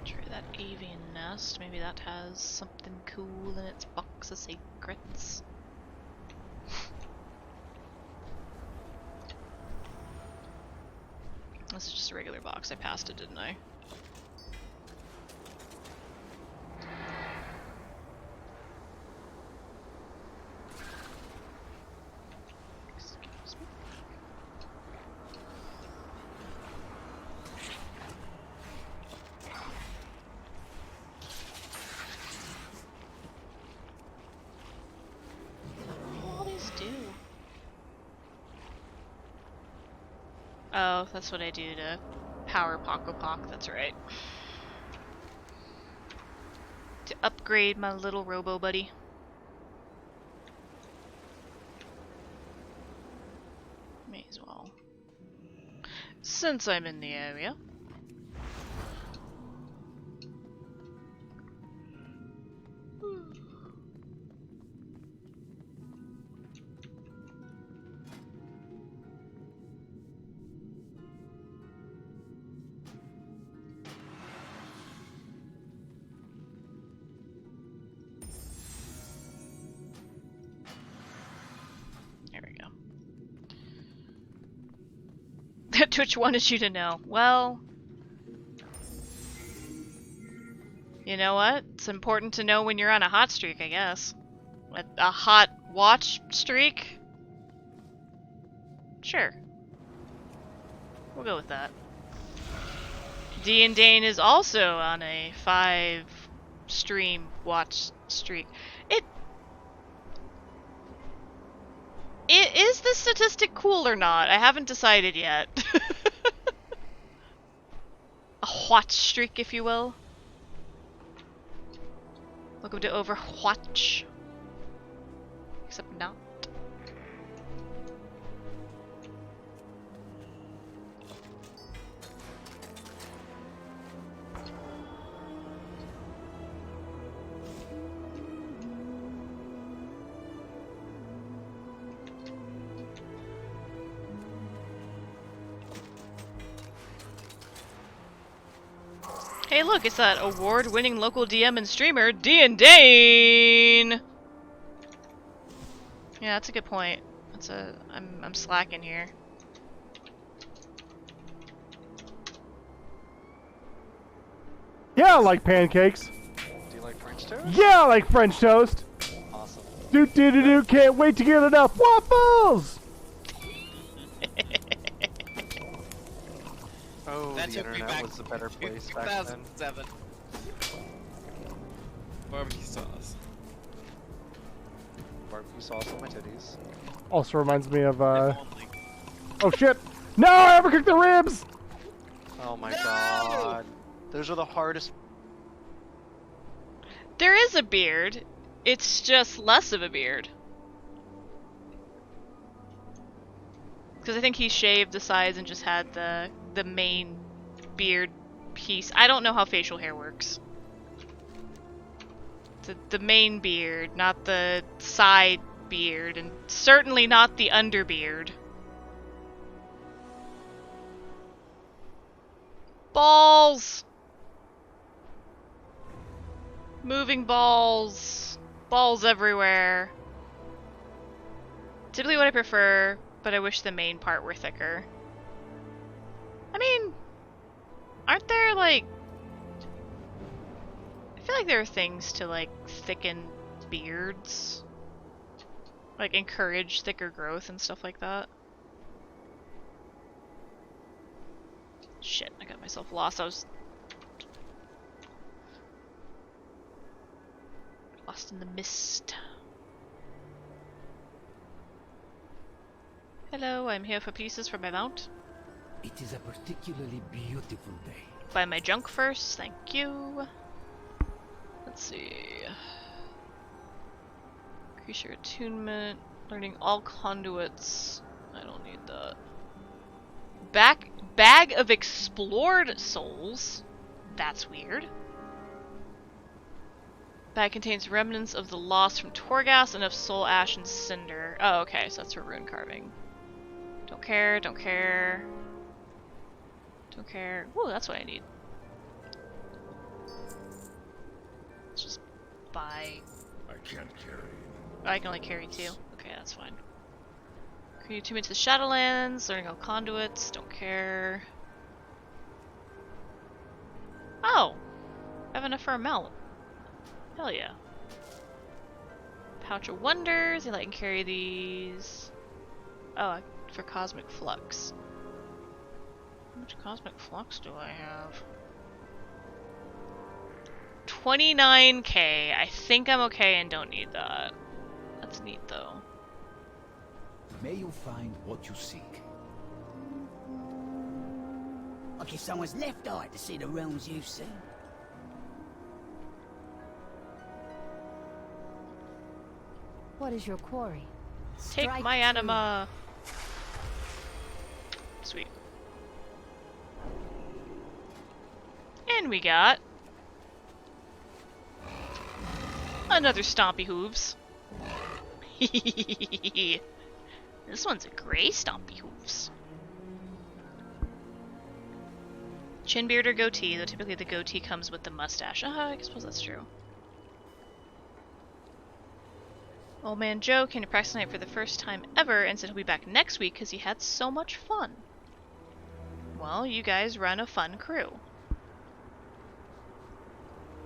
Try that avian nest. Maybe that has something cool in its box of secrets. This is just a regular box. I passed it, didn't I? Excuse me. What do all these do? Oh, that's what I do to power Poco Poc, that's right. To upgrade my little robo buddy. May as well. Since I'm in the area. Twitch wanted you to know. Well, You know what? It's important to know when you're on a hot streak, I guess. A hot watch streak? Sure. We'll go with that. D and Dane is also on a 5 stream watch streak. Is this statistic cool or not? I haven't decided yet. A watch streak, if you will. Welcome to Overwatch. Except not. Hey look, it's that award-winning local DM and streamer, D&Dane! Yeah, that's a good point. I'm slacking here. Yeah, I like pancakes. Do you like French toast? Yeah, I like French toast. Awesome. Do, can't wait to get enough waffles! Oh, That the took me internet back was a better to place back then. 2007. Barbecue sauce. Barbecue sauce on my titties. Also reminds me of, If only. oh shit! No, I overcooked the ribs! Oh my god. Those are the hardest. There is a beard. It's just less of a beard. Because I think he shaved the sides and just had the main beard piece. I don't know how facial hair works. The main beard, not the side beard, and certainly not the underbeard. Balls! Moving balls. Balls everywhere. Typically what I prefer, but I wish the main part were thicker. I mean, aren't there, like... I feel like there are things to, like, thicken beards. Like, encourage thicker growth and stuff like that. Shit, I got myself lost. I was... lost in the mist. Hello, I'm here for pieces for my mount. It is a particularly beautiful day. Buy my junk first, thank you. Let's see. Increase your attunement. Learning all conduits. I don't need that. Bag of explored souls. That's weird. Bag contains remnants of the lost from Torghast and of soul ash and cinder. Oh, okay, so that's for rune carving. Don't care, don't care. Don't care. Ooh, that's what I need. Let's just buy. I can't carry. Oh, I can only carry 2. Okay, that's fine. Create 2 minutes to the Shadowlands, learning all conduits, don't care. Oh! I have enough for a mount. Hell yeah. Pouch of Wonders, I can carry these. Oh, for Cosmic Flux. How much Cosmic Flux do I have? 29k. I think I'm okay and don't need that. That's neat though. May you find what you seek. I'll give someone's left eye to see the realms you've seen. What is your quarry? Take Strike my true. anima. Sweet. And we got another Stompy Hooves. This one's a gray Stompy Hooves. Chin beard or goatee, though typically the goatee comes with the mustache. I suppose that's true. Old Man Joe came to practice tonight for the first time ever and said he'll be back next week because he had so much fun. Well, you guys run a fun crew.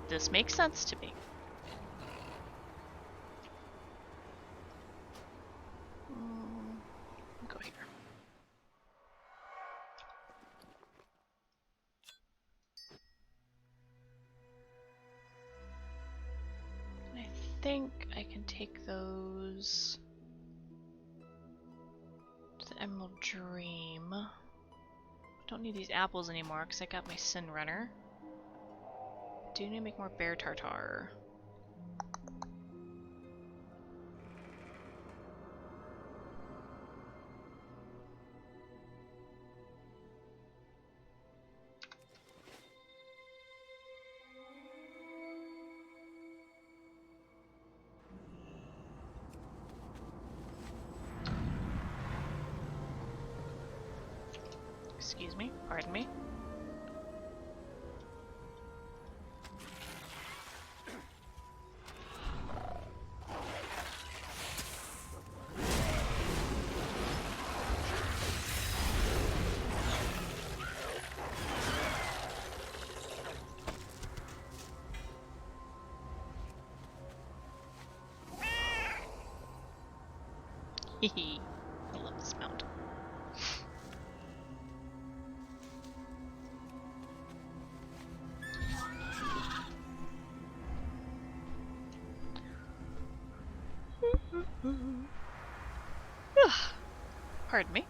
This makes sense to me. Go here. I think I can take those to the Emerald Dream. Don't need these apples anymore because I got my Sin Runner. Do need to make more bear tartar. Excuse me, pardon me. Hehe, I love this mount. Pardon me.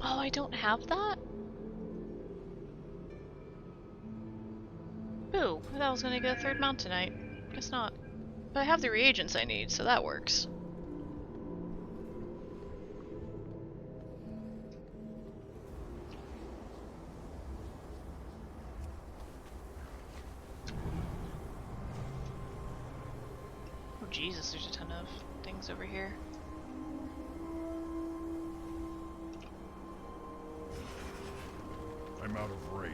Oh, I don't have that? Boo, I thought I was gonna get a third mount tonight. Guess not. But I have the reagents I need, so that works. Oh Jesus, there's a ton of things over here. I'm out of range.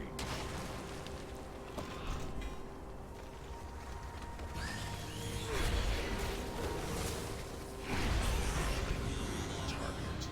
Target.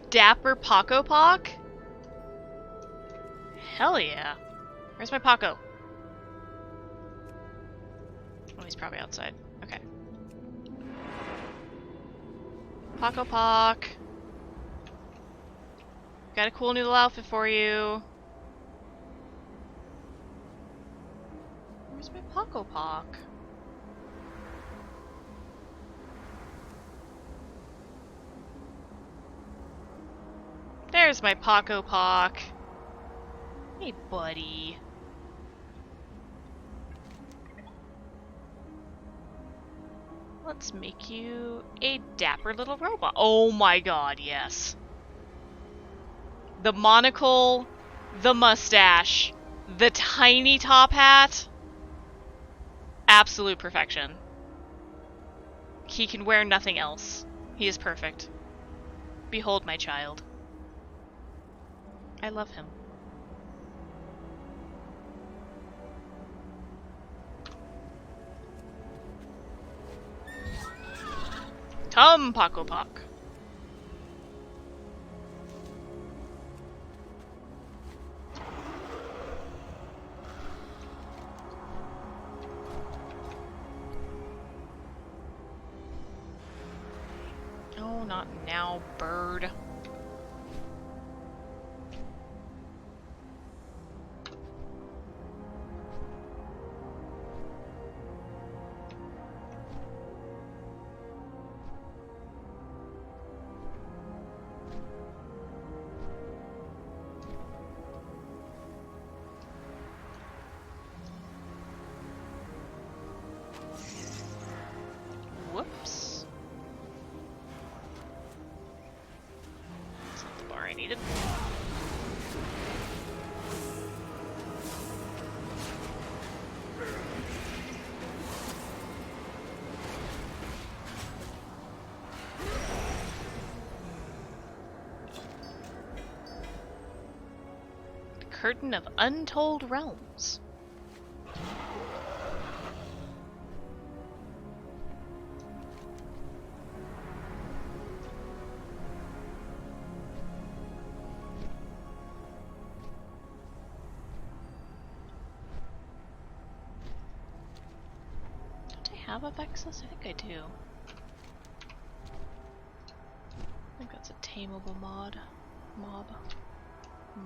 Dapper Paco Pock? Hell yeah. Where's my Paco? Oh, he's probably outside. Okay. Paco Pock. Got a cool new little outfit for you. Where's my Paco Pock? There's my Paco Pock. Hey, buddy. Let's make you a dapper little robot. Oh my god, yes. The monocle, the mustache, the tiny top hat. Absolute perfection. He can wear nothing else. He is perfect. Behold my child. I love him. Come, Paco Pac. Oh, not now, bird. Whoops. That's not the bar I needed. The Curtain of Untold Realms. Have a Vexus? I think I do. I think that's a tameable mob.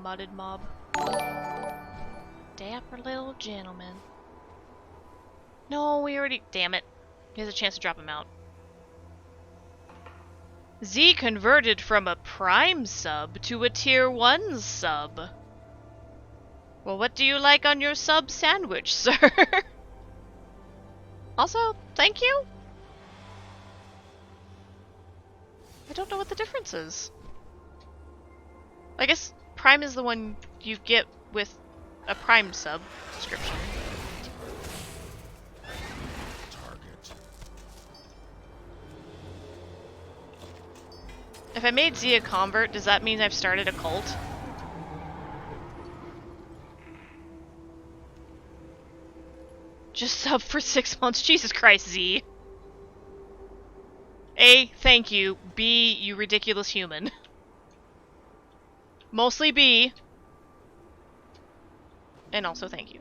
Modded mob. Dapper little gentleman. No, we already... Damn it. He has a chance to drop him out. Z converted from a Prime sub to a Tier 1 sub. Well, what do you like on your sub sandwich, sir? Also, thank you? I don't know what the difference is. I guess Prime is the one you get with a Prime subscription. Target. If I made Z a convert, does that mean I've started a cult? Just sub for 6 months. Jesus Christ, Z. A, thank you. B, you ridiculous human. Mostly B. And also thank you.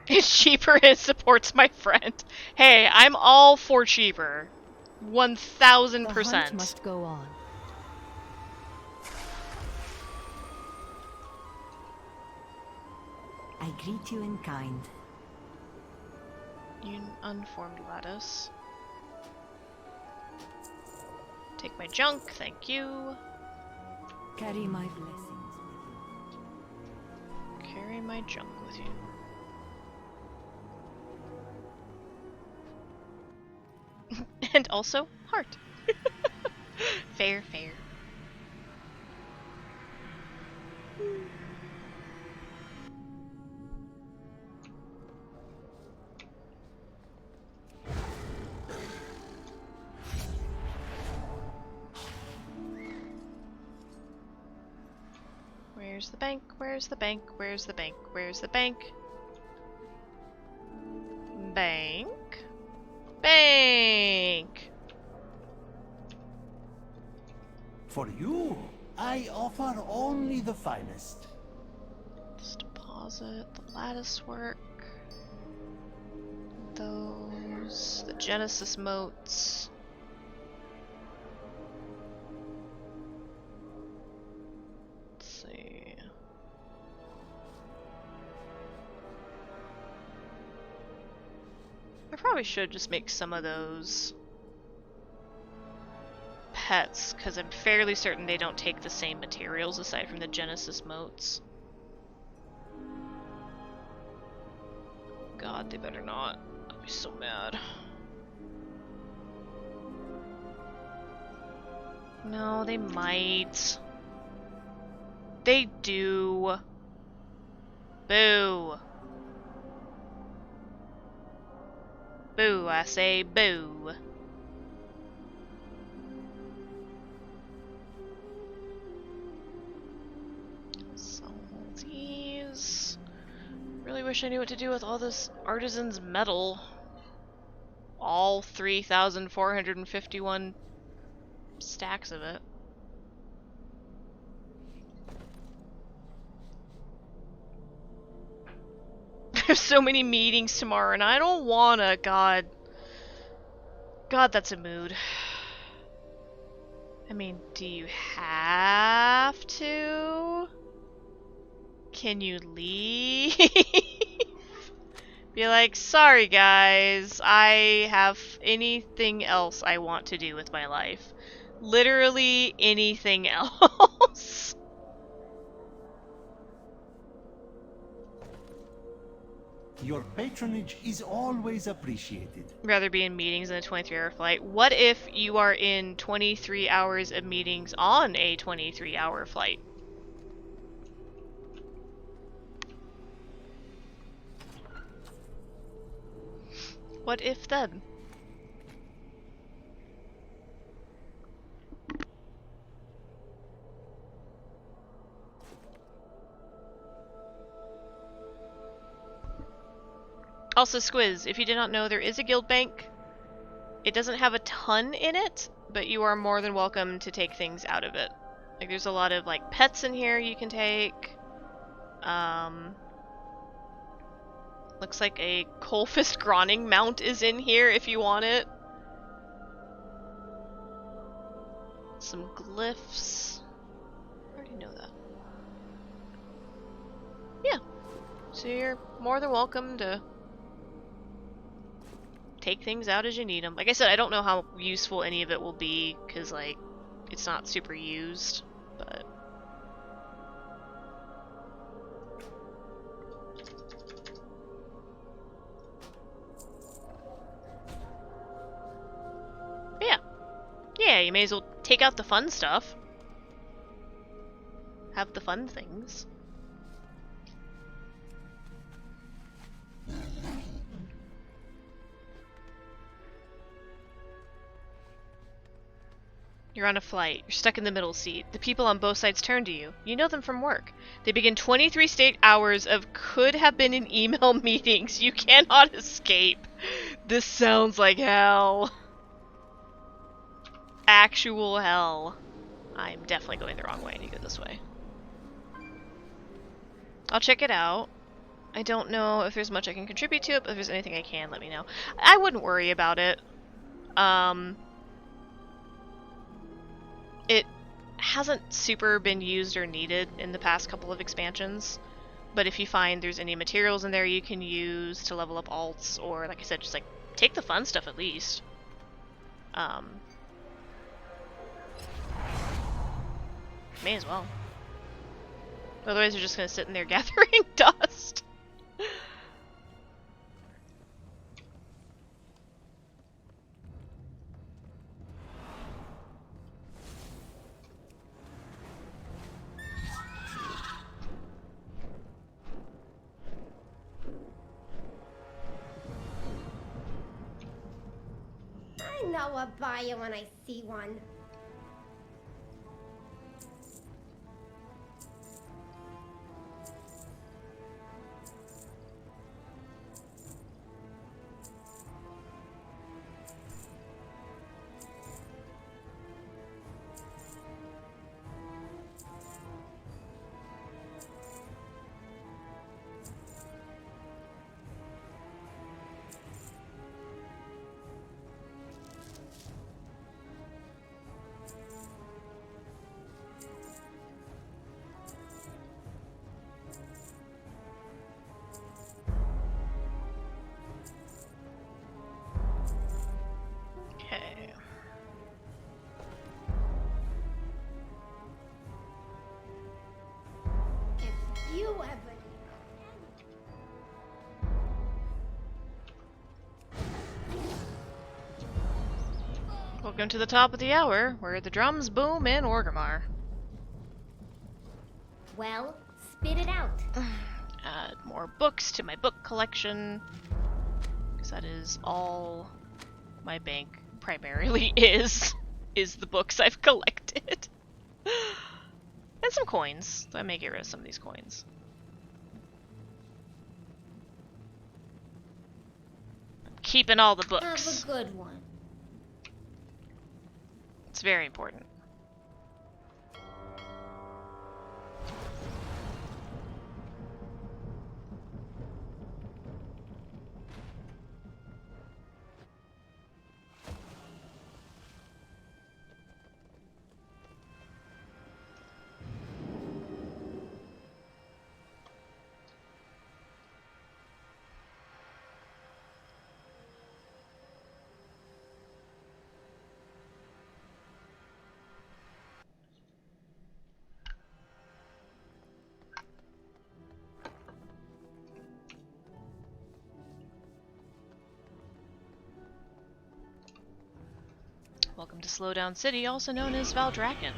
It's cheaper and supports my friend. Hey, I'm all for cheaper. 1000%. The hunt must go on. I greet you in kind. You unformed lattice. Take my junk, thank you. Carry my blessings. Carry my junk with you. And also, heart. Fair, fair. Where's the bank? Where's the bank? Where's the bank? Where's the bank? Bank. Bank! For you, I offer only the finest. This deposit, the lattice work. Those, the Genesis motes. Let's see. I probably should just make some of those pets, because I'm fairly certain they don't take the same materials aside from the Genesis motes. God, they better not. I'll be so mad. No, they might. They do. Boo. Boo, I say boo. So these... Really wish I knew what to do with all this artisan's metal. All 3,451 stacks of it. There's so many meetings tomorrow and I don't wanna, God. God, that's a mood. I mean, do you have to? Can you leave? Be like, sorry guys, I have anything else I want to do with my life. Literally anything else. Your patronage is always appreciated. Rather be in meetings in a 23-hour flight. What if you are in 23 hours of meetings on a 23-hour flight? What if then? Also, Squiz, if you did not know, there is a guild bank. It doesn't have a ton in it, but you are more than welcome to take things out of it. Like, there's a lot of, like, pets in here you can take. Looks like a Coalfist Groning mount is in here if you want it. Some glyphs. I already know that. Yeah. So you're more than welcome to take things out as you need them. Like I said, I don't know how useful any of it will be, because, like, it's not super used, but... yeah. Yeah, you may as well take out the fun stuff. Have the fun things. You're on a flight. You're stuck in the middle seat. The people on both sides turn to you. You know them from work. They begin 23 straight hours of could have been in email meetings. You cannot escape. This sounds like hell. Actual hell. I'm definitely going the wrong way. I need to go this way. I'll check it out. I don't know if there's much I can contribute to it, but if there's anything I can, let me know. I wouldn't worry about it. It hasn't super been used or needed in the past couple of expansions, but if you find there's any materials in there you can use to level up alts, or like I said, just like take the fun stuff at least. May as well. Otherwise you're just gonna sit in there gathering dust. I know a buyer when I see one. Welcome to the top of the hour, where the drums boom in Orgrimmar. Well, spit it out. add more books to my book collection, because that is all my bank primarily is the books I've collected. And some coins. I may get rid of some of these coins. I'm keeping all the books. Have a good one. It's very important. Welcome to Slowdown City, also known as Valdraken.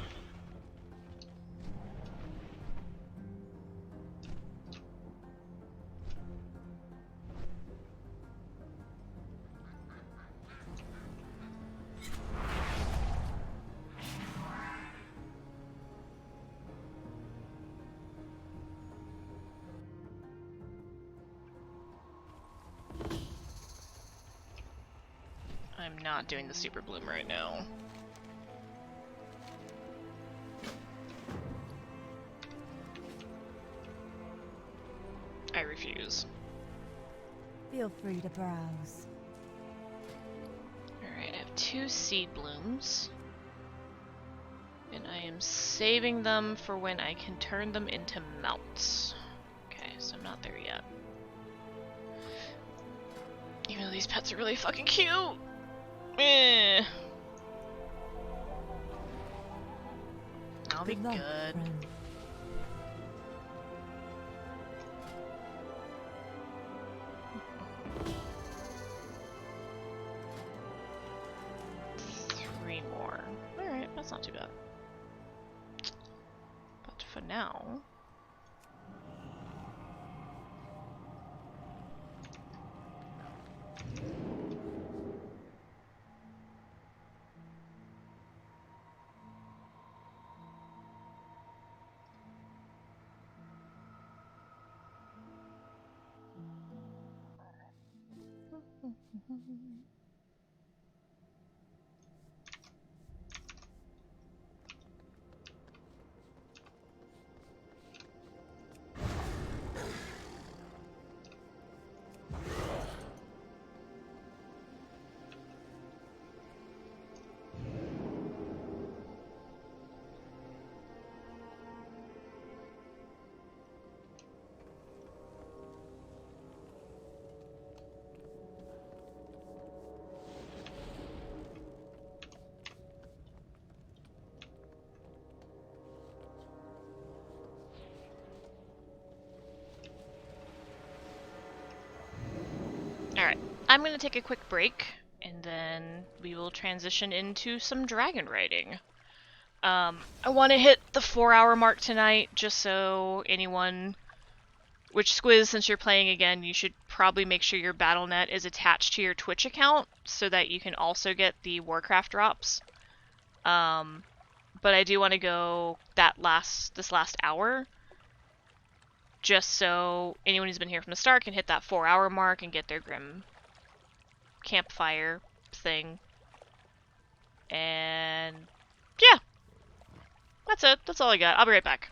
I'm not doing the Super Bloom right now. I refuse. Feel free to browse. Alright, I have 2 Seed Blooms. And I am saving them for when I can turn them into mounts. Okay, so I'm not there yet. Even though these pets are really fucking cute! Eh. I'll be Good luck, good. friend. Three more. Alright, that's not too bad. But for now... Alright, I'm gonna take a quick break, and then we will transition into some dragon riding. I want to hit the 4-hour mark tonight, just so anyone... Which, Squiz, since you're playing again, you should probably make sure your Battle.net is attached to your Twitch account, so that you can also get the Warcraft drops. But I do want to go this last hour, just so anyone who's been here from the start can hit that 4-hour mark and get their Grim Campfire thing. And yeah, that's it. That's all I got. I'll be right back.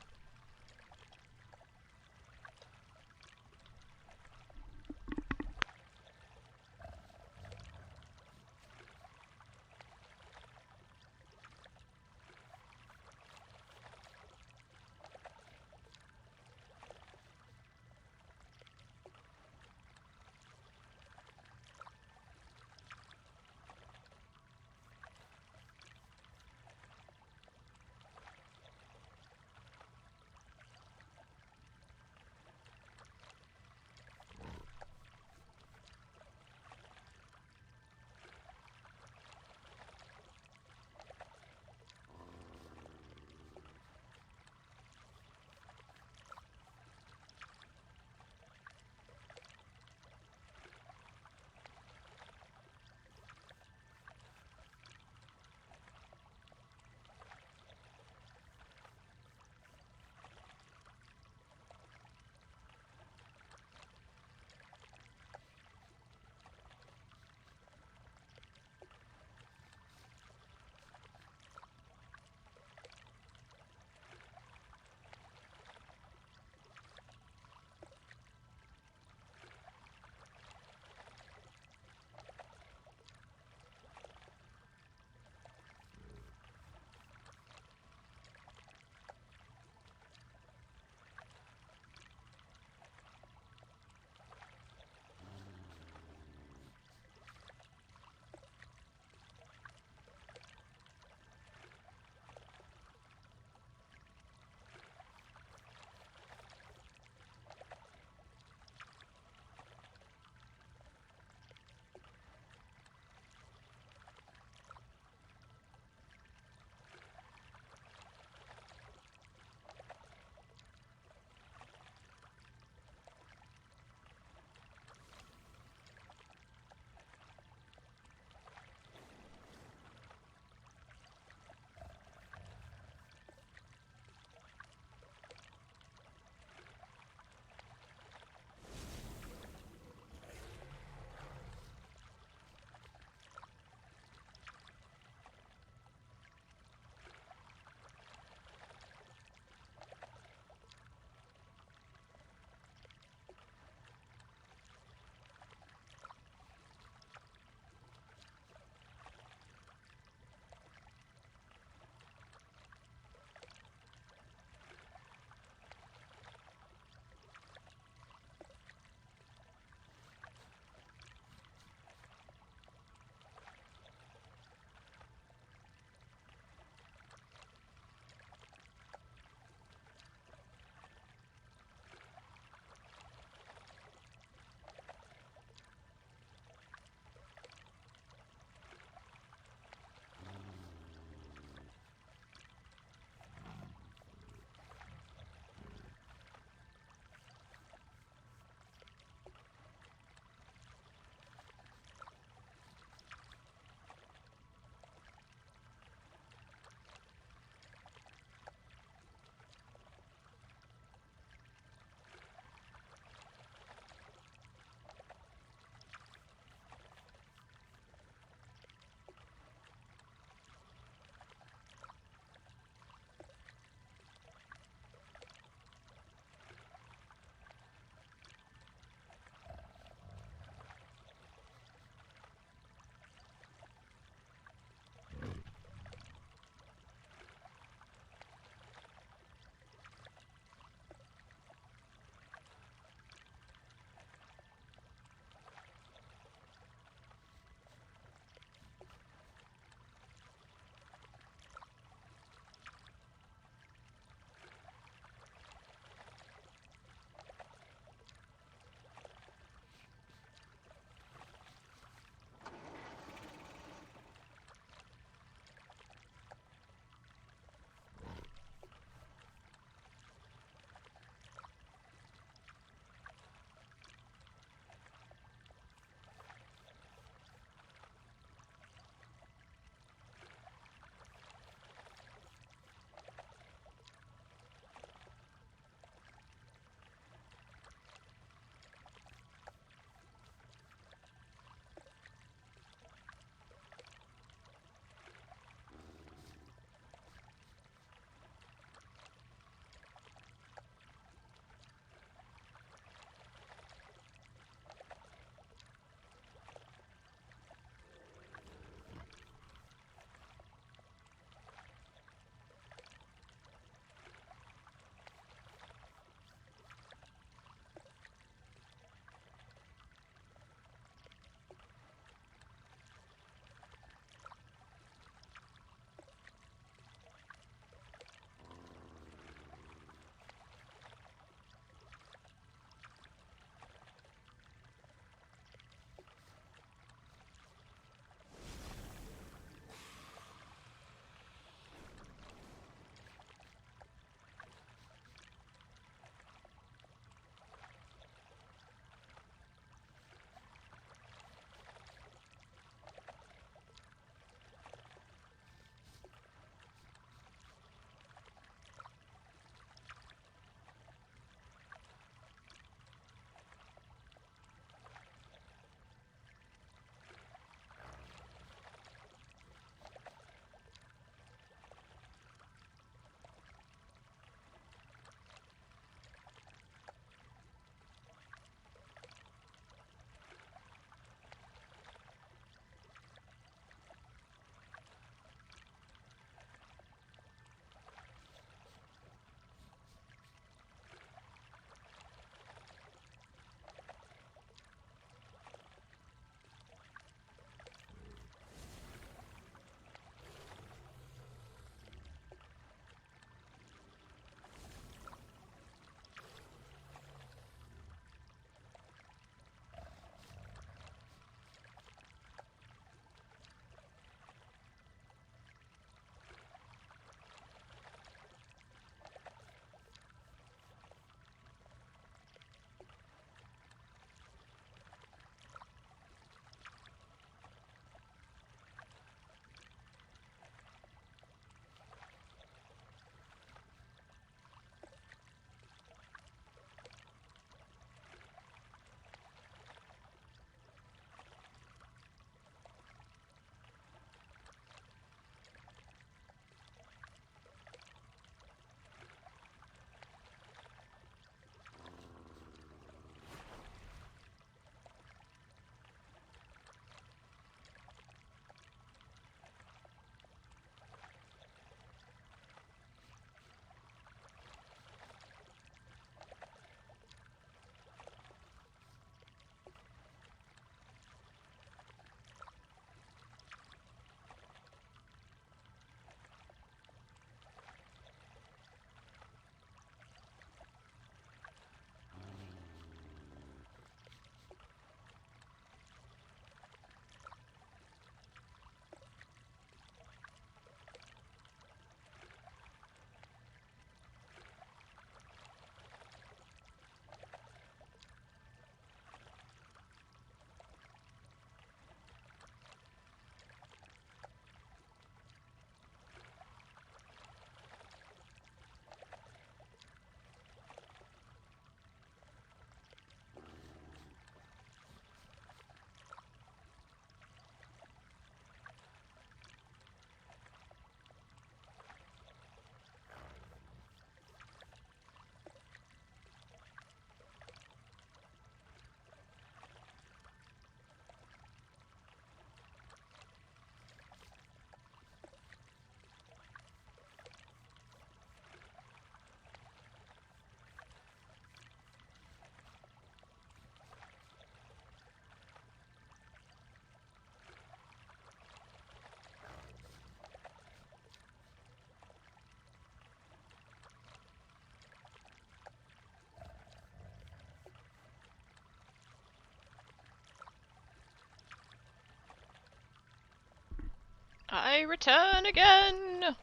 I return again!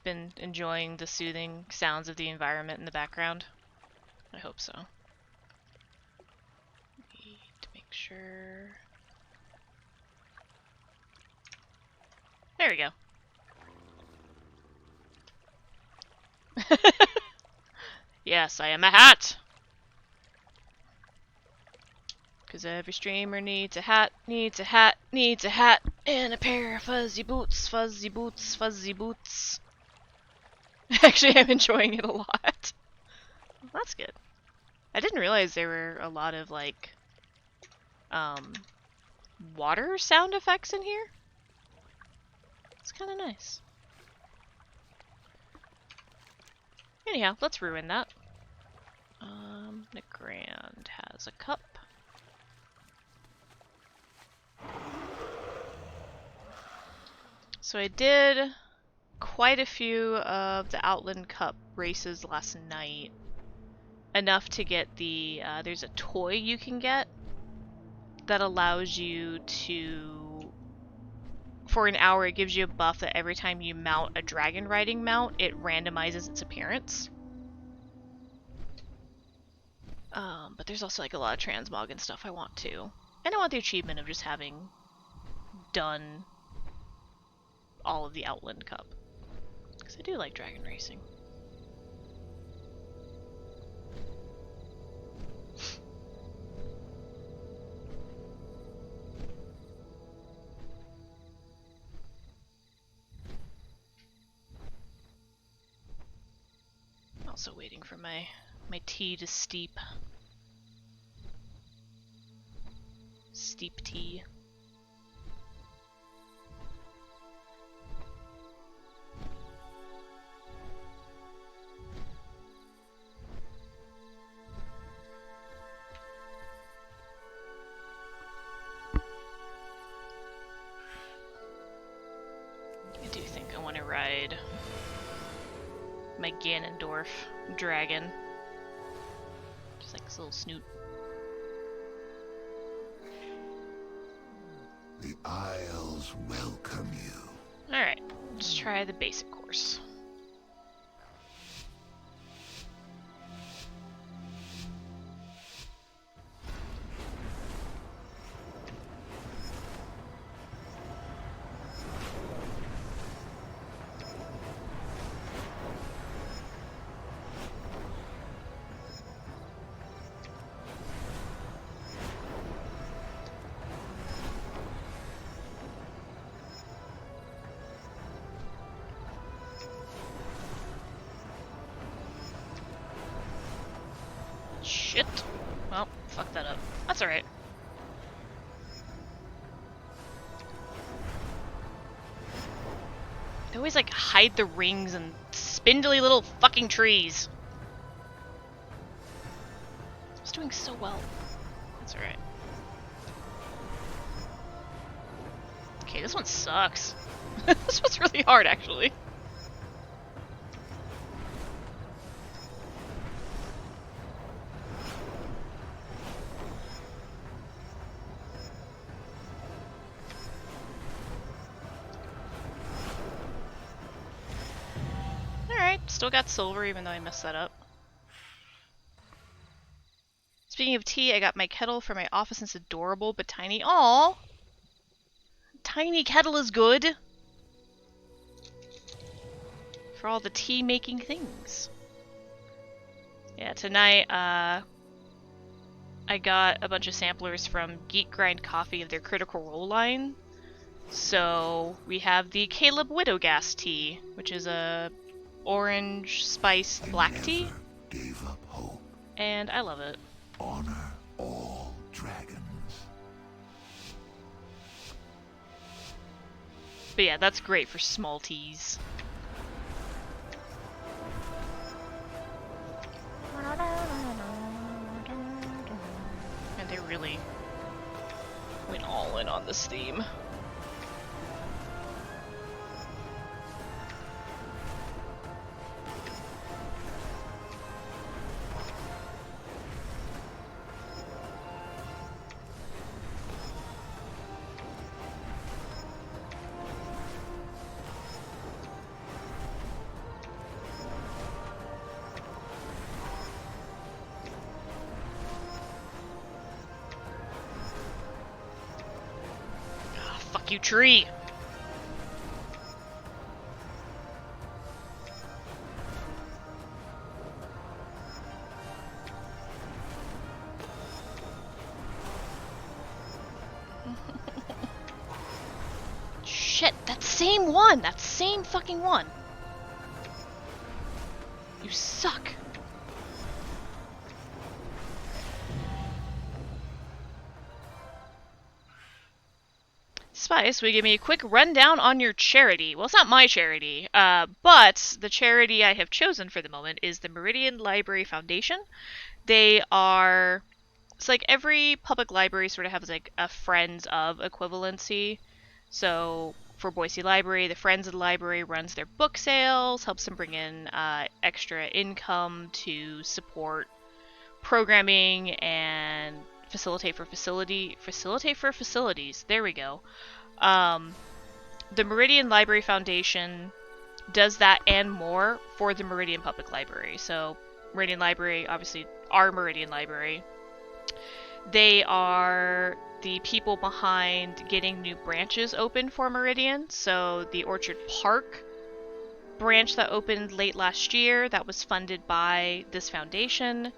Been enjoying the soothing sounds of the environment in the background. I hope so. Need to make sure... There we go. Yes, I am a hat! Because every streamer needs a hat, needs a hat, needs a hat, and a pair of fuzzy boots, fuzzy boots, fuzzy boots. Actually, I'm enjoying it a lot. That's good. I didn't realize there were a lot of, like, water sound effects in here. It's kind of nice. Anyhow, let's ruin that. Negrand has a cup. So I did quite a few of the Outland Cup races last night. Enough to get the, there's a toy you can get that allows you to, for an hour, it gives you a buff that every time you mount a dragon riding mount, it randomizes its appearance. But there's also like a lot of transmog and stuff I want too. And I want the achievement of just having done all of the Outland Cup. Because I do like dragon racing. Also waiting for my tea to steep. Steep tea. I do think I want to ride my Ganondorf dragon. Just like this little snoot. The Isles welcome you. Alright, let's try the basic course. Shit. Well, fuck that up. That's alright. They always like hide the rings and spindly little fucking trees. I was doing so well. That's alright. Okay, this one sucks. This one's really hard, actually. Still got silver even though I messed that up. Speaking of tea, I got my kettle for my office and it's adorable but tiny. Aww! Tiny kettle is good! For all the tea making things. Yeah, tonight, I got a bunch of samplers from Geek Grind Coffee of their Critical Role line. So, we have the Caleb Widowgas tea, which is a orange spiced black tea. Gave up hope. And I love it. Honor all dragons. But yeah, that's great for small teas. And they really went all in on this theme. Fuck you, tree! Shit, that same one! That same fucking one! You suck! Spice, will you give me a quick rundown on your charity? Well, it's not my charity, but the charity I have chosen for the moment is the Meridian Library Foundation. They are... It's like every public library sort of has like a Friends of equivalency. So for Boise Library, the Friends of the Library runs their book sales, helps them bring in extra income to support programming and facilitate for facilities. There we go. The Meridian Library Foundation does that and more for the Meridian Public Library. So Meridian Library, obviously our Meridian Library, they are the people behind getting new branches open for Meridian. So the Orchard Park branch that opened late last year, that was funded by this foundation.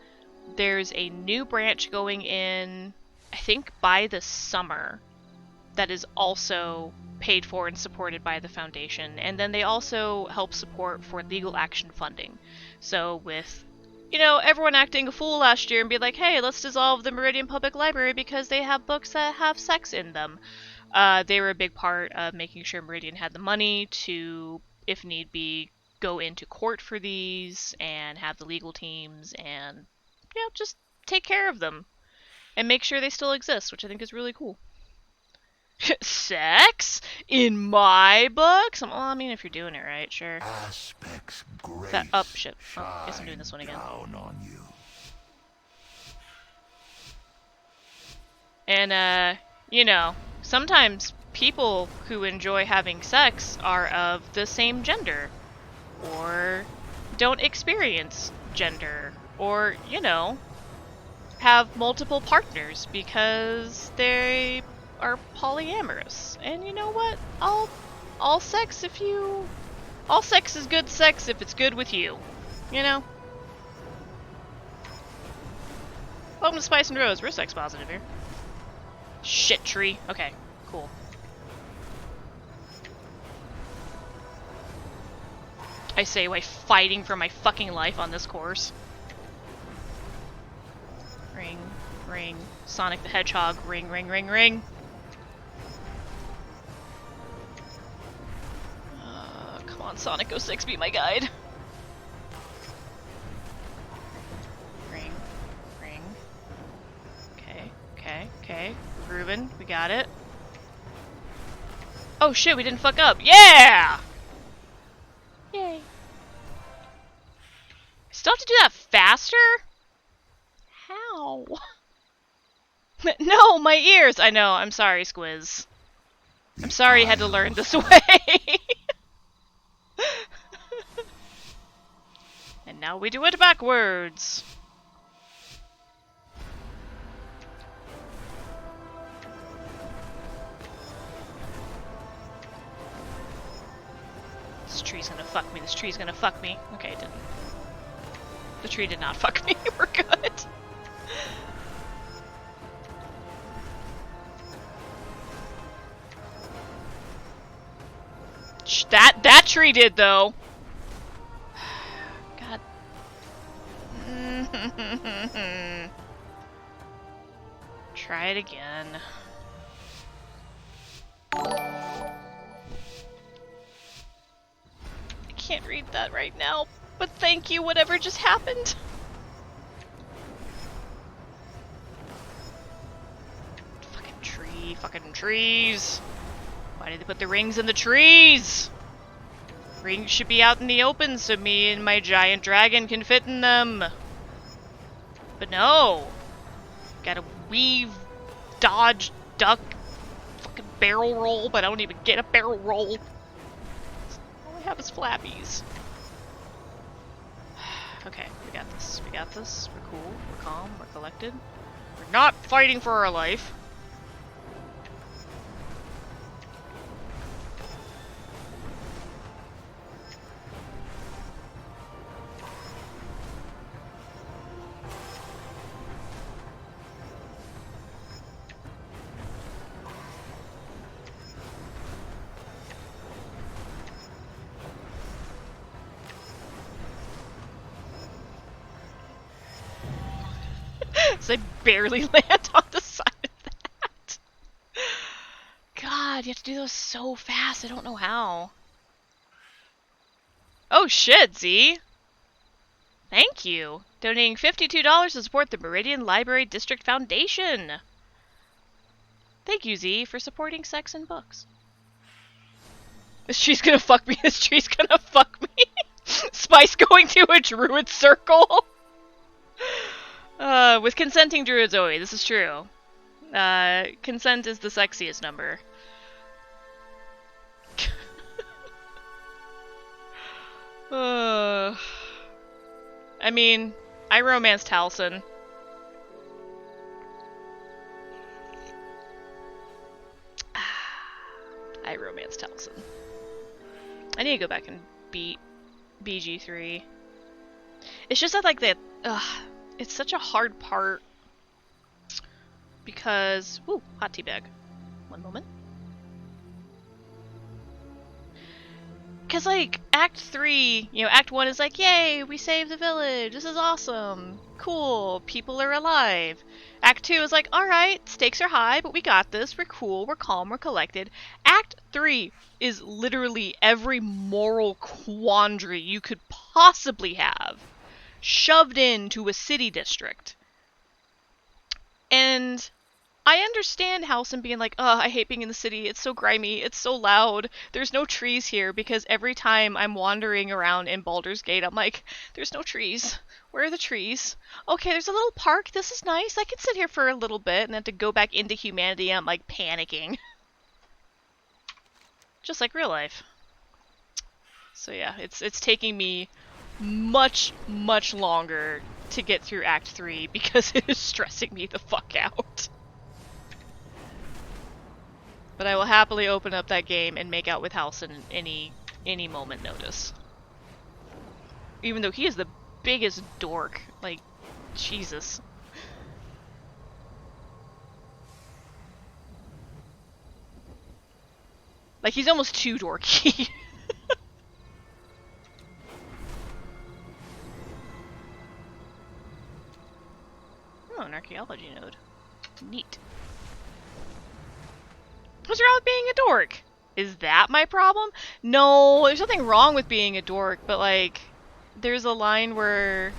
There's a new branch going in, I think, by the summer, that is also paid for and supported by the foundation. And then they also help support for legal action funding. So with, you know, everyone acting a fool last year and be like, hey, let's dissolve the Meridian Public Library because they have books that have sex in them. They were a big part of making sure Meridian had the money to, if need be, go into court for these and have the legal teams and, you know, just take care of them and make sure they still exist, which I think is really cool. Sex? In my books? Well, I mean, if you're doing it right, sure. Aspects grace That up shit. Oh, I guess I'm doing this one again. down on you. And, you know, sometimes people who enjoy having sex are of the same gender, or don't experience gender, or, you know, have multiple partners because they are polyamorous. And you know what? All sex is good sex if it's good with you. You know? Welcome to Spice and Rose. We're sex positive here. Shit tree. Okay, cool. I say while fighting for my fucking life on this course. Ring, ring. Sonic the Hedgehog. Ring, ring, ring, ring. Come on, Sonic 06, be my guide. Ring, ring. Okay, okay, okay. Groovin', we got it. Oh shit, we didn't fuck up. Yeah! Yay. Still have to do that faster? How? No, my ears! I know, I'm sorry, Squiz. I'm sorry you had to learn this way. And now we do it backwards. This tree's gonna fuck me, this tree's gonna fuck me. Okay, it didn't. The tree did not fuck me, we're good. That tree did, though. God. Try it again. I can't read that right now, but thank you, whatever just happened. Fucking tree, fucking trees. Why did they put the rings in the trees? Rings should be out in the open so me and my giant dragon can fit in them. But no. Gotta weave, dodge, duck, fucking barrel roll, but I don't even get a barrel roll. All I have is flappies. Okay, we got this. We got this. We're cool. We're calm. We're collected. We're not fighting for our life. barely land on the side of that. God, you have to do those so fast. I don't know how. Oh shit, Z! Thank you! Donating $52 to support the Meridian Library District Foundation! Thank you, Z, for supporting sex and books. This tree's gonna fuck me. This tree's gonna fuck me. Spice going to a druid circle. With consenting druids, Zoe, this is true. Consent is the sexiest number. I mean, I romanced Halson. I romanced Halson. I need to go back and beat BG3. It's just that, like, it's such a hard part because... Ooh, hot tea bag. One moment. Because, like, Act 3, you know, Act 1 is like, yay, we saved the village, this is awesome, cool, people are alive. Act 2 is like, alright, stakes are high, but we got this, we're cool, we're calm, we're collected. Act 3 is literally every moral quandary you could possibly have shoved into a city district. And I understand Halson being like, oh, I hate being in the city, it's so grimy, it's so loud, there's no trees here, because every time I'm wandering around in Baldur's Gate, I'm like, there's no trees. Where are the trees? Okay, there's a little park, this is nice, I can sit here for a little bit, and then to go back into humanity, I'm like panicking. Just like real life. So yeah, it's taking me much, much longer to get through Act 3 because it is stressing me the fuck out. But I will happily open up that game and make out with Halson any moment notice. Even though he is the biggest dork. Like, Jesus. Like, he's almost too dorky. Oh, an archaeology node. Neat. What's wrong with being a dork? Is that my problem? No, there's nothing wrong with being a dork, but like, there's a line where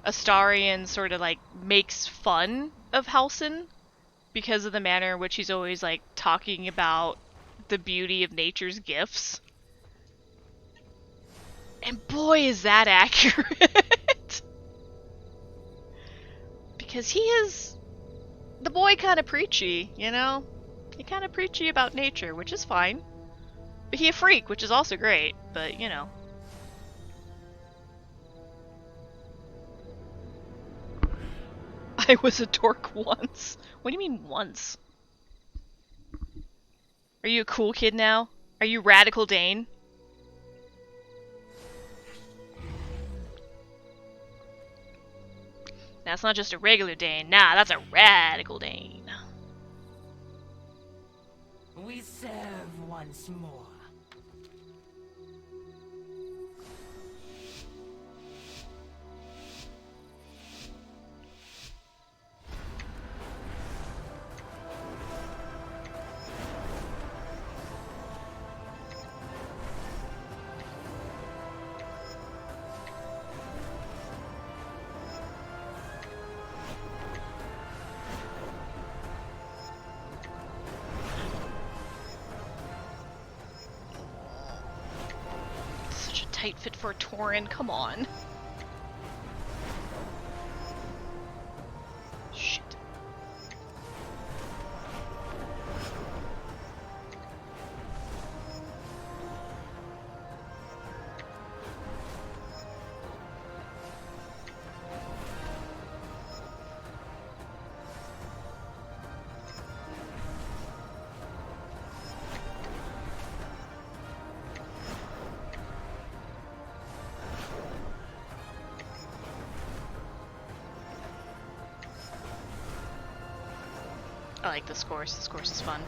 Astarion sort of like makes fun of Halson because of the manner in which he's always like talking about the beauty of nature's gifts. And boy, is that accurate! Because he is the boy kind of preachy, you know? He kind of preachy about nature, which is fine. But he a freak, which is also great, but you know. I was a dork once. What do you mean once? Are you a cool kid now? Are you Radical Dane? That's not just a regular Dane. Nah, that's a Radical Dane. We serve once more. Tight fit for a Tauren, come on. Shit. I like this course. This course is fun.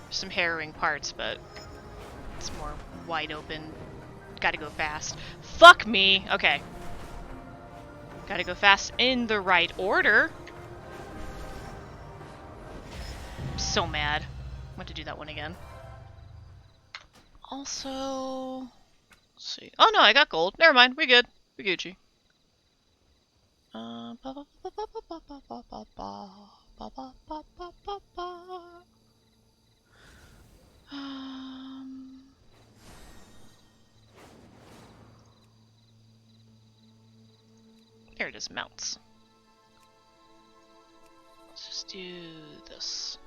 There's some harrowing parts, but it's more wide open. Gotta go fast. Fuck me! Okay. Gotta go fast in the right order. I'm so mad. I want to do that one again. Also, let's see. Oh no, I got gold. Never mind. We good. We Gucci. There it is, mounts. Let's just do this.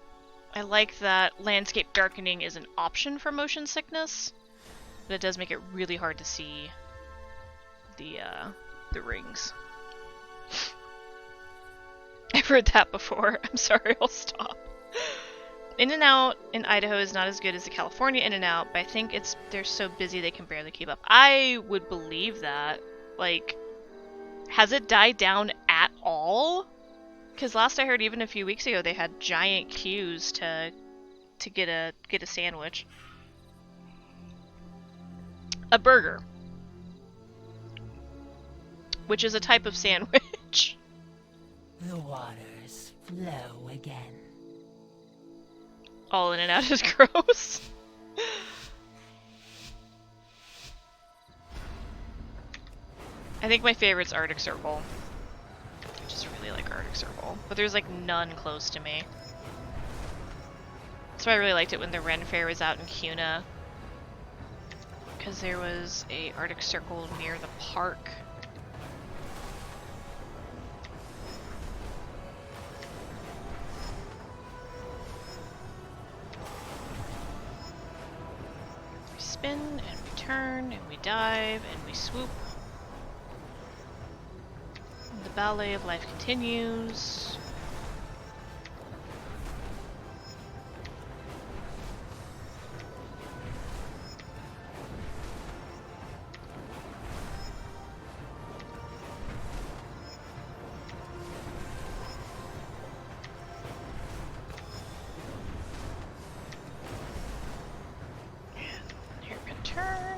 I like that landscape darkening is an option for motion sickness, but it does make it really hard to see the rings. I've heard that before. I'm sorry, I'll stop. In-N-Out in Idaho is not as good as the California In-N-Out, but I think they're so busy they can barely keep up. I would believe that. Like, has it died down at all? Because last I heard, even a few weeks ago, they had giant queues to get a sandwich. A burger, which is a type of sandwich. The waters flow again. All In-N-Out is gross. I think my favorite's Arctic Circle. I just really like Arctic Circle, but there's like none close to me. That's why I really liked it when the Ren Fair was out in Cuna, because there was a Arctic Circle near the park. We spin and we turn and we dive and we swoop. The ballet of life continues. And here we turn.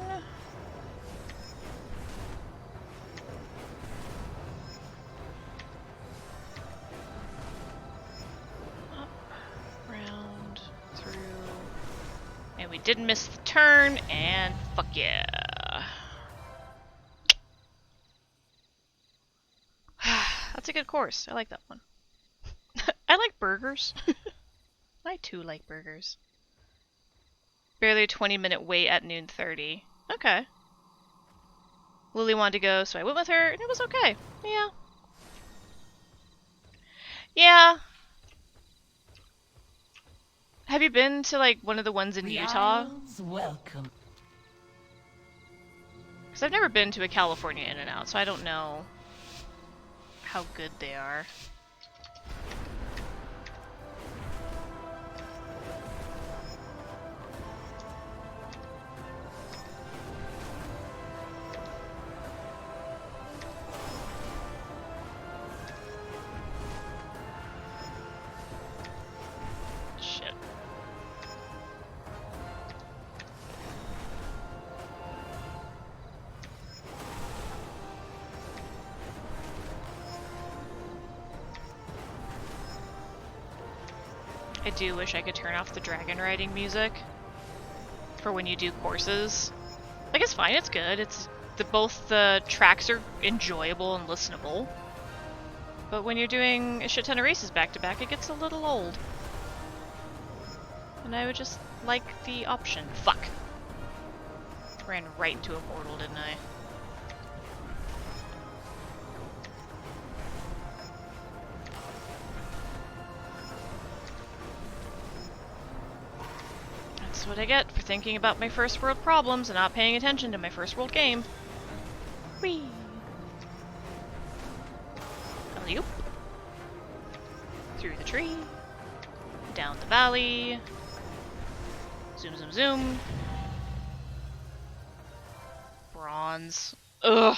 We didn't miss the turn, and fuck yeah. That's a good course. I like that one. I like burgers. I too like burgers. Barely a 20-minute wait at noon 30. Okay. Lily wanted to go, so I went with her, and it was okay. Yeah. Yeah. Have you been to, like, one of the ones in Utah? Welcome. Because I've never been to a California In-N-Out, so I don't know how good they are. Shit. I do wish I could turn off the dragon riding music for when you do courses. Like, it's fine, it's good. It's both the tracks are enjoyable and listenable. But when you're doing a shit ton of races back to back, it gets a little old. And I would just like the option. Fuck. Ran right into a portal, didn't I? That's what I get for thinking about my first world problems and not paying attention to my first world game. Whee! Alley-oop. Through the tree. Down the valley. Zoom, zoom, zoom. Bronze. Ugh.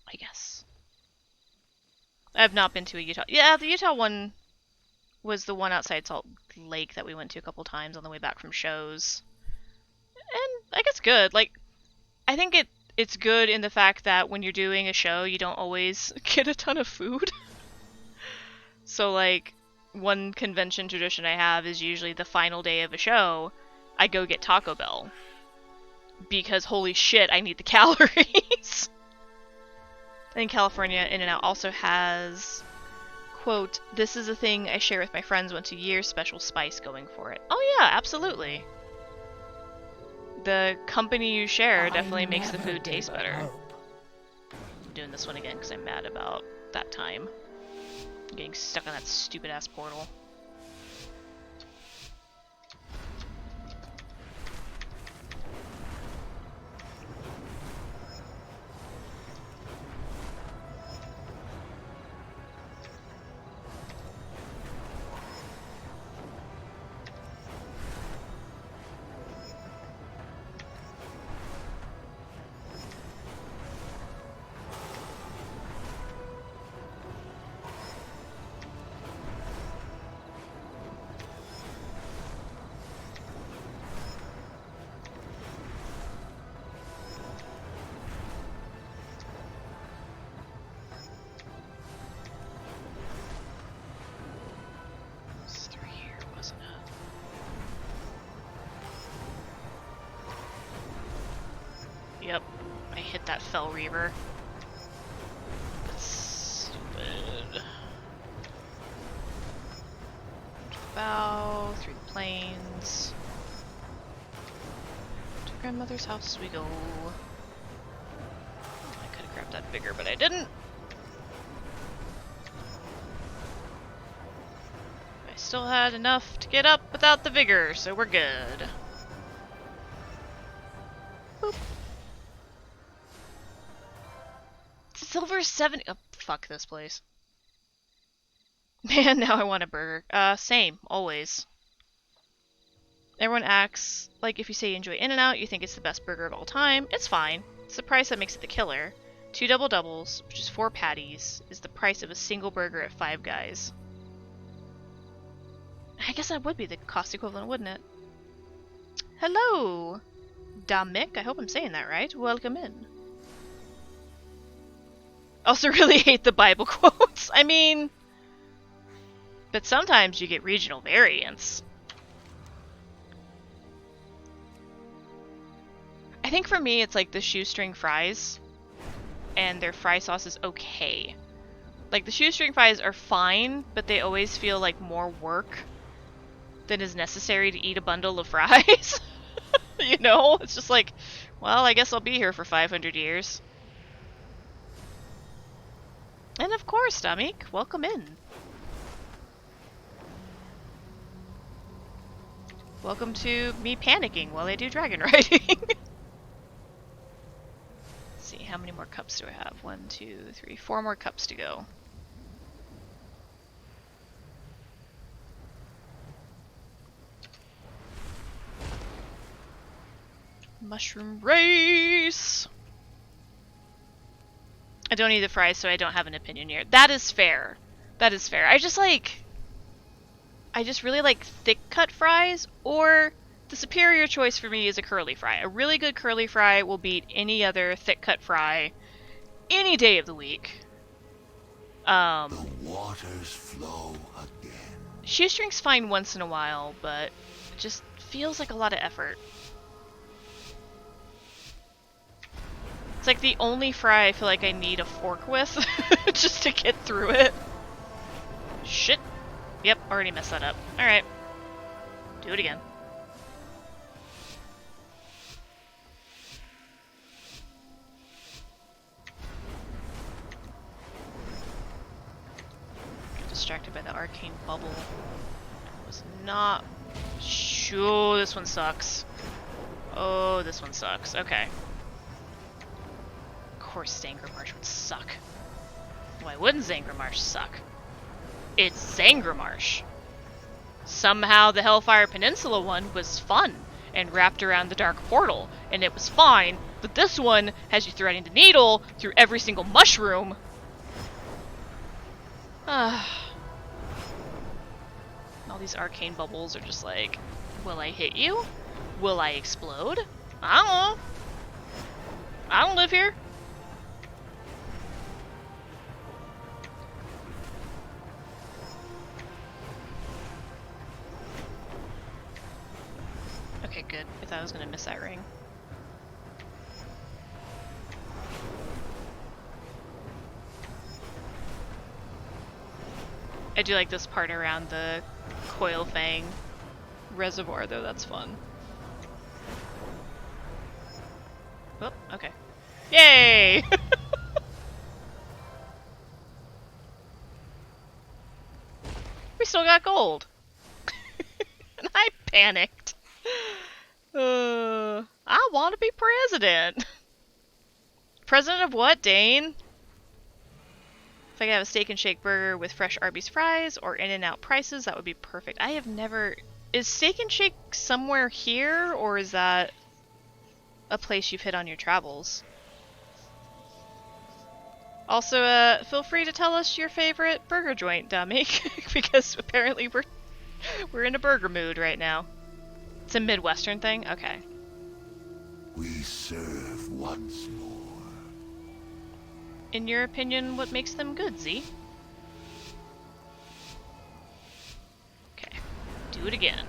I guess. I have not been to a Utah. Yeah, the Utah one was the one outside Salt Lake that we went to a couple times on the way back from shows. And I guess good. Like, I think it's good in the fact that when you're doing a show, you don't always get a ton of food. So, like, one convention tradition I have is usually the final day of a show, I go get Taco Bell. Because holy shit, I need the calories. In California, In-N-Out also has, quote, "This is a thing I share with my friends once a year, special spice going for it." Oh yeah, absolutely. The company you share definitely makes the food taste better. I'm doing this one again because I'm mad about that time. I'm getting stuck on that stupid ass portal. Yep, I hit that Fell Reaver. That's stupid. Bow through the plains. To grandmother's house we go. I could have grabbed that bigger, but I didn't. I still had enough to get up without the vigor, so we're good. Boop. Silver 70. Oh, fuck this place. Man, now I want a burger. Same, always. Everyone acts like if you say you enjoy In-N-Out, you think it's the best burger of all time. It's fine. It's the price that makes it the killer. 2 double doubles, which is 4 patties, is the price of a single burger at Five Guys. I guess that would be the cost equivalent, wouldn't it? Hello, Damik. I hope I'm saying that right. Welcome in. Also really hate the Bible quotes. I mean, but sometimes you get regional variants. I think for me it's like the shoestring fries, and their fry sauce is okay. Like the shoestring fries are fine, but they always feel like more work than is necessary to eat a bundle of fries. You know? It's just like, well, I guess I'll be here for 500 years. And of course, Damik, welcome in. Welcome to me panicking while I do dragon riding. Let's see, how many more cups do I have? 1, 2, 3, 4 more cups to go. Mushroom race! I don't eat the fries, so I don't have an opinion here. That is fair. That is fair. I just really like thick cut fries, or the superior choice for me is a curly fry. A really good curly fry will beat any other thick cut fry any day of the week. The waters flow again. Shoestring's fine once in a while, but it just feels like a lot of effort. It's like the only fry I feel like I need a fork with just to get through it. Shit. Yep, already messed that up. Alright. Do it again. Distracted by the arcane bubble. Was not... Shoo, this one sucks. Oh, this one sucks. Okay. Of course Zangarmarsh would suck. Why wouldn't Zangarmarsh suck? It's Zangarmarsh. Somehow the Hellfire Peninsula one was fun and wrapped around the Dark Portal, and it was fine, but this one has you threading the needle through every single mushroom. All these arcane bubbles are just like, will I hit you? Will I explode? I don't know. I don't live here. Okay, good. I thought I was gonna miss that ring. I do like this part around the Coil Fang reservoir, though. That's fun. Oh, okay. Yay! We still got gold. And I panicked. I want to be president. President of what, Dane? If I could have a steak and shake burger with fresh Arby's fries or In-N-Out prices, that would be perfect. I have never... Is Steak and Shake somewhere here, or is that a place you've hit on your travels? Also, feel free to tell us your favorite burger joint, dummy, because apparently we're in a burger mood right now. It's a Midwestern thing? Okay. We serve once more. In your opinion, what makes them good, Z? Okay. Do it again.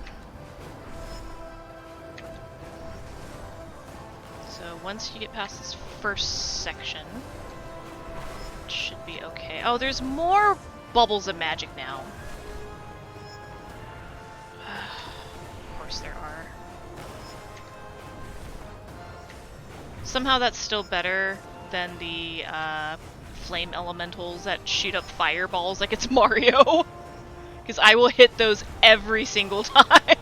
So once you get past this first section, it should be okay. Oh, there's more bubbles of magic now. Of course there are. Somehow that's still better than the flame elementals that shoot up fireballs like it's Mario. Because I will hit those every single time.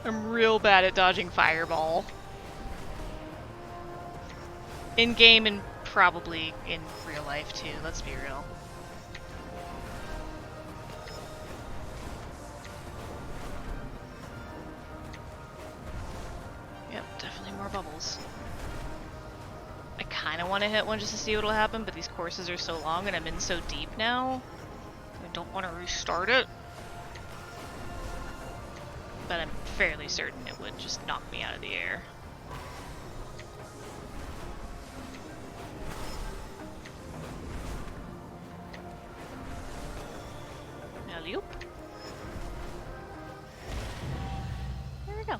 I'm real bad at dodging fireball. In game and probably in real life too, let's be real. Yep, definitely more bubbles. I kind of want to hit one just to see what'll happen, but these courses are so long and I'm in so deep now. I don't want to restart it. But I'm fairly certain it would just knock me out of the air. Alley-oop. There we go.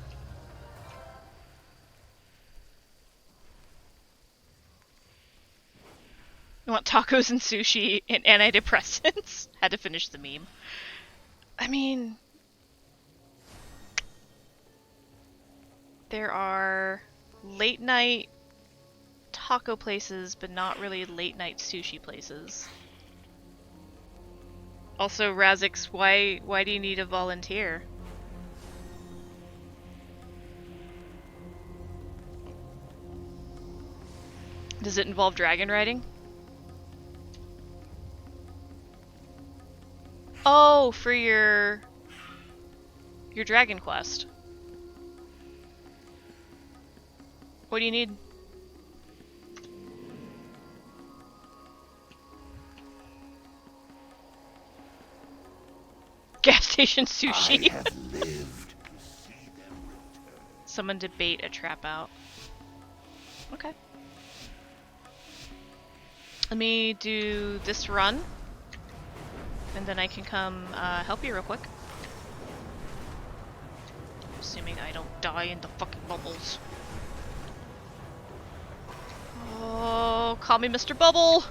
I want tacos and sushi and antidepressants. Had to finish the meme. I mean... There are late night taco places, but not really late night sushi places. Also, Razix, why do you need a volunteer? Does it involve dragon riding? Oh, for your dragon quest. What do you need? Gas station sushi. I have lived to see them return. Someone to bait a trap out. Okay. Let me do this run. And then I can come help you real quick. Assuming I don't die in the fucking bubbles. Oh, call me Mr. Bubble!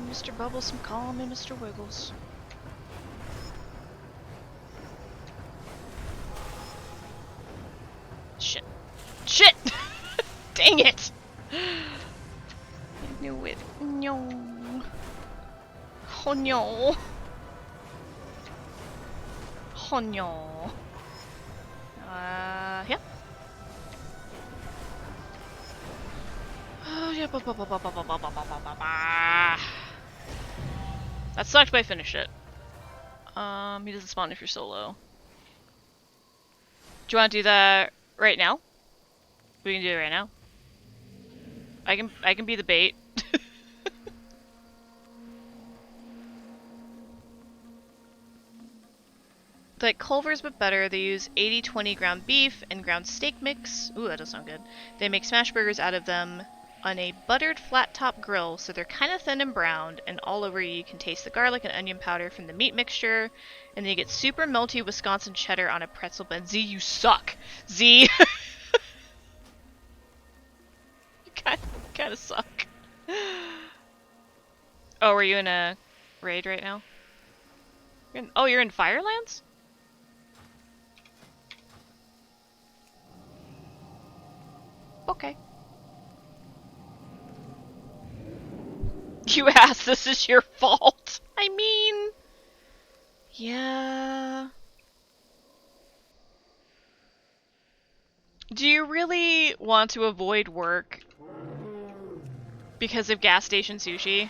Mr. Bubbles, some call me Mr. Wiggles. Shit. Shit! Dang it! I knew it. No. Oh no. Oh no. Yeah. Oh, yeah. That sucked, but I finished it. He doesn't spawn if you're solo. Do you want to do that right now? We can do it right now. I can be the bait. Like Culver's but better. They use 80-20 ground beef and ground steak mix. Ooh, that does sound good. They make smash burgers out of them on a buttered flat top grill, so they're kind of thin and browned, and all over you can taste the garlic and onion powder from the meat mixture, and then you get super melty Wisconsin cheddar on a pretzel bun. Z, you suck! Z! You kind of suck. Oh, were you in a raid right now? You're in Firelands? Okay. You asked, this is your fault. I mean... Yeah... Do you really want to avoid work because of gas station sushi?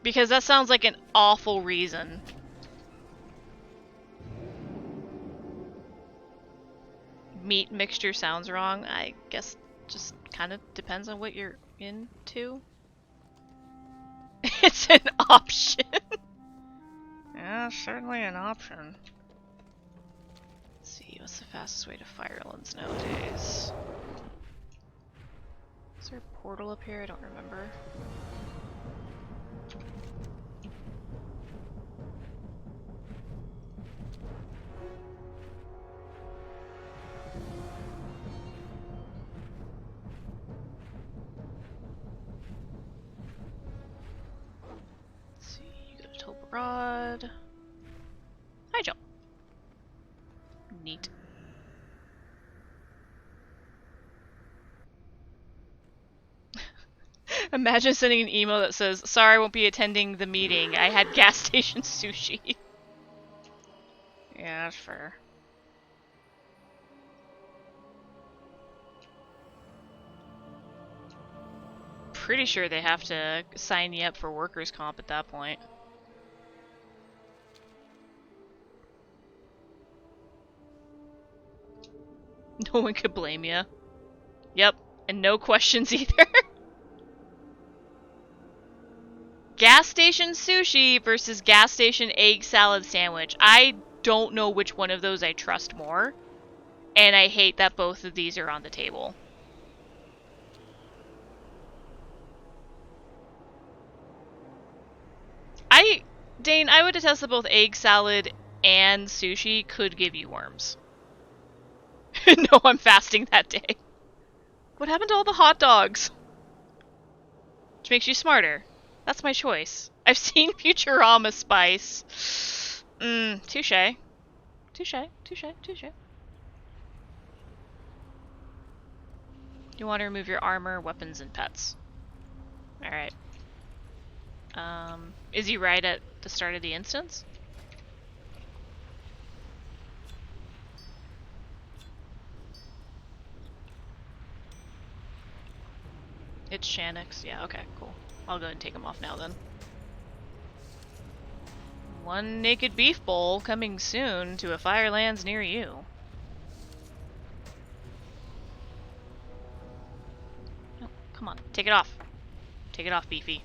Because that sounds like an awful reason. Meat mixture sounds wrong. I guess just kind of depends on what you're into. It's an option. Yeah, certainly an option. Let's see, what's the fastest way to Firelands nowadays? Is there a portal up here? I don't remember. Rod. Hi, Joe. Neat. Imagine sending an email that says, "Sorry, I won't be attending the meeting. I had gas station sushi." Yeah, that's fair. Pretty sure they have to sign you up for workers' comp at that point. No one could blame you. Yep, and no questions either. Gas station sushi versus gas station egg salad sandwich. I don't know which one of those I trust more, and I hate that both of these are on the table. Dane, I would attest that both egg salad and sushi could give you worms. No, I'm fasting that day. What happened to all the hot dogs? Which makes you smarter. That's my choice. I've seen Futurama Spice. Touche. Touche, touche, touche. You want to remove your armor, weapons, and pets. Alright. Is he right at the start of the instance? It's Shanix. Yeah, okay, cool. I'll go ahead and take him off now then. One naked beef bowl coming soon to a Firelands near you. No, come on, take it off. Take it off, Beefy.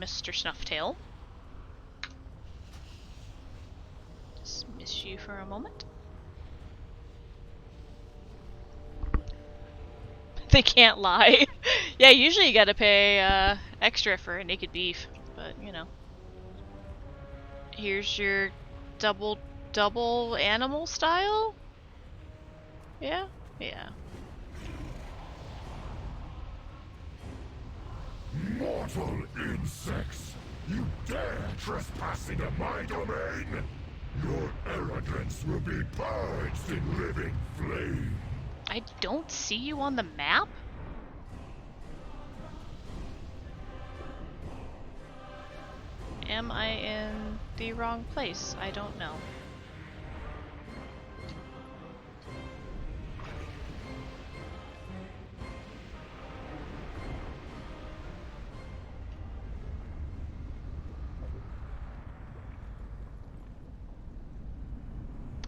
Mr. Snufftail. Dismiss you for a moment. They can't lie. Yeah, usually you gotta pay extra for a naked beef, but you know. Here's your double animal style? Yeah? Yeah. Mortal insects! You dare trespass into my domain? Your arrogance will be purged in living flame. I don't see you on the map? Am I in the wrong place? I don't know.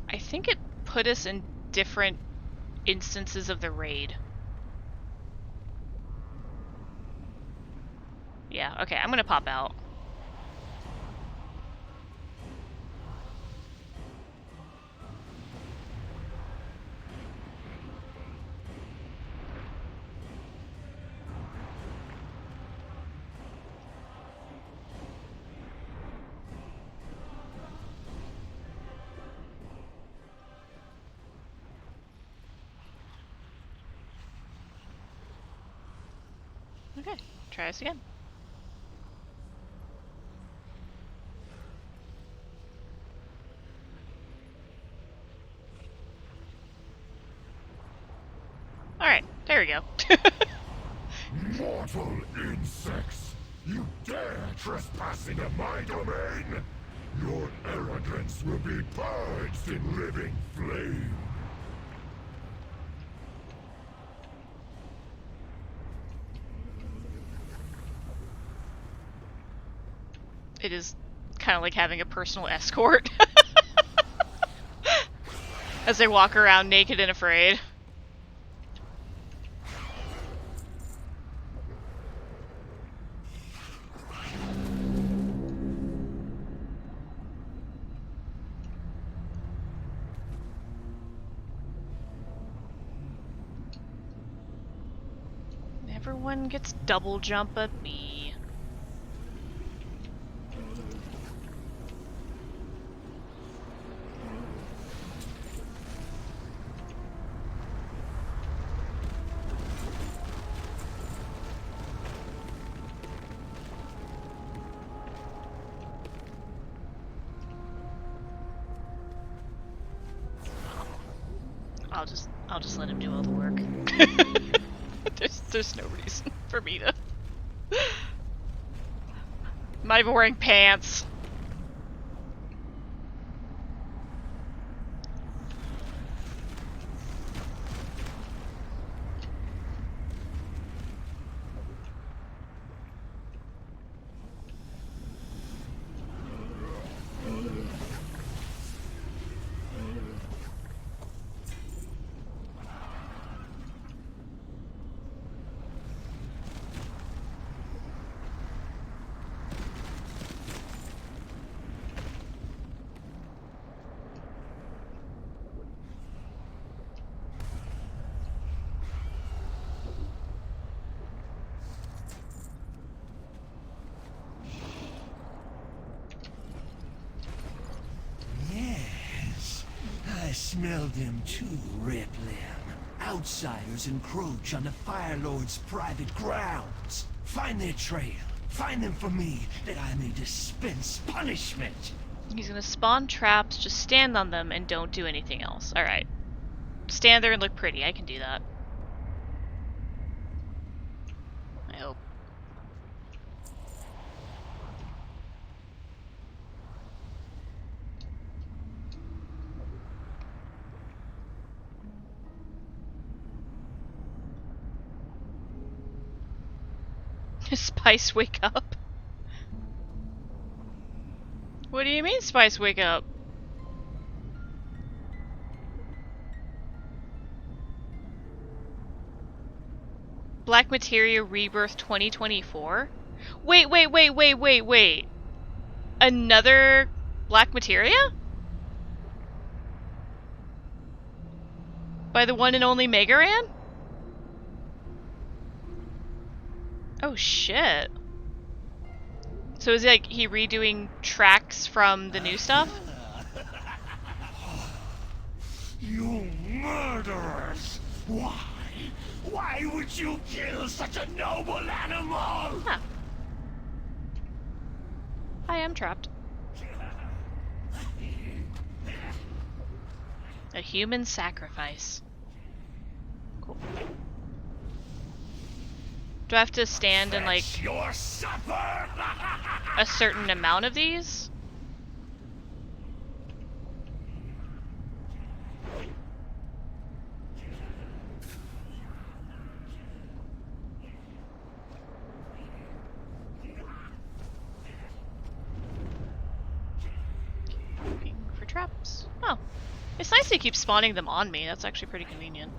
I think it put us in different instances of the raid. Yeah, okay, I'm gonna pop out. Okay, try this again. Alright, there we go. Mortal insects! You dare trespass into my domain? Your arrogance will be purged in living flame. It is kind of like having a personal escort. As they walk around naked and afraid. Everyone gets double jump at me. I'll just let him do all the work. There's no reason for me to. I'm not even wearing pants. I smelled them too, Red Limb. Outsiders encroach on the Fire Lord's private grounds. Find their trail. Find them for me, that I may dispense punishment. He's gonna spawn traps, just stand on them and don't do anything else. Alright. Stand there and look pretty, I can do that. I hope. Spice, wake up. What do you mean, Spice, wake up? Black Materia Rebirth 2024? Wait. Another Black Materia? By the one and only Megaran? Oh shit. So is it like he redoing tracks from the new stuff? You murderers! Why? Why would you kill such a noble animal? Huh. I am trapped. A human sacrifice. Cool. Do I have to stand in like Your supper! a certain amount of these? Looking for traps. Oh. It's nice they keep spawning them on me. That's actually pretty convenient.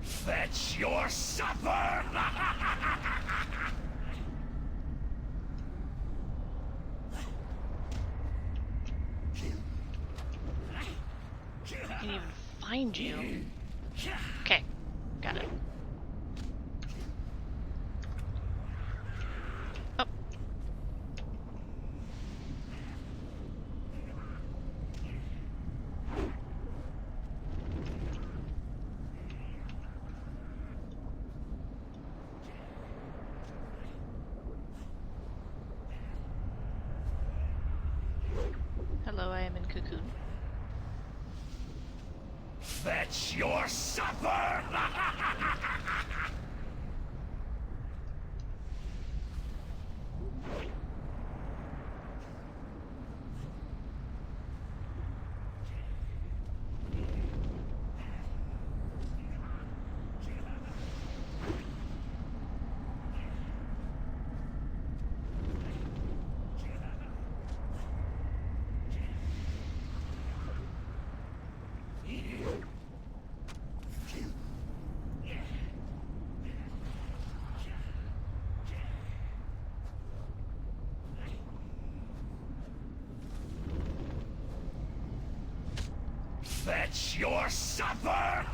Fetch your supper! I can't even find you. Okay, got it. Oh. Hello, I am in cocoon. Fetch your supper! Fetch your supper!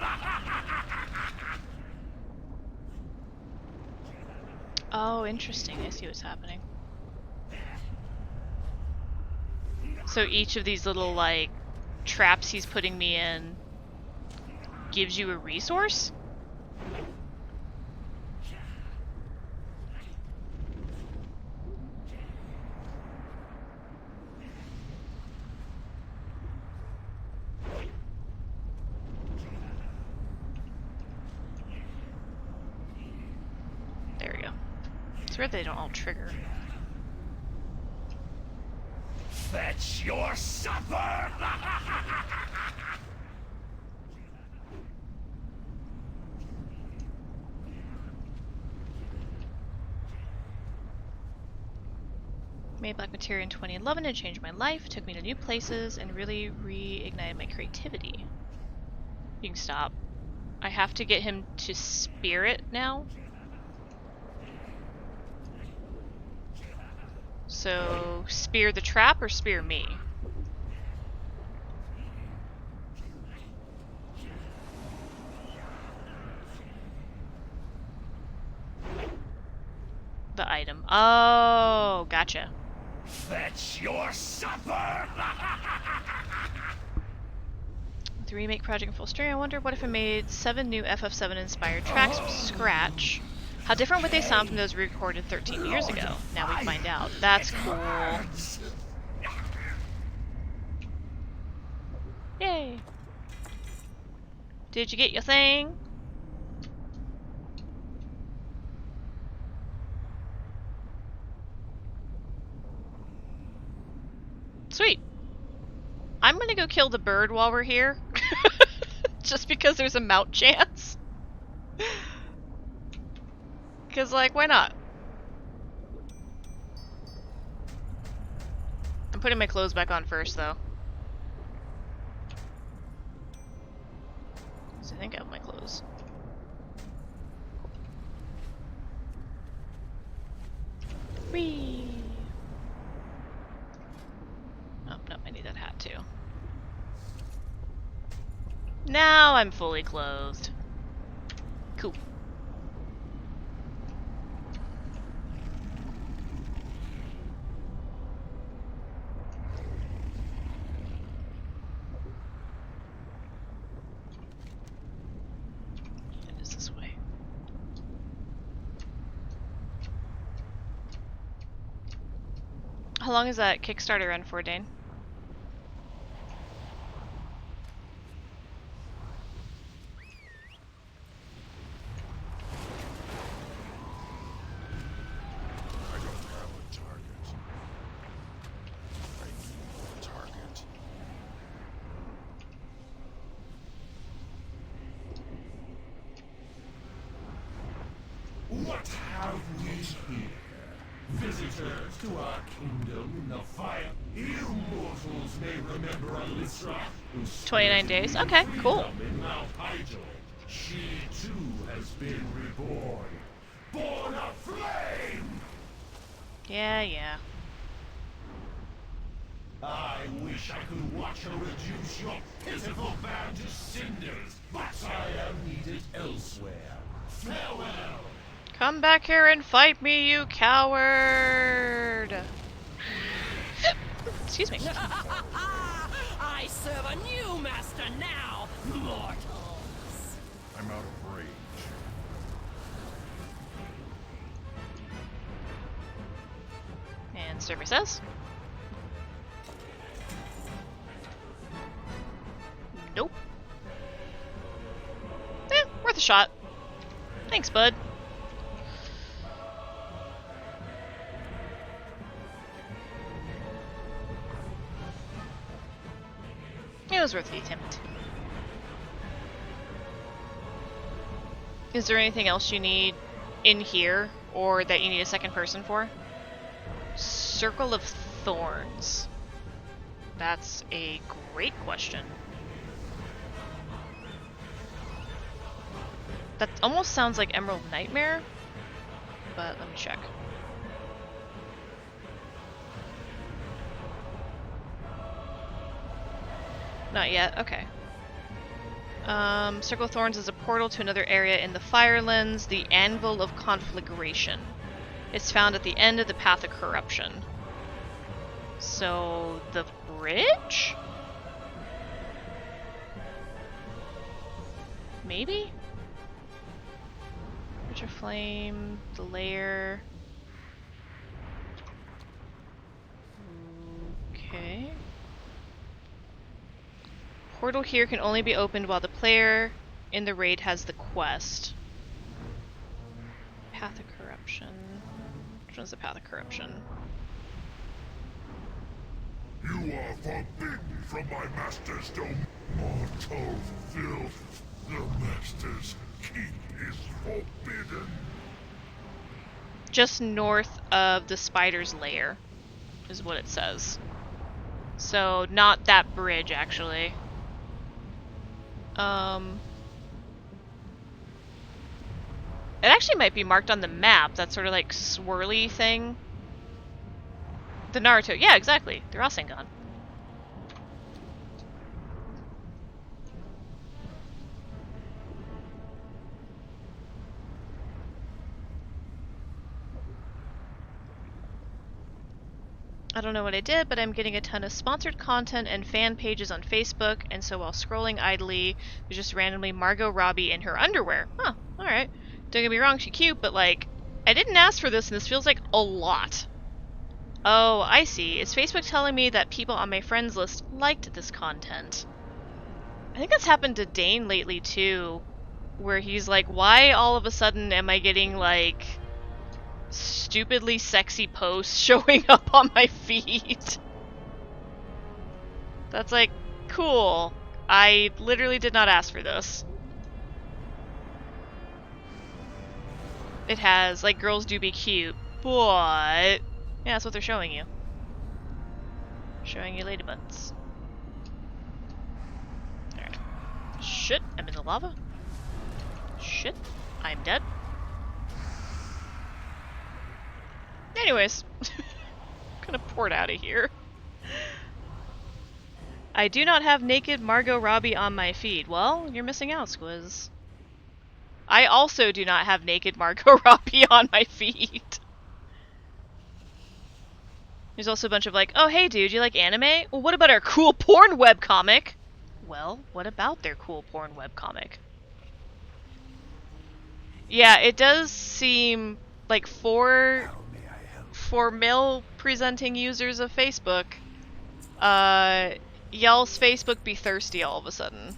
Oh, interesting. I see what's happening. So each of these little, like, traps he's putting me in gives you a resource? There we go. It's weird they don't all trigger. Fetch your supper! Made black materia in 2011 and changed my life, took me to new places, and really reignited my creativity. You can stop. I have to get him to spear it now. So, spear the trap or spear me? The item. Oh, gotcha. Fetch your supper! With the remake project in full stream, I wonder what if I made 7 new FF7 inspired tracks from scratch. How different would they sound from those recorded 13 years ago? Now we find out. That's cool. Yay! Did you get your thing? Sweet. I'm gonna go kill the bird while we're here. Just because there's a mount chance. Because, like, why not? I'm putting my clothes back on first, though. So I think I have my clothes. Whee! Oh, no, I need that hat, too. Now I'm fully clothed. Cool. How long is that Kickstarter run for, Dane? What have we here? Visitors to our kingdom in the fire. You mortals may remember Alyssa, who 29 days. Okay, cool. in Mount Hyjal. She too has been reborn. Born of flame! Yeah. I wish I could watch her reduce your pitiful band to cinders, but I am needed elsewhere. Farewell! Come back here and fight me, you coward! Excuse me. I serve a new master now, mortals. I'm out of rage. And survey says. Nope. Worth a shot. Thanks, bud. It was worth the attempt. Is there anything else you need in here, or that you need a second person for? Circle of Thorns. That's a great question. That almost sounds like Emerald Nightmare, but let me check. Not yet, okay. Circle of Thorns is a portal to another area in the Firelands, the Anvil of Conflagration. It's found at the end of the Path of Corruption. So, the bridge? Maybe? Bridge of Flame, the lair. Okay. Portal here can only be opened while the player in the raid has the quest. Path of Corruption. Which one's the Path of Corruption? You are forbidden from my master's domain. Mortal filth. The master's keep is forbidden. Just north of the spider's lair, is what it says. So, not that bridge, actually. It actually might be marked on the map, that sort of like swirly thing. The Naruto, yeah, exactly. The Rasengan. I don't know what I did, but I'm getting a ton of sponsored content and fan pages on Facebook, and so while scrolling idly, there's just randomly Margot Robbie in her underwear. Huh, alright. Don't get me wrong, she's cute, but like, I didn't ask for this, and this feels like a lot. Oh, I see. It's Facebook telling me that people on my friends list liked this content. I think that's happened to Dane lately, too, where he's like, why all of a sudden am I getting, like, stupidly sexy posts showing up on my feed? That's like, cool. I literally did not ask for this. It has, like, girls do be cute, but yeah, that's what they're showing you. Showing you lady butts. Alright. Shit, I'm in the lava. Shit, I'm dead. Anyways, gonna port out of here. I do not have naked Margot Robbie on my feed. Well, you're missing out, Squiz. I also do not have naked Margot Robbie on my feed. There's also a bunch of like, oh hey dude, you like anime? Well, what about our cool porn webcomic? Well, what about their cool porn webcomic? Yeah, it does seem like for for male presenting users of Facebook, y'all's Facebook be thirsty all of a sudden.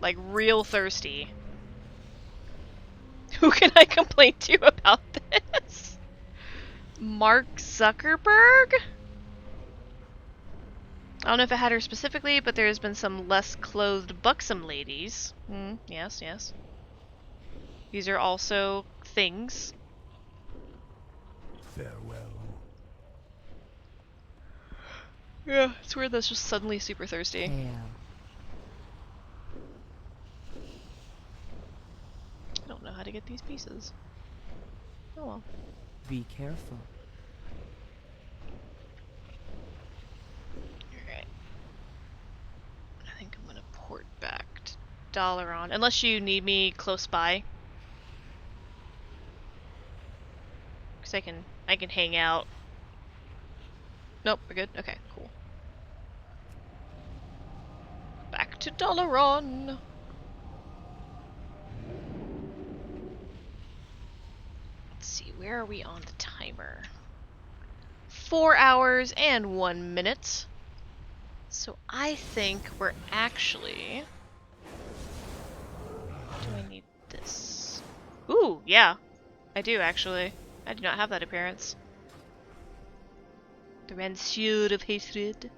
Like, real thirsty. Who can I complain to about this? Mark Zuckerberg? I don't know if it had her specifically, but there's been some less clothed buxom ladies. Yes, yes. These are also things. Farewell. Yeah, it's weird that's just suddenly super thirsty. Hail. I don't know how to get these pieces. Oh well. Be careful. Alright. I think I'm gonna port back to Dalaran. Unless you need me close by. Because I can hang out. Nope, we're good? Okay, cool. Back to Dalaran! Let's see, where are we on the timer? 4 hours and 1 minute. So I think we're actually... Do I need this? Ooh, yeah. I do actually. I do not have that appearance. The Ranseur of Hatred.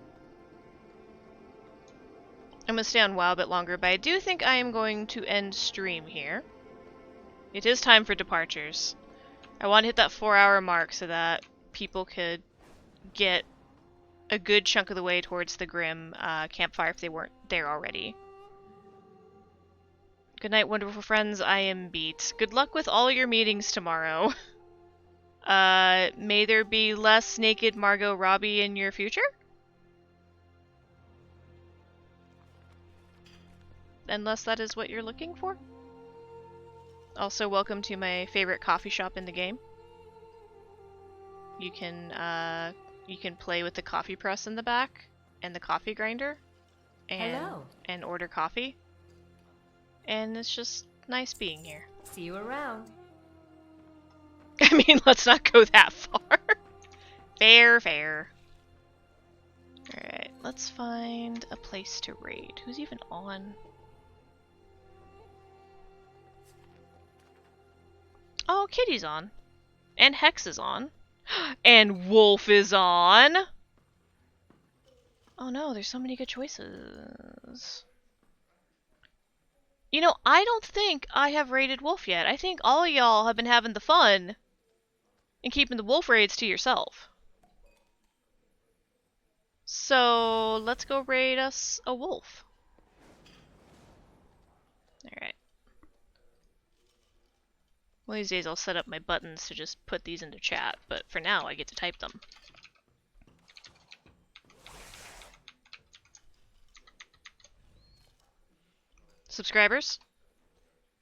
I'm gonna stay on WoW a bit longer, but I do think I am going to end stream here. It is time for departures. I want to hit that 4-hour mark so that people could get a good chunk of the way towards the Grim campfire if they weren't there already. Good night, wonderful friends. I am beat. Good luck with all your meetings tomorrow. May there be less naked Margot Robbie in your future? Unless that is what you're looking for? Also, welcome to my favorite coffee shop in the game. You can play with the coffee press in the back and the coffee grinder and order coffee. And it's just nice being here. See you around. I mean, let's not go that far. Fair, fair. Alright, let's find a place to raid. Who's even on? Oh, Kitty's on. And Hex is on. And Wolf is on! Oh no, there's so many good choices. You know, I don't think I have raided Wolf yet. I think all of y'all have been having the fun and keeping the Wolf raids to yourself. So, let's go raid us a Wolf. Alright. One of these days I'll set up my buttons to just put these into chat, but for now I get to type them. Subscribers?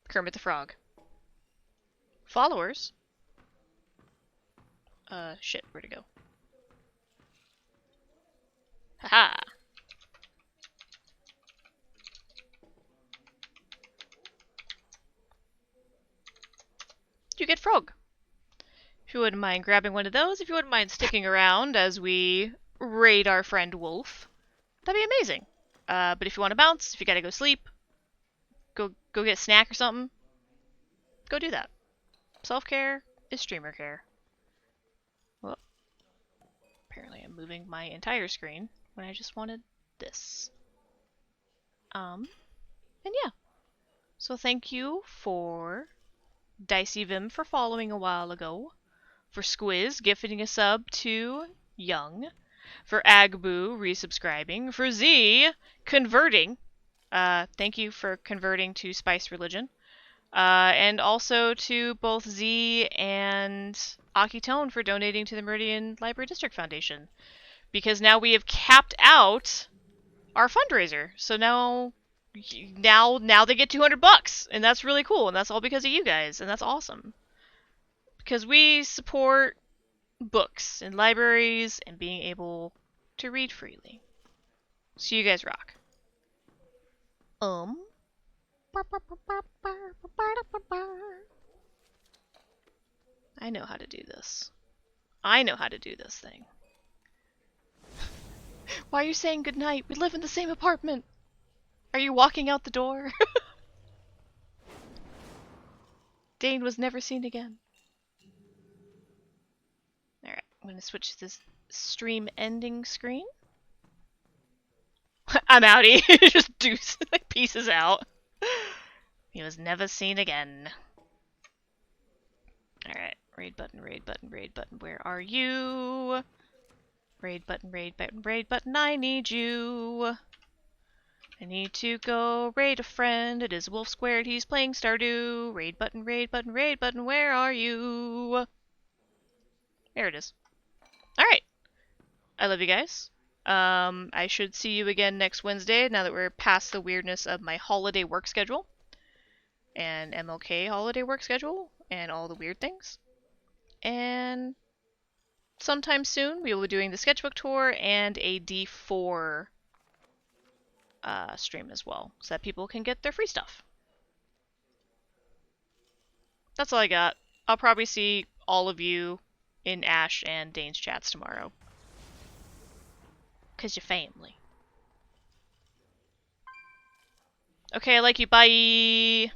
Kermit the Frog. Followers? Shit, where'd it go? Haha! You get Frog. If you wouldn't mind grabbing one of those, if you wouldn't mind sticking around as we raid our friend Wolf, that'd be amazing. But if you want to bounce, if you gotta go sleep, go get a snack or something, go do that. Self-care is streamer care. Well, apparently I'm moving my entire screen when I just wanted this. And yeah. So thank you for Dicey Vim for following a while ago, for Squiz gifting a sub to Young, for Agbu resubscribing, for Z converting. Thank you for converting to Spice Religion. And also to both Z and Akitone for donating to the Meridian Library District Foundation. Because now we have capped out our fundraiser. So now they get $200, and that's really cool, and that's all because of you guys, and that's awesome. Because we support books and libraries and being able to read freely. So you guys rock. I know how to do this. I know how to do this thing. Why are you saying goodnight? We live in the same apartment. Are you walking out the door? Dane was never seen again. Alright, I'm gonna switch to this stream ending screen. I'm outie. Just deuce. Like, pieces out. He was never seen again. Alright, raid button, raid button, raid button. Where are you? Raid button, raid button, raid button. I need you. I need to go raid a friend. It is Wolf Squared. He's playing Stardew. Raid button, raid button, raid button. Where are you? There it is. Alright. I love you guys. I should see you again next Wednesday now that we're past the weirdness of my holiday work schedule. And MLK holiday work schedule. And all the weird things. And sometime soon we will be doing the sketchbook tour and a D4 stream as well, so that people can get their free stuff. That's all I got. I'll probably see all of you in Ash and Dane's chats tomorrow. 'Cause you're family. Okay, I like you. Bye!